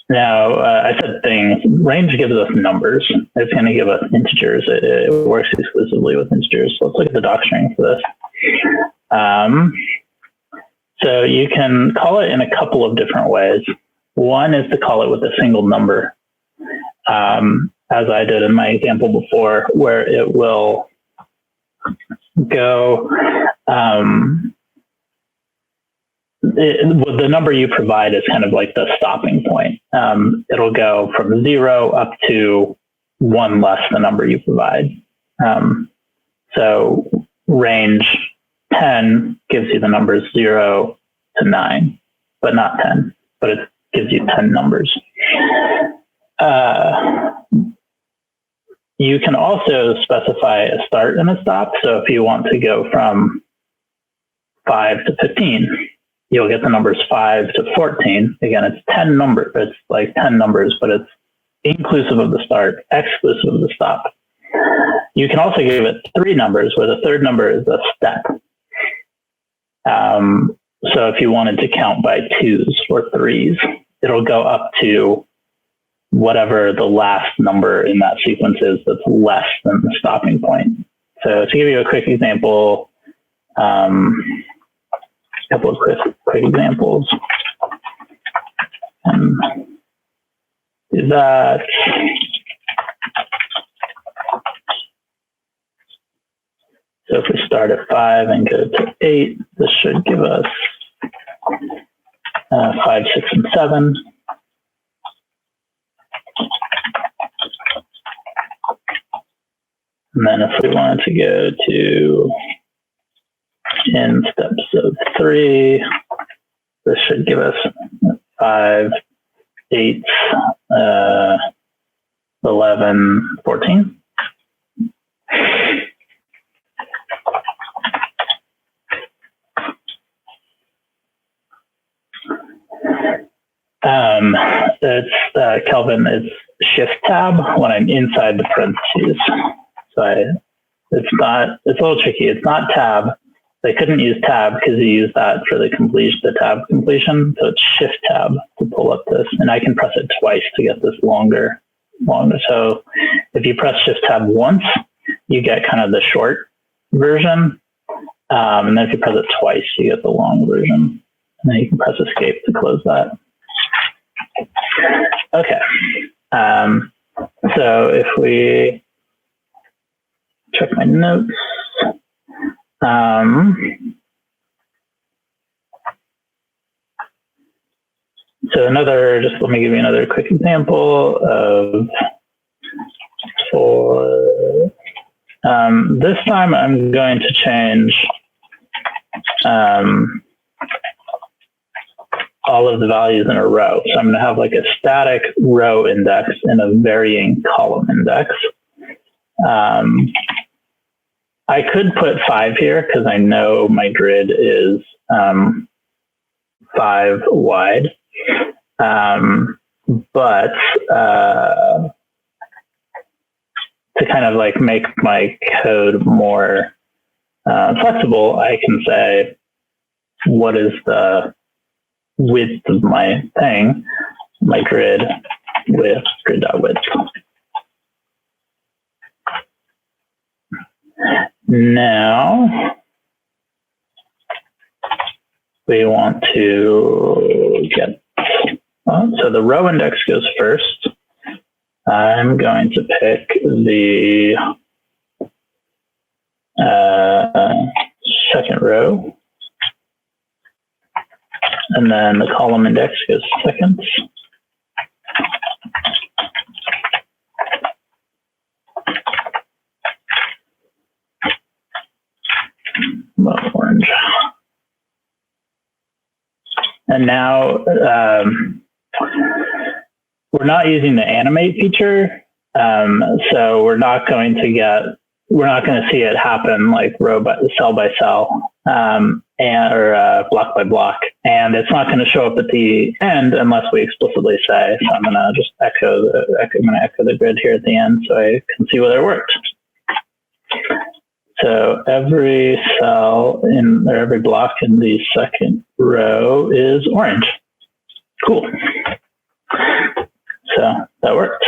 Now, I said things. Range gives us numbers. It's going to give us integers. It works exclusively with integers. So let's look at the docstring for this. So you can call it in a couple of different ways. One is to call it with a single number, as I did in my example before, where it will go, the number you provide is kind of like the stopping point. It'll go from 0 up to 1 less the number you provide. So range 10 gives you the numbers 0 to 9, but not 10, but it gives you 10 numbers. You can also specify a start and a stop. So if you want to go from 5 to 15, you'll get the numbers 5 to 14. Again, it's 10 numbers. It's like 10 numbers, but it's inclusive of the start, exclusive of the stop. You can also give it 3 numbers, where the third number is a step. So if you wanted to count by 2s or 3s, it'll go up to whatever the last number in that sequence is that's less than the stopping point. So to give you a quick example, a couple of quick examples. Do that. So if we start at 5 and go to 8, this should give us 5, 6, and 7. And then if we wanted to go to in steps of 3, this should give us 5, 8, 11, 14. It's Kelvin, it's Shift Tab when I'm inside the parentheses. So it's a little tricky. It's not Tab. They couldn't use Tab because you use that for the tab completion. So it's Shift Tab to pull up this, and I can press it twice to get this longer. So if you press Shift Tab once, you get kind of the short version, and then if you press it twice, you get the long version. And then you can press Escape to close that. Okay. So if we check my notes, so let me give you another quick example of this time I'm going to change all of the values in a row. So I'm going to have like a static row index and a varying column index. I could put 5 here because I know my grid is 5 wide. But to kind of like make my code more flexible, I can say, what is the width of my thing, my grid with grid.width. Now we want to get, so the row index goes first. I'm going to pick the second row. And then the column index goes second. Orange. And now we're not using the animate feature, so we're not going to see it happen like cell by cell, or block by block, and it's not going to show up at the end unless we explicitly say. So I'm going to just echo the grid here at the end so I can see whether it worked. So every cell or every block in the second row is orange. Cool. So that worked.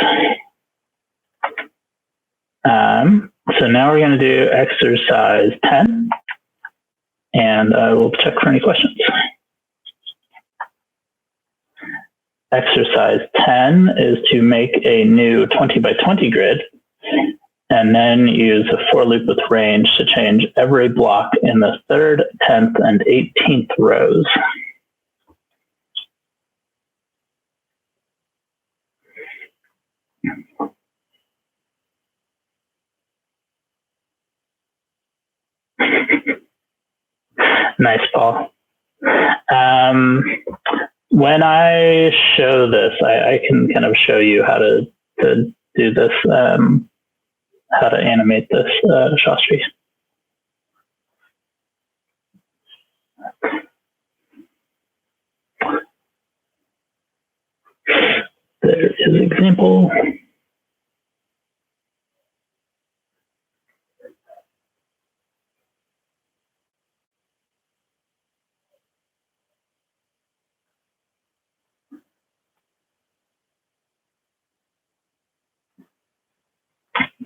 So now we're going to do exercise 10, and I will check for any questions. Exercise 10 is to make a new 20 by 20 grid, and then use a for loop with range to change every block in the 3rd, 10th, and 18th rows. Nice, Paul. When I show this, I can kind of show you how to do this, how to animate this Shastri. There there is example.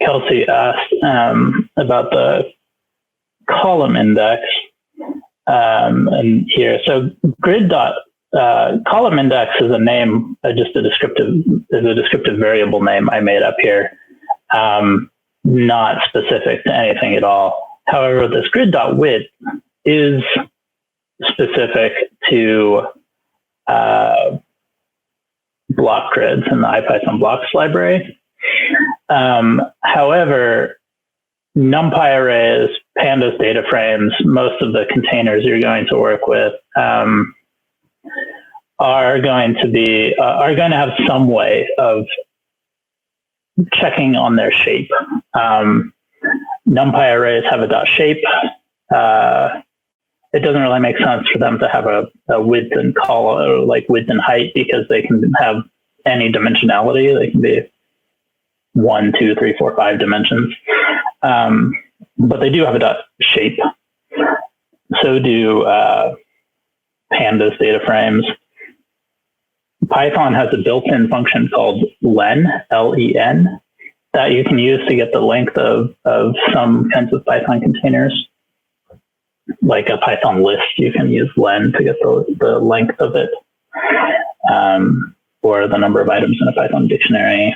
Kelsey asked about the column index, and here, so column index is a name, just a descriptive variable name I made up here, not specific to anything at all. However, this grid.width is specific to block grids in the IPython blocks library. However, NumPy arrays, pandas data frames, most of the containers you're going to work with are going to have some way of checking on their shape. NumPy arrays have a .shape. It doesn't really make sense for them to have a width and column, like width and height, because they can have any dimensionality. They can be 1, 2, 3, 4, 5 dimensions. But they do have a .shape. So do pandas data frames. Python has a built-in function called len, L-E-N, that you can use to get the length of some kinds of Python containers. Like a Python list, you can use len to get the length of it, or the number of items in a Python dictionary,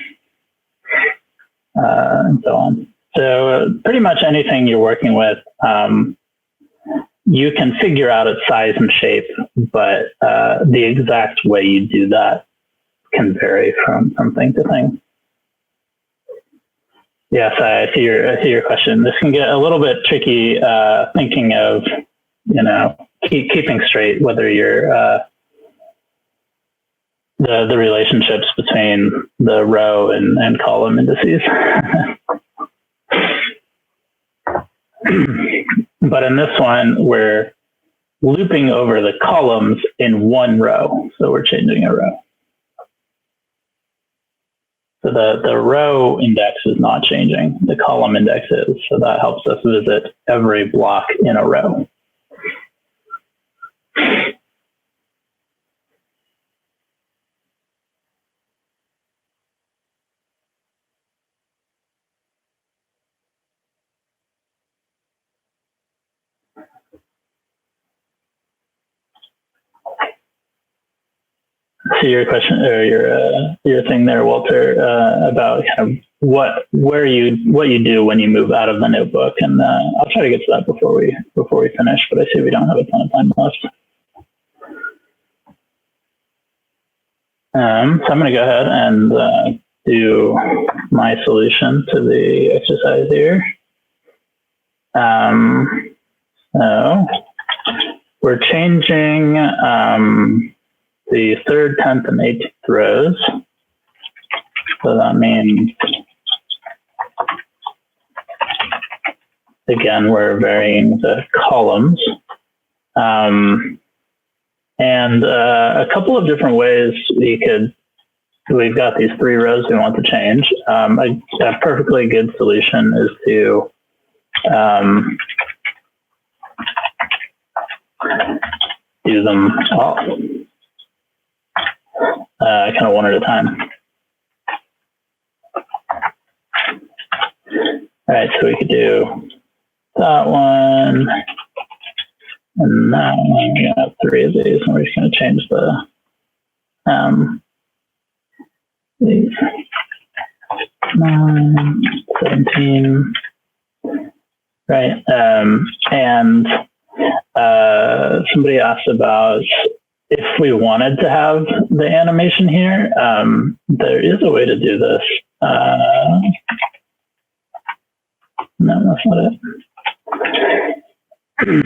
and so on. So pretty much anything you're working with, you can figure out its size and shape, but the exact way you do that can vary from thing to thing. Yes, I see your question. This can get a little bit tricky, thinking of, keeping straight whether you're the relationships between the row and column indices. But in this one, we're looping over the columns in one row, so we're changing a row. So the row index is not changing, the column index is, so that helps us visit every block in a row. So your question, or your thing there, Walter, about kind of what you do when you move out of the notebook, and I'll try to get to that before we finish. But I see we don't have a ton of time left. So I'm going to go ahead and do my solution to the exercise here. So we're changing the 3rd, 10th, and 18th rows. So that means, again, we're varying the columns. And a couple of different ways we've got these 3 rows we want to change. A perfectly good solution is to do them all. Kind of one at a time. All right, so we could do that one and that one. We have 3 of these, and we're just going to change these 9, 17, right? And somebody asked about if we wanted to have the animation here. There is a way to do this. No, that's not it.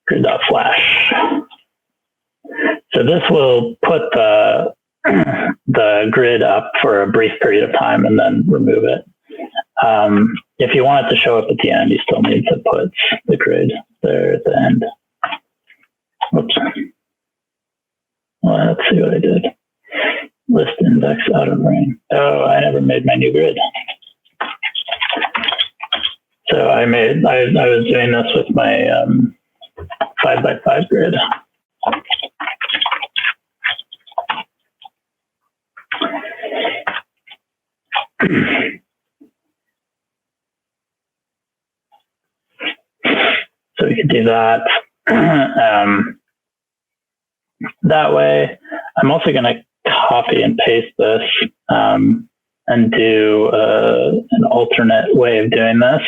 Grid.flash. So this will put the grid up for a brief period of time and then remove it. If you want it to show up at the end, you still need to put the grid there at the end. Whoops. Well, let's see what I did. List in index out of range. Oh, I never made my new grid. So I was doing this with my 5x5 grid. So we could do that. That way, I'm also going to copy and paste this and do an alternate way of doing this,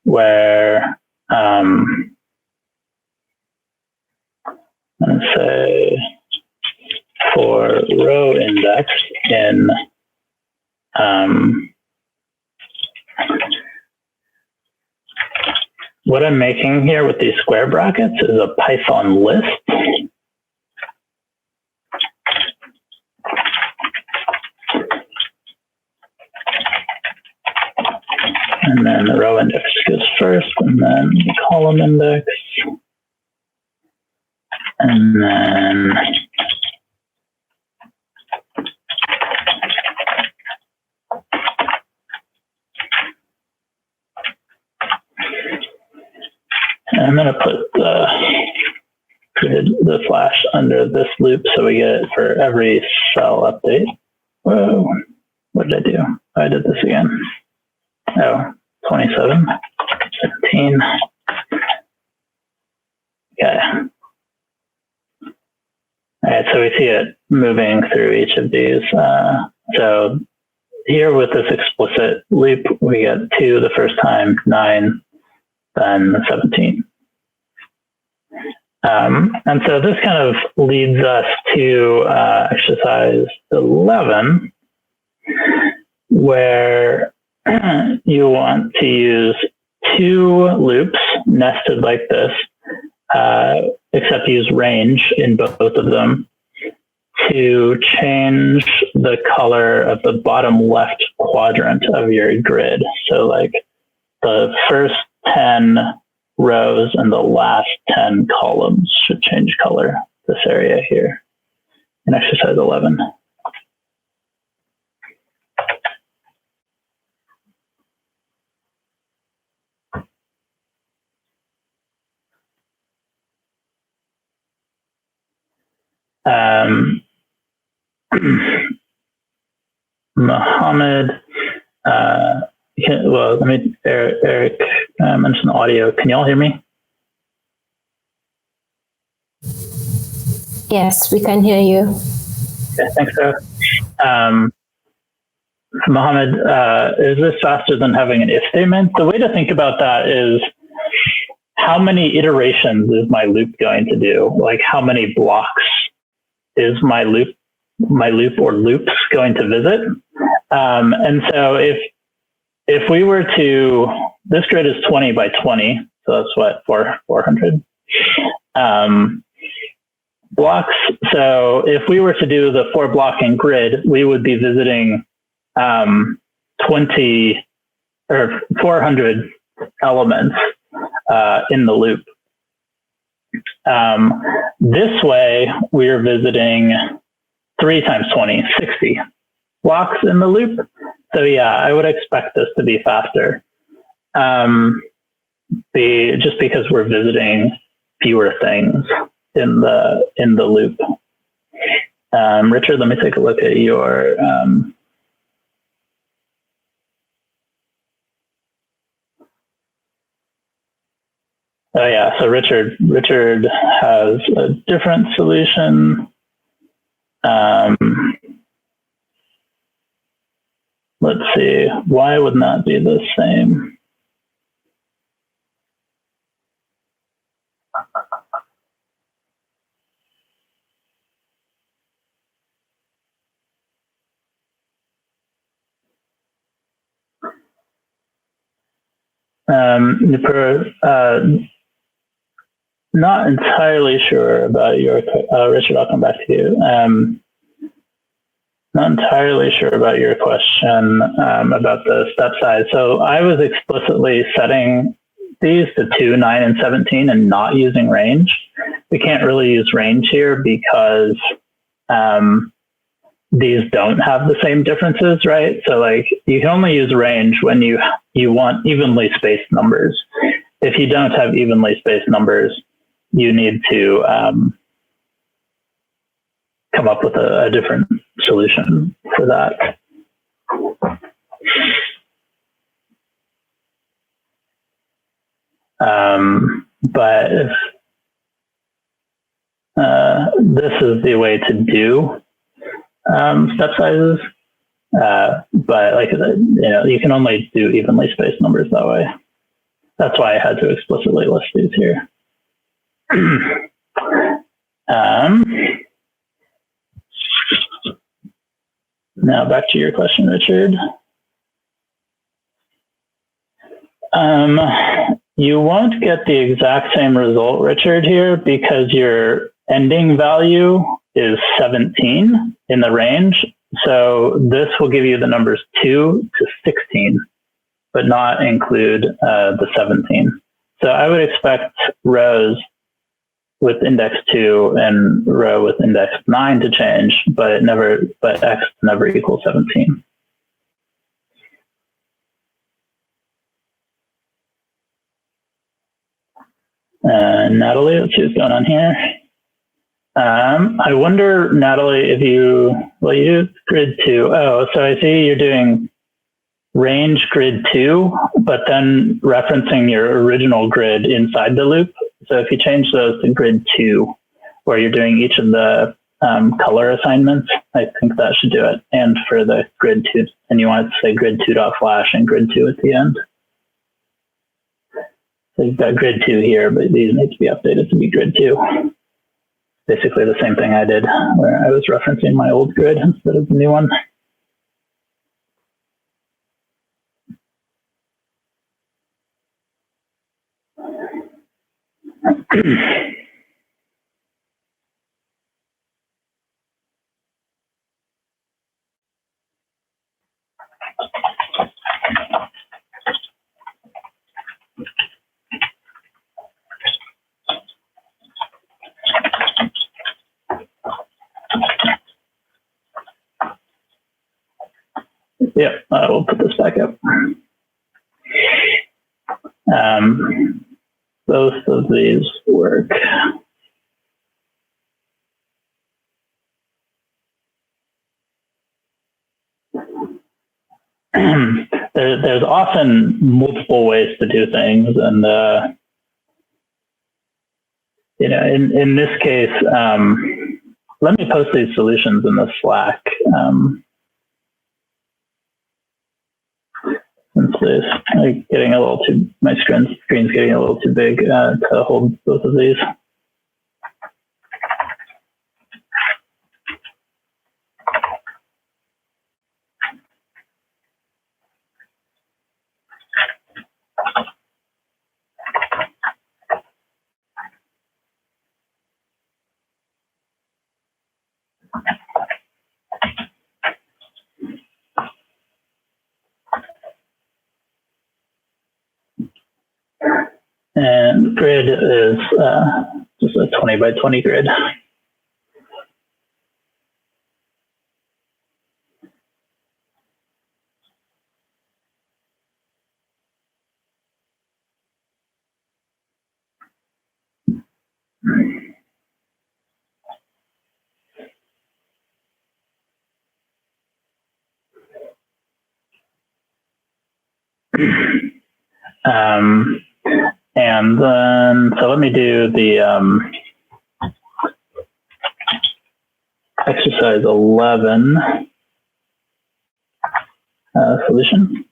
where I'm going to say for row index in what I'm making here with these square brackets is a Python list. And then the row index goes first, and then the column index. And then I'm going to put the flash under this loop so we get it for every cell update. Whoa, what did I do? I did this again. Oh, 27, 17. Okay. All right, so we see it moving through each of these. So here with this explicit loop, we get 2 the first time, 9, then 17. And so this kind of leads us to exercise 11, where you want to use 2 loops nested like this, except use range in both of them to change the color of the bottom left quadrant of your grid. So like the first 10 rows and the last 10 columns should change color, this area here in exercise 11. Mohammed, well, let me, Eric mentioned the audio. Can you all hear me? Yes, we can hear you. Okay, thanks, Sarah. Mohammed, is this faster than having an if statement? The way to think about that is, how many iterations is my loop going to do? Like, how many blocks is my loop or loops going to visit? And so if we were to, this grid is 20 by 20, so that's what, 400 blocks. So if we were to do the 4 blocking grid, we would be visiting 20 or 400 elements in the loop. This way, we're visiting 3 times 20, 60 blocks in the loop. So yeah, I would expect this to be faster, just because we're visiting fewer things in the loop. Richard, let me take a look at your oh yeah, so Richard has a different solution. Let's see, why would not be the same? Not entirely sure about your, Richard, I'll come back to you. Not entirely sure about your question about the step size. So I was explicitly setting these to 2, 9, and 17 and not using range. We can't really use range here because these don't have the same differences, right? So like you can only use range when you want evenly spaced numbers. If you don't have evenly spaced numbers, you need to come up with a different solution for that. But if, this is the way to do step sizes, but like, you can only do evenly spaced numbers that way. That's why I had to explicitly list these here. Now back to your question, Richard. You won't get the exact same result, Richard, here because your ending value is 17 in the range. So this will give you the numbers 2 to 16, but not include the 17. So I would expect rows with index 2 and row with index 9 to change, but x never equals 17. Natalie, let's see what's going on here. I wonder, Natalie, if you do grid 2. Oh, so I see you're doing range grid 2, but then referencing your original grid inside the loop. So if you change those to grid 2, where you're doing each of the color assignments, I think that should do it. And for the grid 2, and you want it to say grid 2.flash and grid 2 at the end. So you've got grid 2 here, but these need to be updated to be grid 2. Basically the same thing I did, where I was referencing my old grid instead of the new one. Yep, we'll put this back up. Both of these work. There's often multiple ways to do things, and in this case, let me post these solutions in the Slack. Since this, getting a little too, my screen's getting a little too big to hold both of these. And grid is just a 20 by 20 grid. And then, so let me do the exercise 11 solution.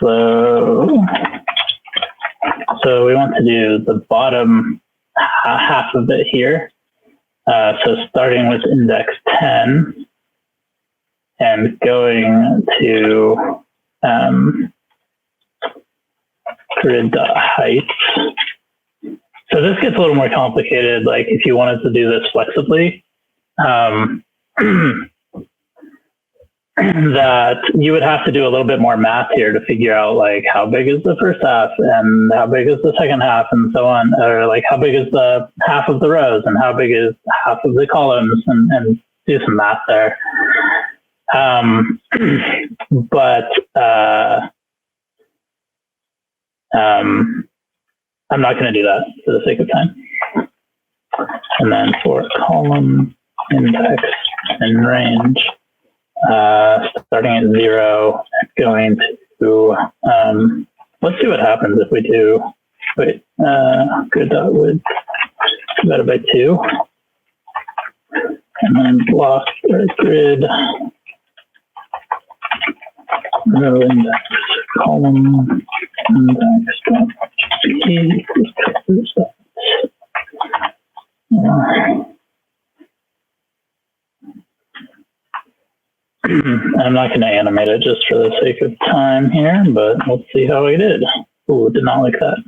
So we want to do the bottom half of it here. So starting with index 10 and going to grid.height. So this gets a little more complicated. Like if you wanted to do this flexibly, that you would have to do a little bit more math here to figure out like how big is the first half and how big is the second half and so on, or like how big is the half of the rows and how big is half of the columns, and do some math there. But I'm not going to do that for the sake of time. And then for column, index, and range, starting at 0, going to, let's see what happens if we do, grid.width divided by 2. And then block or grid, row index, column index, I'm not going to animate it just for the sake of time here, but let's see how we did. Ooh, did not like that.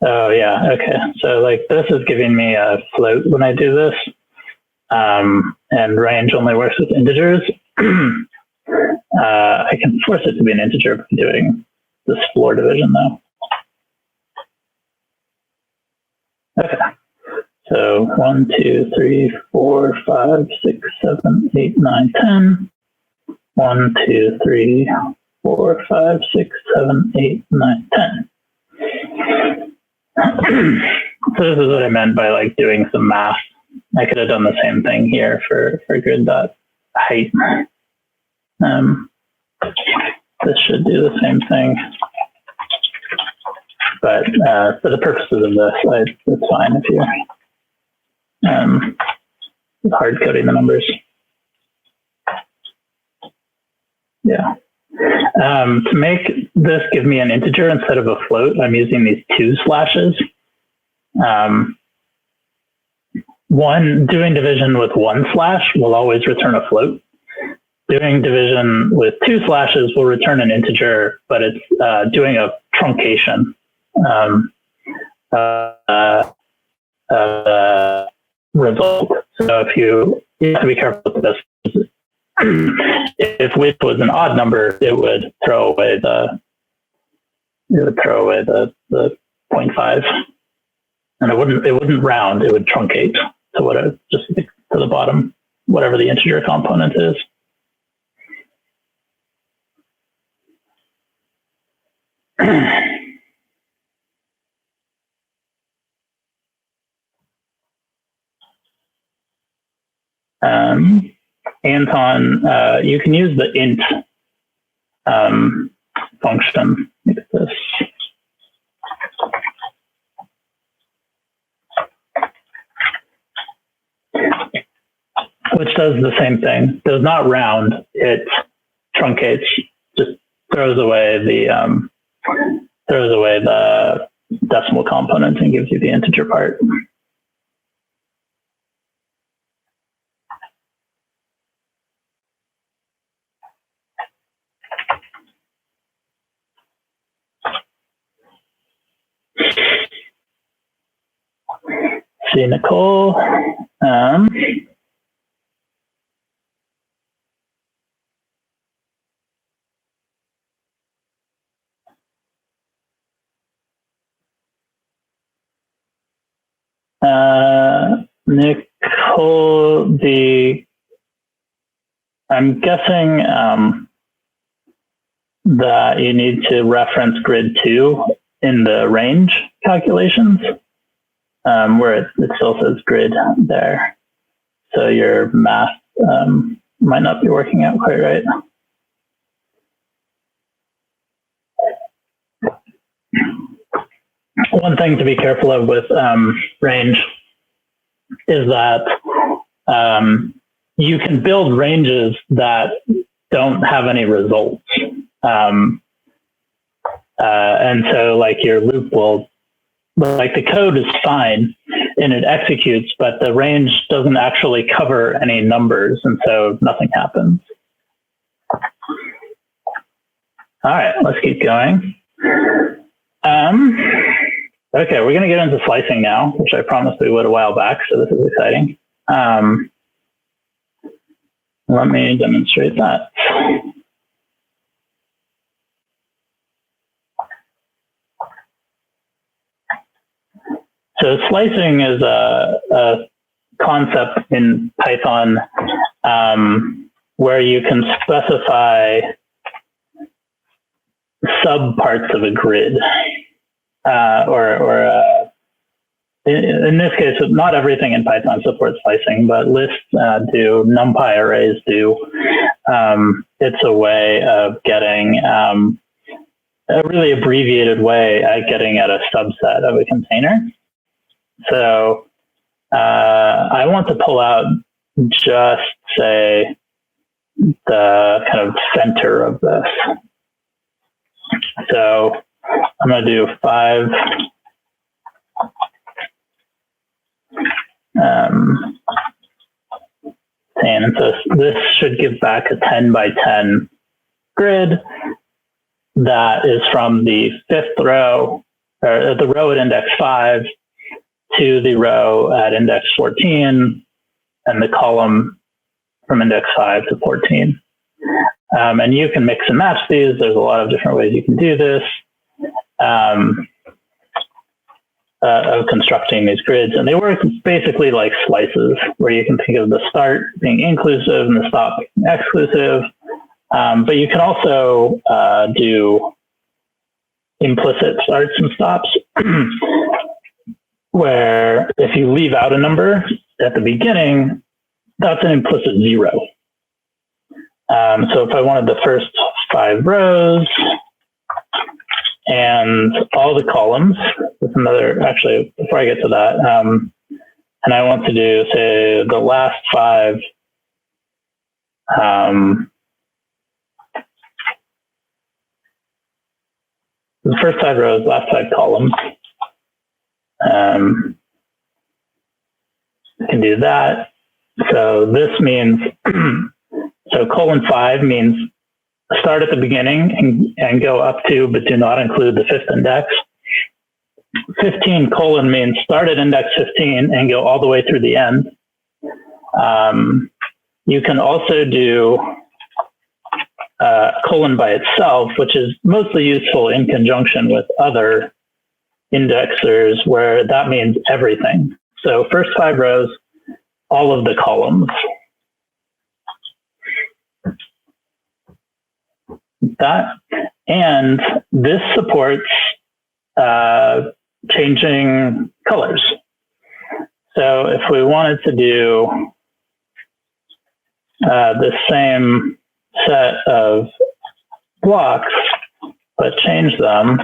Oh yeah, okay. So like this is giving me a float when I do this, and range only works with integers. I can force it to be an integer by doing this floor division though. Okay. So 1, 2, 3, 4, 5, 6, 7, 8, 9, 10. 1, 2, 3, 4, 5, 6, 7, 8, 9, 10. So this is what I meant by like doing some math. I could have done the same thing here for grid.height. This should do the same thing. But for the purposes of this, it's fine if you hard coding the numbers. Yeah. To make this give me an integer instead of a float, I'm using these 2 slashes. Doing division with 1 slash will always return a float. Doing division with 2 slashes will return an integer, but it's doing a truncation result. So if you have to be careful with this. If width was an odd number, it would throw away the 0.5, and it wouldn't round. It would truncate to just to the bottom, whatever the integer component is. Anton, you can use the int function like this. Which does the same thing. Does not round, it truncates, just throws away the decimal component and gives you the integer part. See Nicole. Nicole, I'm guessing that you need to reference grid 2 in the range calculations, where it still says grid there. So your math might not be working out quite right. One thing to be careful of with range is that you can build ranges that don't have any results. And so like your loop will, like the code is fine and it executes, but the range doesn't actually cover any numbers. And so nothing happens. All right, let's keep going. Okay, we're going to get into slicing now, which I promised we would a while back, so this is exciting. Let me demonstrate that. So slicing is a concept in Python where you can specify subparts of a grid, in this case, not everything in Python supports slicing, but lists do, NumPy arrays do. It's a way of getting a really abbreviated way at getting at a subset of a container. So I want to pull out just, say, the kind of center of this. So I'm going to do 5. And so this should give back a 10 by 10 grid that is from the 5th row, or the row at index 5 to the row at index 14 and the column from index 5 to 14. And you can mix and match these. There's a lot of different ways you can do this. Of constructing these grids, and they work basically like slices, where you can think of the start being inclusive and the stop being exclusive, but you can also do implicit starts and stops, where if you leave out a number at the beginning, that's an implicit 0. So if I wanted the first 5 rows and all the columns with another, actually, before I get to that, and I want to do, say, the last 5, the first 5 rows, last 5 columns. I can do that. So this means, so colon 5 means start at the beginning and go up to, but do not include the 5th index. 15 colon means start at index 15 and go all the way through the end. You can also do colon by itself, which is mostly useful in conjunction with other indexers, where that means everything. So first 5 rows, all of the columns. That, and this supports changing colors. So if we wanted to do the same set of blocks, but change them,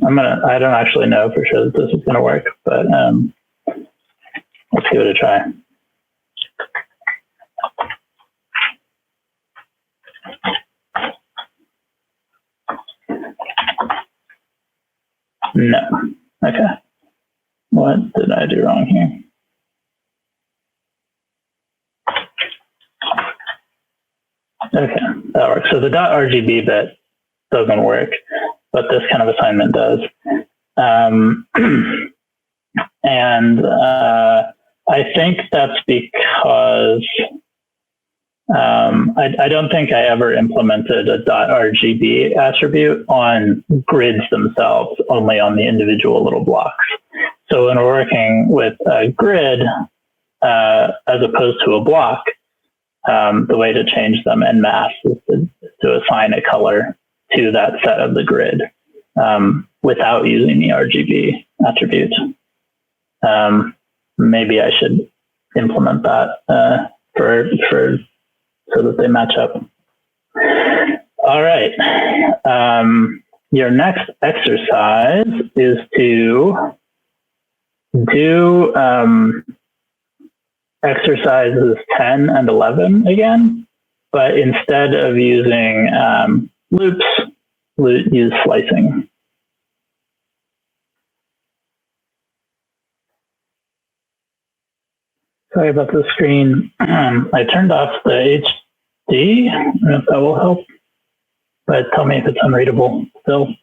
I don't actually know for sure that this is gonna work, but let's give it a try. No. Okay. What did I do wrong here? Okay, that works. So the .rgb bit doesn't work, but this kind of assignment does. And I think that's because I don't think I ever implemented a .rgb attribute on grids themselves, only on the individual little blocks. So when we're working with a grid, as opposed to a block, the way to change them en masse is to assign a color to that set of the grid without using the RGB attribute. Maybe I should implement that so that they match up. All right. Your next exercise is to do exercises 10 and 11 again, but instead of using loops, use slicing. Sorry about the screen. I turned off the HD. I don't know if that will help, but tell me if it's unreadable still.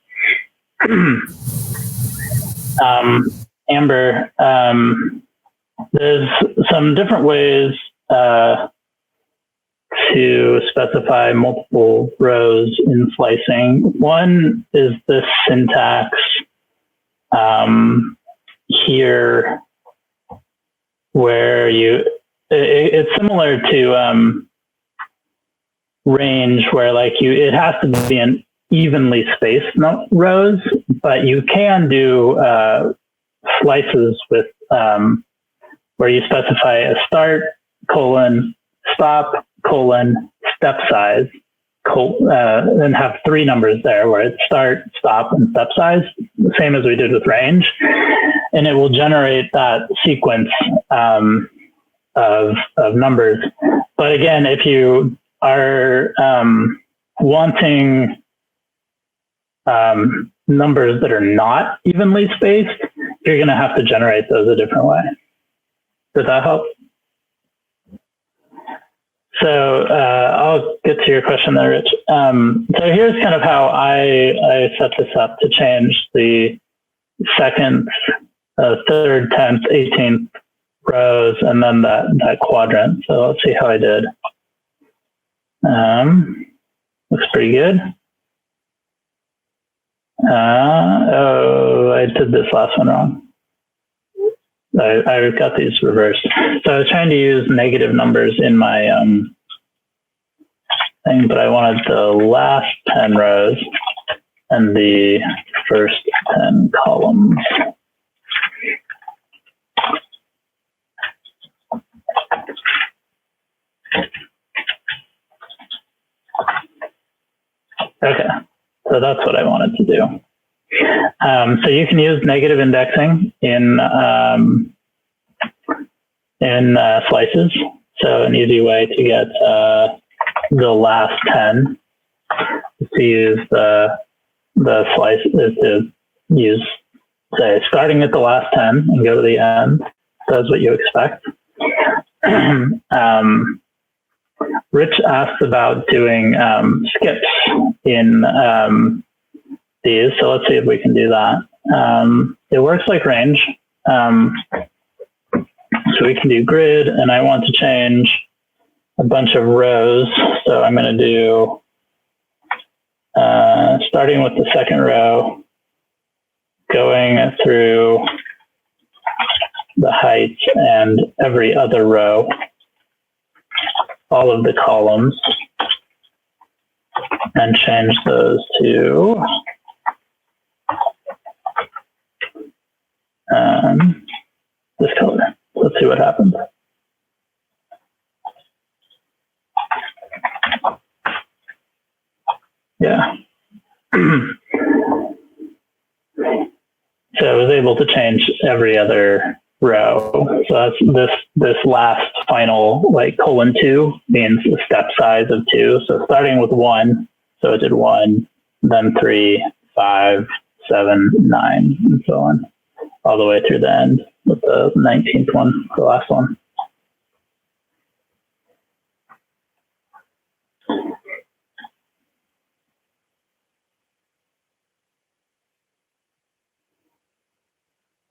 Amber, there's some different ways to specify multiple rows in slicing. One is this syntax here, where it's similar to range, where like it has to be an evenly spaced rows, but you can do slices with where you specify a start, colon, stop, colon, step size, and have three numbers there where it's start, stop, and step size, the same as we did with range. And it will generate that sequence of numbers. But again, if you are wanting numbers that are not evenly spaced, you're going to have to generate those a different way. Does that help? So I'll get to your question there, Rich. So here's kind of how I set this up to change the second, third, 10th, 18th rows, and then that quadrant. So let's see how I did. Looks pretty good. Oh, I did this last one wrong. I got these reversed. So I was trying to use negative numbers in my thing, but I wanted the last 10 rows and the first 10 columns. Okay, so that's what I wanted to do. So you can use negative indexing in slices. So an easy way to get the last 10 is to use the slice is to use, say, starting at the last 10 and go to the end. So that's what you expect. Rich asked about doing skips in these, so let's see if we can do that. It works like range. So we can do grid, and I want to change a bunch of rows. So I'm going to do, starting with the second row, going through the height and every other row, all of the columns, and change those to this color. Let's see what happens. Yeah. So I was able to change every other row. So that's this last final, like :2 means the step size of 2. So starting with 1, so it did 1, then 3, 5, 7, 9, and so on, all the way through the end with the 19th one, the last one.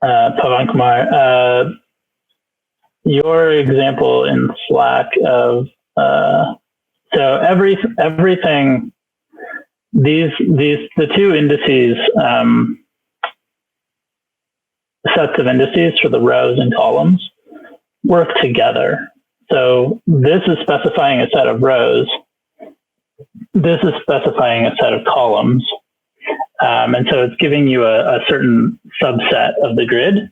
Pavan Kumar, your example in Slack of so everything, the two indices, sets of indices for the rows and columns work together. So this is specifying a set of rows. This is specifying a set of columns. And so it's giving you a certain subset of the grid.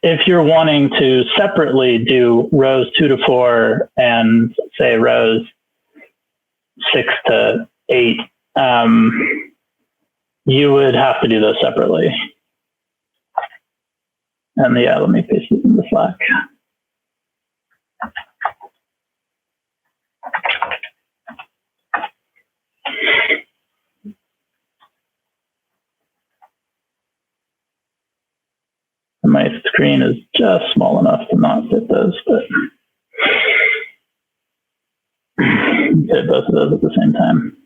If you're wanting to separately do rows 2 to 4 and say rows 6 to 8, you would have to do those separately. And yeah, let me paste it in the Slack. My screen is just small enough to not fit those, but fit both of those at the same time.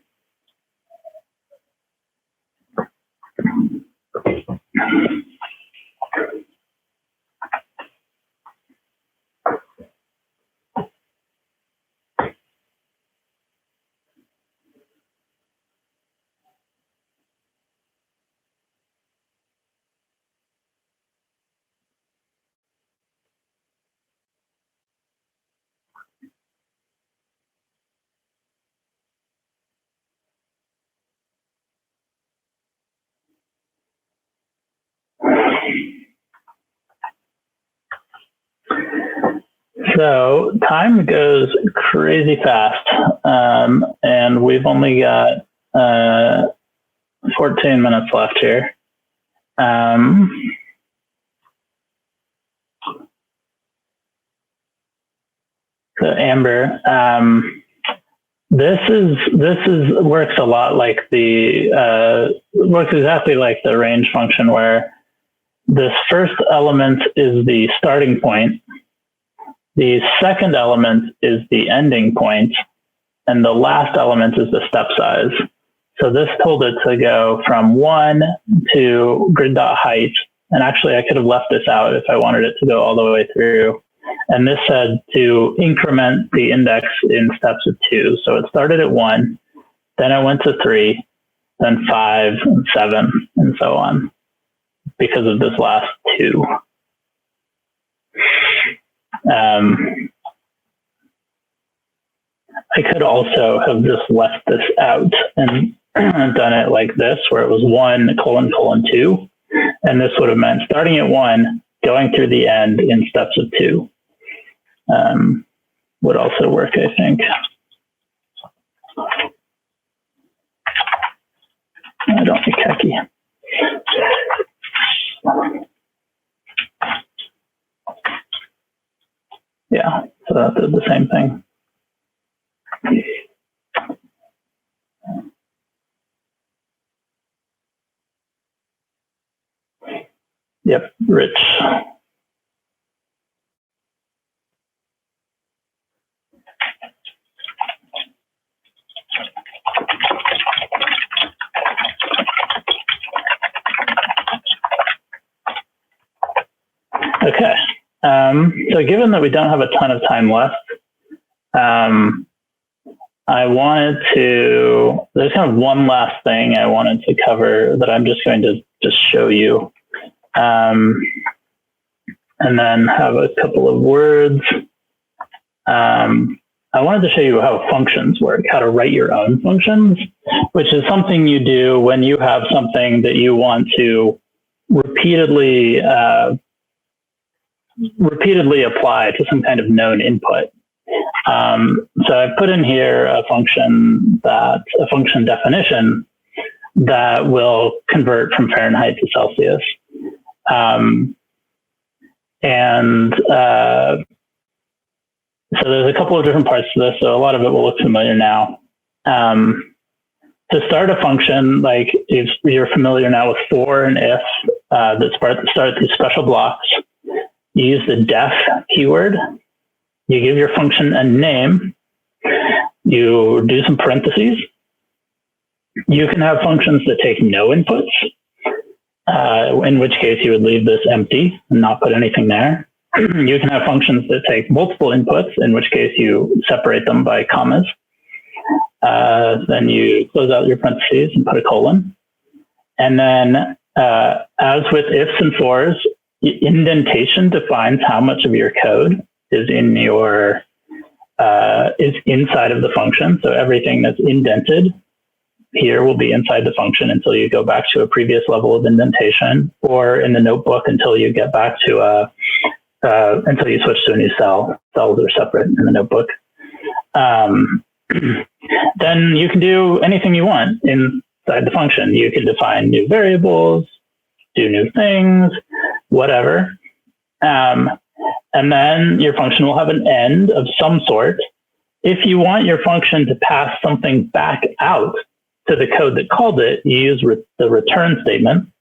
So time goes crazy fast, and we've only got 14 minutes left here. So Amber, this works a lot like works exactly like the range function, where this first element is the starting point, the second element is the ending point, and the last element is the step size. So this told it to go from 1 to grid.height, and actually I could have left this out if I wanted it to go all the way through. And this said to increment the index in steps of 2. So it started at 1, then I went to 3, then 5, and 7, and so on, because of this last 2. I could also have just left this out and done it like this, where it was 1:::2, and this would have meant starting at 1, going through the end in steps of 2. Would also work, I think. I don't think khaki. Yeah, so that did the same thing. Yep, rich. Okay, so given that we don't have a ton of time left, I wanted to, there's kind of one last thing I wanted to cover that I'm just going to just show you, and then have a couple of words. I wanted to show you how functions work, how to write your own functions, which is something you do when you have something that you want to repeatedly apply to some kind of known input. So I put in here a function definition that will convert from Fahrenheit to Celsius. So there's a couple of different parts to this, so a lot of it will look familiar now. To start a function, like if you're familiar now with for and if, that start these special blocks, you use the def keyword, you give your function a name, you do some parentheses. You can have functions that take no inputs, in which case you would leave this empty and not put anything there. You can have functions that take multiple inputs, in which case you separate them by commas. Then you close out your parentheses and put a colon. And then, as with ifs and fors, indentation defines how much of your code is is inside of the function. So everything that's indented here will be inside the function until you go back to a previous level of indentation, or in the notebook until you get back to until you switch to a new cell. Cells are separate in the notebook. Then you can do anything you want inside the function. You can define new variables, do new things, whatever. And then your function will have an end of some sort. If you want your function to pass something back out to the code that called it, you use the return statement,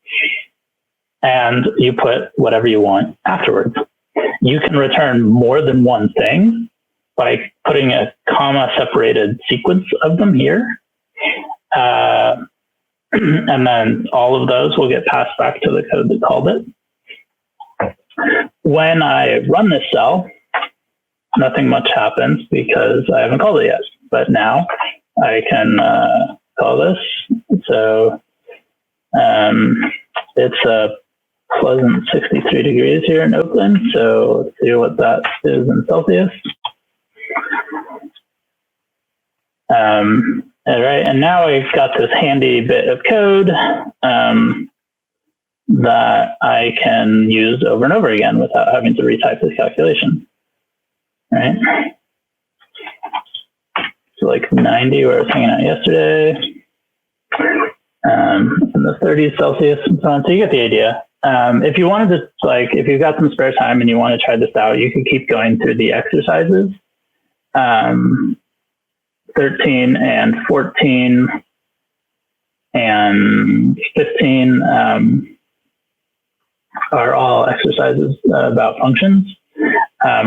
and you put whatever you want afterwards. You can return more than one thing by putting a comma separated sequence of them here. And then all of those will get passed back to the code that called it. When I run this cell, nothing much happens because I haven't called it yet. But now I can call this. So it's a pleasant 63 degrees here in Oakland. So let's see what that is in Celsius. All right, and now I've got this handy bit of code that I can use over and over again without having to retype this calculation. right? So like 90 where I was hanging out yesterday, in the 30s Celsius and so on. So you get the idea. If you wanted to, like, if you've got some spare time and you want to try this out, you can keep going through the exercises. 13 and 14 and 15 are all exercises about functions,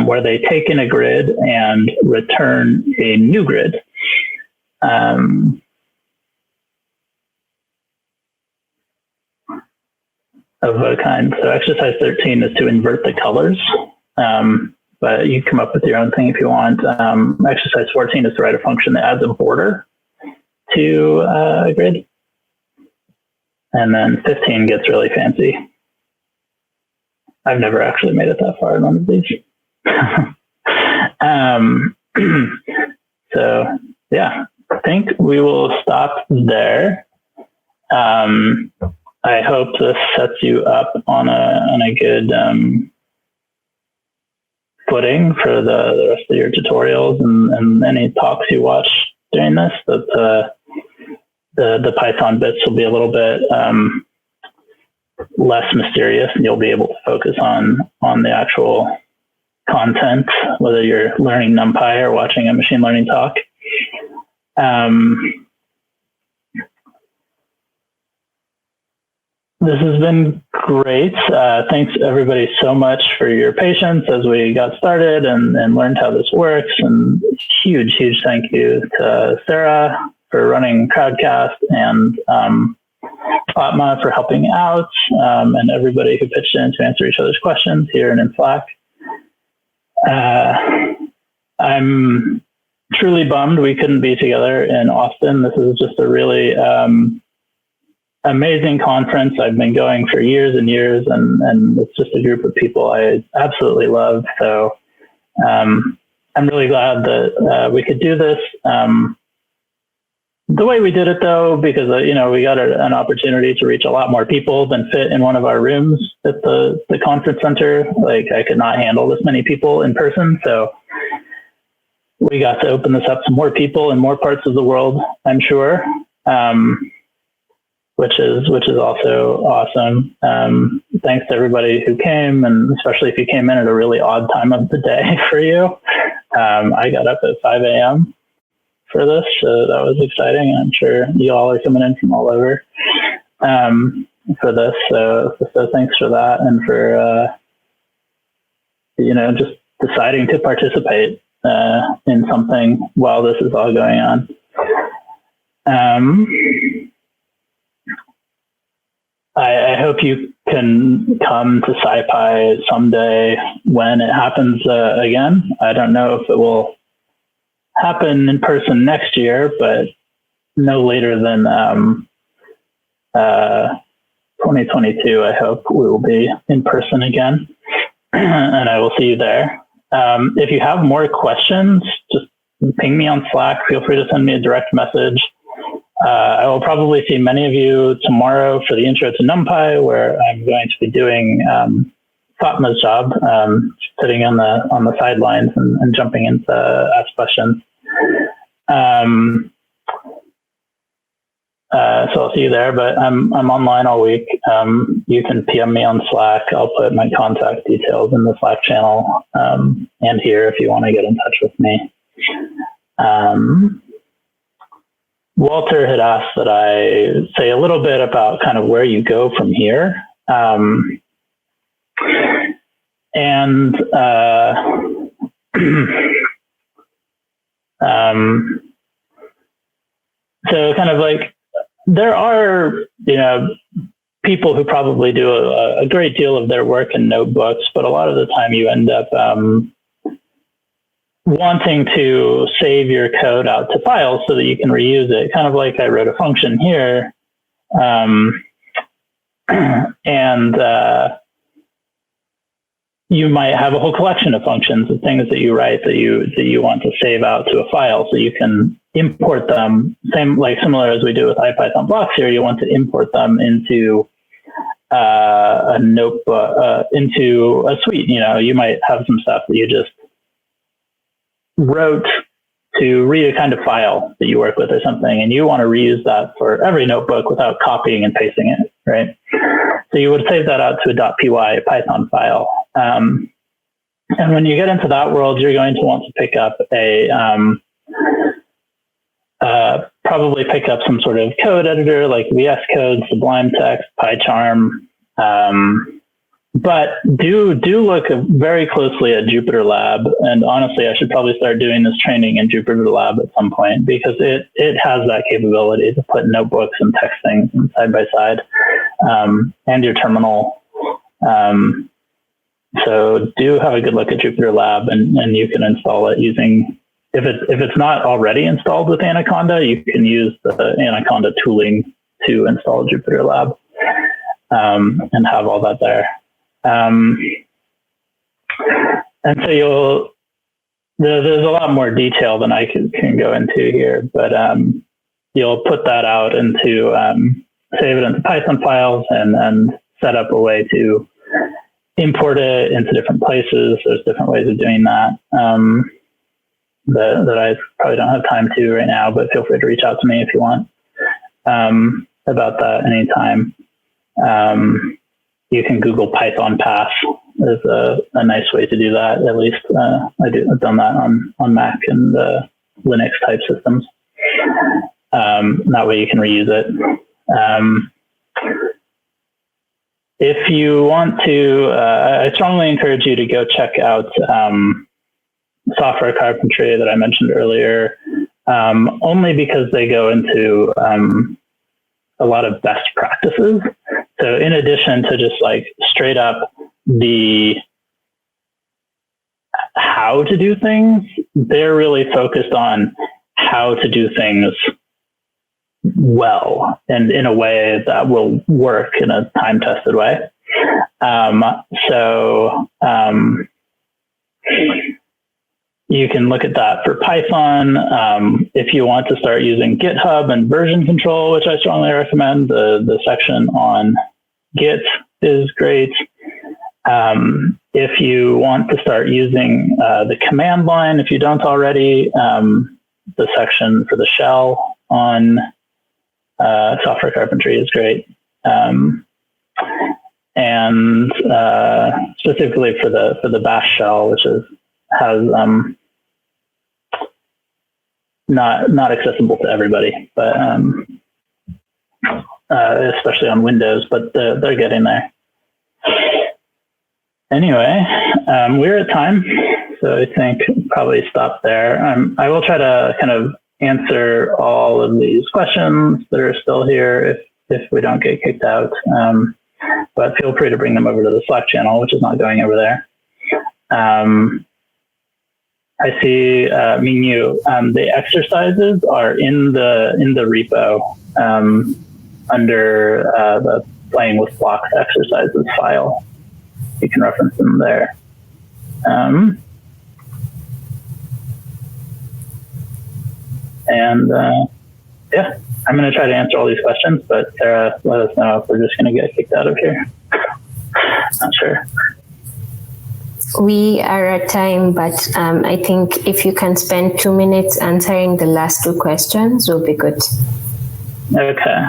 where they take in a grid and return a new grid. Of a kind. So exercise 13 is to invert the colors, but you come up with your own thing if you want. Exercise 14 is to write a function that adds a border to a grid. And then 15 gets really fancy. I've never actually made it that far in one of these. So yeah, I think we will stop there. I hope this sets you up on a good footing for the rest of your tutorials and any talks you watch during this. That the Python bits will be a little bit less mysterious, and you'll be able to focus on the actual content, whether you're learning NumPy or watching a machine learning talk. This has been great. Thanks everybody so much for your patience as we got started and learned how this works. And huge thank you to Sarah for running Crowdcast and Fatma for helping out, and everybody who pitched in to answer each other's questions here and in Slack. I'm truly bummed we couldn't be together in Austin. This is just a really amazing conference. I've been going for years and years, and it's just a group of people I absolutely love. So I'm really glad that we could do this the way we did it, though, because we got an opportunity to reach a lot more people than fit in one of our rooms at the conference center. Like, I could not handle this many people in person, so we got to open this up to more people in more parts of the world, I'm sure. Which is also awesome. Thanks to everybody who came, and especially if you came in at a really odd time of the day for you. I got up at 5 a.m. for this, so that was exciting. I'm sure you all are coming in from all over for this. So thanks for that, and for just deciding to participate in something while this is all going on. I hope you can come to SciPy someday when it happens again. I don't know if it will happen in person next year, but no later than 2022, I hope we will be in person again, and I will see you there. If you have more questions, just ping me on Slack. Feel free to send me a direct message. I will probably see many of you tomorrow for the intro to NumPy, where I'm going to be doing Fatma's job, sitting on the sidelines and jumping in to ask questions. So I'll see you there, but I'm online all week. You can PM me on Slack. I'll put my contact details in the Slack channel, and here if you want to get in touch with me. Walter had asked that I say a little bit about kind of where you go from here. So kind of like, there are, people who probably do a great deal of their work in notebooks, but a lot of the time you end up wanting to save your code out to files so that you can reuse it. Kind of like I wrote a function here, and you might have a whole collection of functions of things that you write that you want to save out to a file so you can import them. Similar as we do with IPython blocks here, you want to import them into a notebook, into a suite. You might have some stuff that you just wrote to read a kind of file that you work with or something, and you want to reuse that for every notebook without copying and pasting it, right? So you would save that out to a .py Python file. And when you get into that world, you're going to want to pick up probably pick up some sort of code editor like VS Code, Sublime Text, PyCharm. But do look very closely at Jupyter Lab. And honestly, I should probably start doing this training in Jupyter Lab at some point, because it has that capability to put notebooks and text things side by side, and your terminal. So do have a good look at Jupyter Lab, and you can install it using, if it's not already installed with Anaconda, you can use the Anaconda tooling to install Jupyter Lab, and have all that there. And so there's a lot more detail than I can go into here, but you'll put that out into, save it into Python files, and set up a way to import it into different places. There's different ways of doing that, that I probably don't have time to right now, but feel free to reach out to me if you want, about that anytime. You can Google Python Path. There's a nice way to do that. At least I've done that on Mac and Linux type systems. That way you can reuse it. If you want to, I strongly encourage you to go check out Software Carpentry that I mentioned earlier, only because they go into a lot of best practices. So in addition to just like straight up the how to do things, they're really focused on how to do things well and in a way that will work in a time-tested way. You can look at that for Python. If you want to start using GitHub and version control, which I strongly recommend, the section on Git is great. If you want to start using the command line, if you don't already, the section for the shell on Software Carpentry is great. And specifically for the bash shell, which has not accessible to everybody, but especially on Windows, but they're getting there. Anyway, we're at time, so I think probably stop there. I will try to kind of answer all of these questions that are still here if we don't get kicked out. But feel free to bring them over to the Slack channel, which is not going over there. I see, Mingyu, the exercises are in the repo under the Playing with Blocks exercises file. You can reference them there. Yeah, I'm going to try to answer all these questions, but Sarah, let us know if we're just going to get kicked out of here. Not sure. We are at time, but I think if you can spend 2 minutes answering the last two questions, will be good. Okay.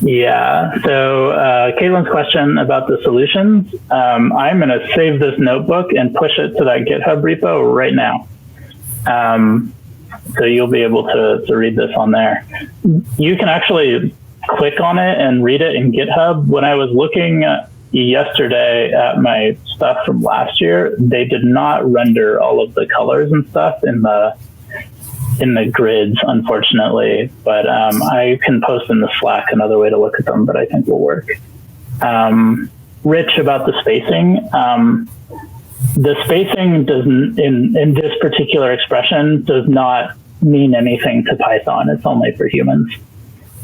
Yeah, so Caitlin's question about the solutions, I'm going to save this notebook and push it to that GitHub repo right now. So you'll be able to read this on there. You can actually click on it and read it in GitHub. When I was looking yesterday at my stuff from last year, they did not render all of the colors and stuff in the grids, unfortunately, but I can post in the Slack another way to look at them that I think will work. Rich, about the spacing. The spacing doesn't, in this particular expression, does not mean anything to Python. It's only for humans.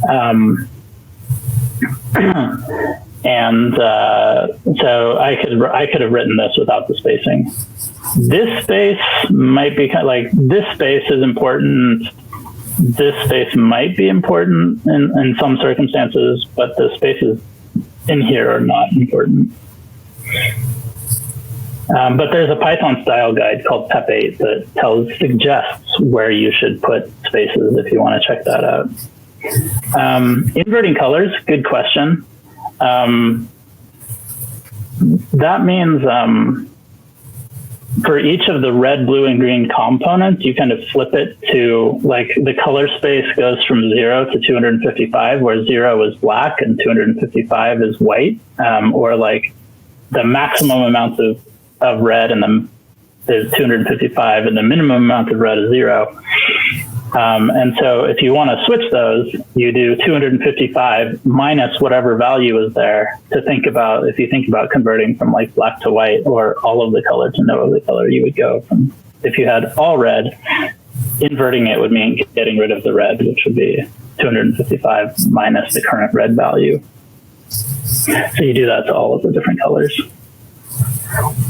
And so I could have written this without the spacing. This space might be kind of like, this space is important. This space might be important in some circumstances, but the spaces in here are not important. But there's a Python style guide called PEP8 that suggests where you should put spaces if you want to check that out. Inverting colors, good question. That means for each of the red, blue, and green components, you kind of flip it to, like, the color space goes from 0 to 255, where 0 is black and 255 is white, or like the maximum amount of red is 255 and the minimum amount of red is 0. And so if you want to switch those, you do 255 minus whatever value is there to think about. If you think about converting from like black to white or all of the color to no other color, you would go from, if you had all red, inverting it would mean getting rid of the red, which would be 255 minus the current red value. So you do that to all of the different colors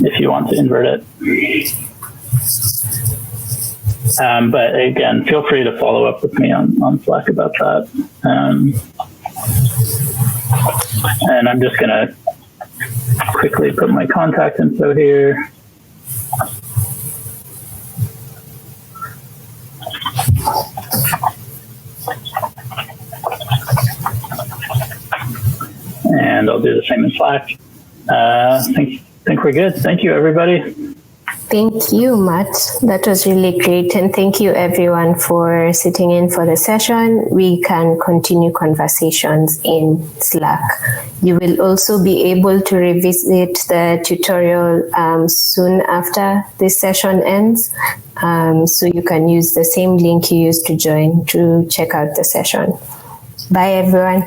if you want to invert it. But again, feel free to follow up with me on Slack about that. And I'm just going to quickly put my contact info here. And I'll do the same in Slack. Think we're good. Thank you, everybody. Thank you, Matt. That was really great. And thank you, everyone, for sitting in for the session. We can continue conversations in Slack. You will also be able to revisit the tutorial soon after this session ends. So you can use the same link you used to join to check out the session. Bye, everyone.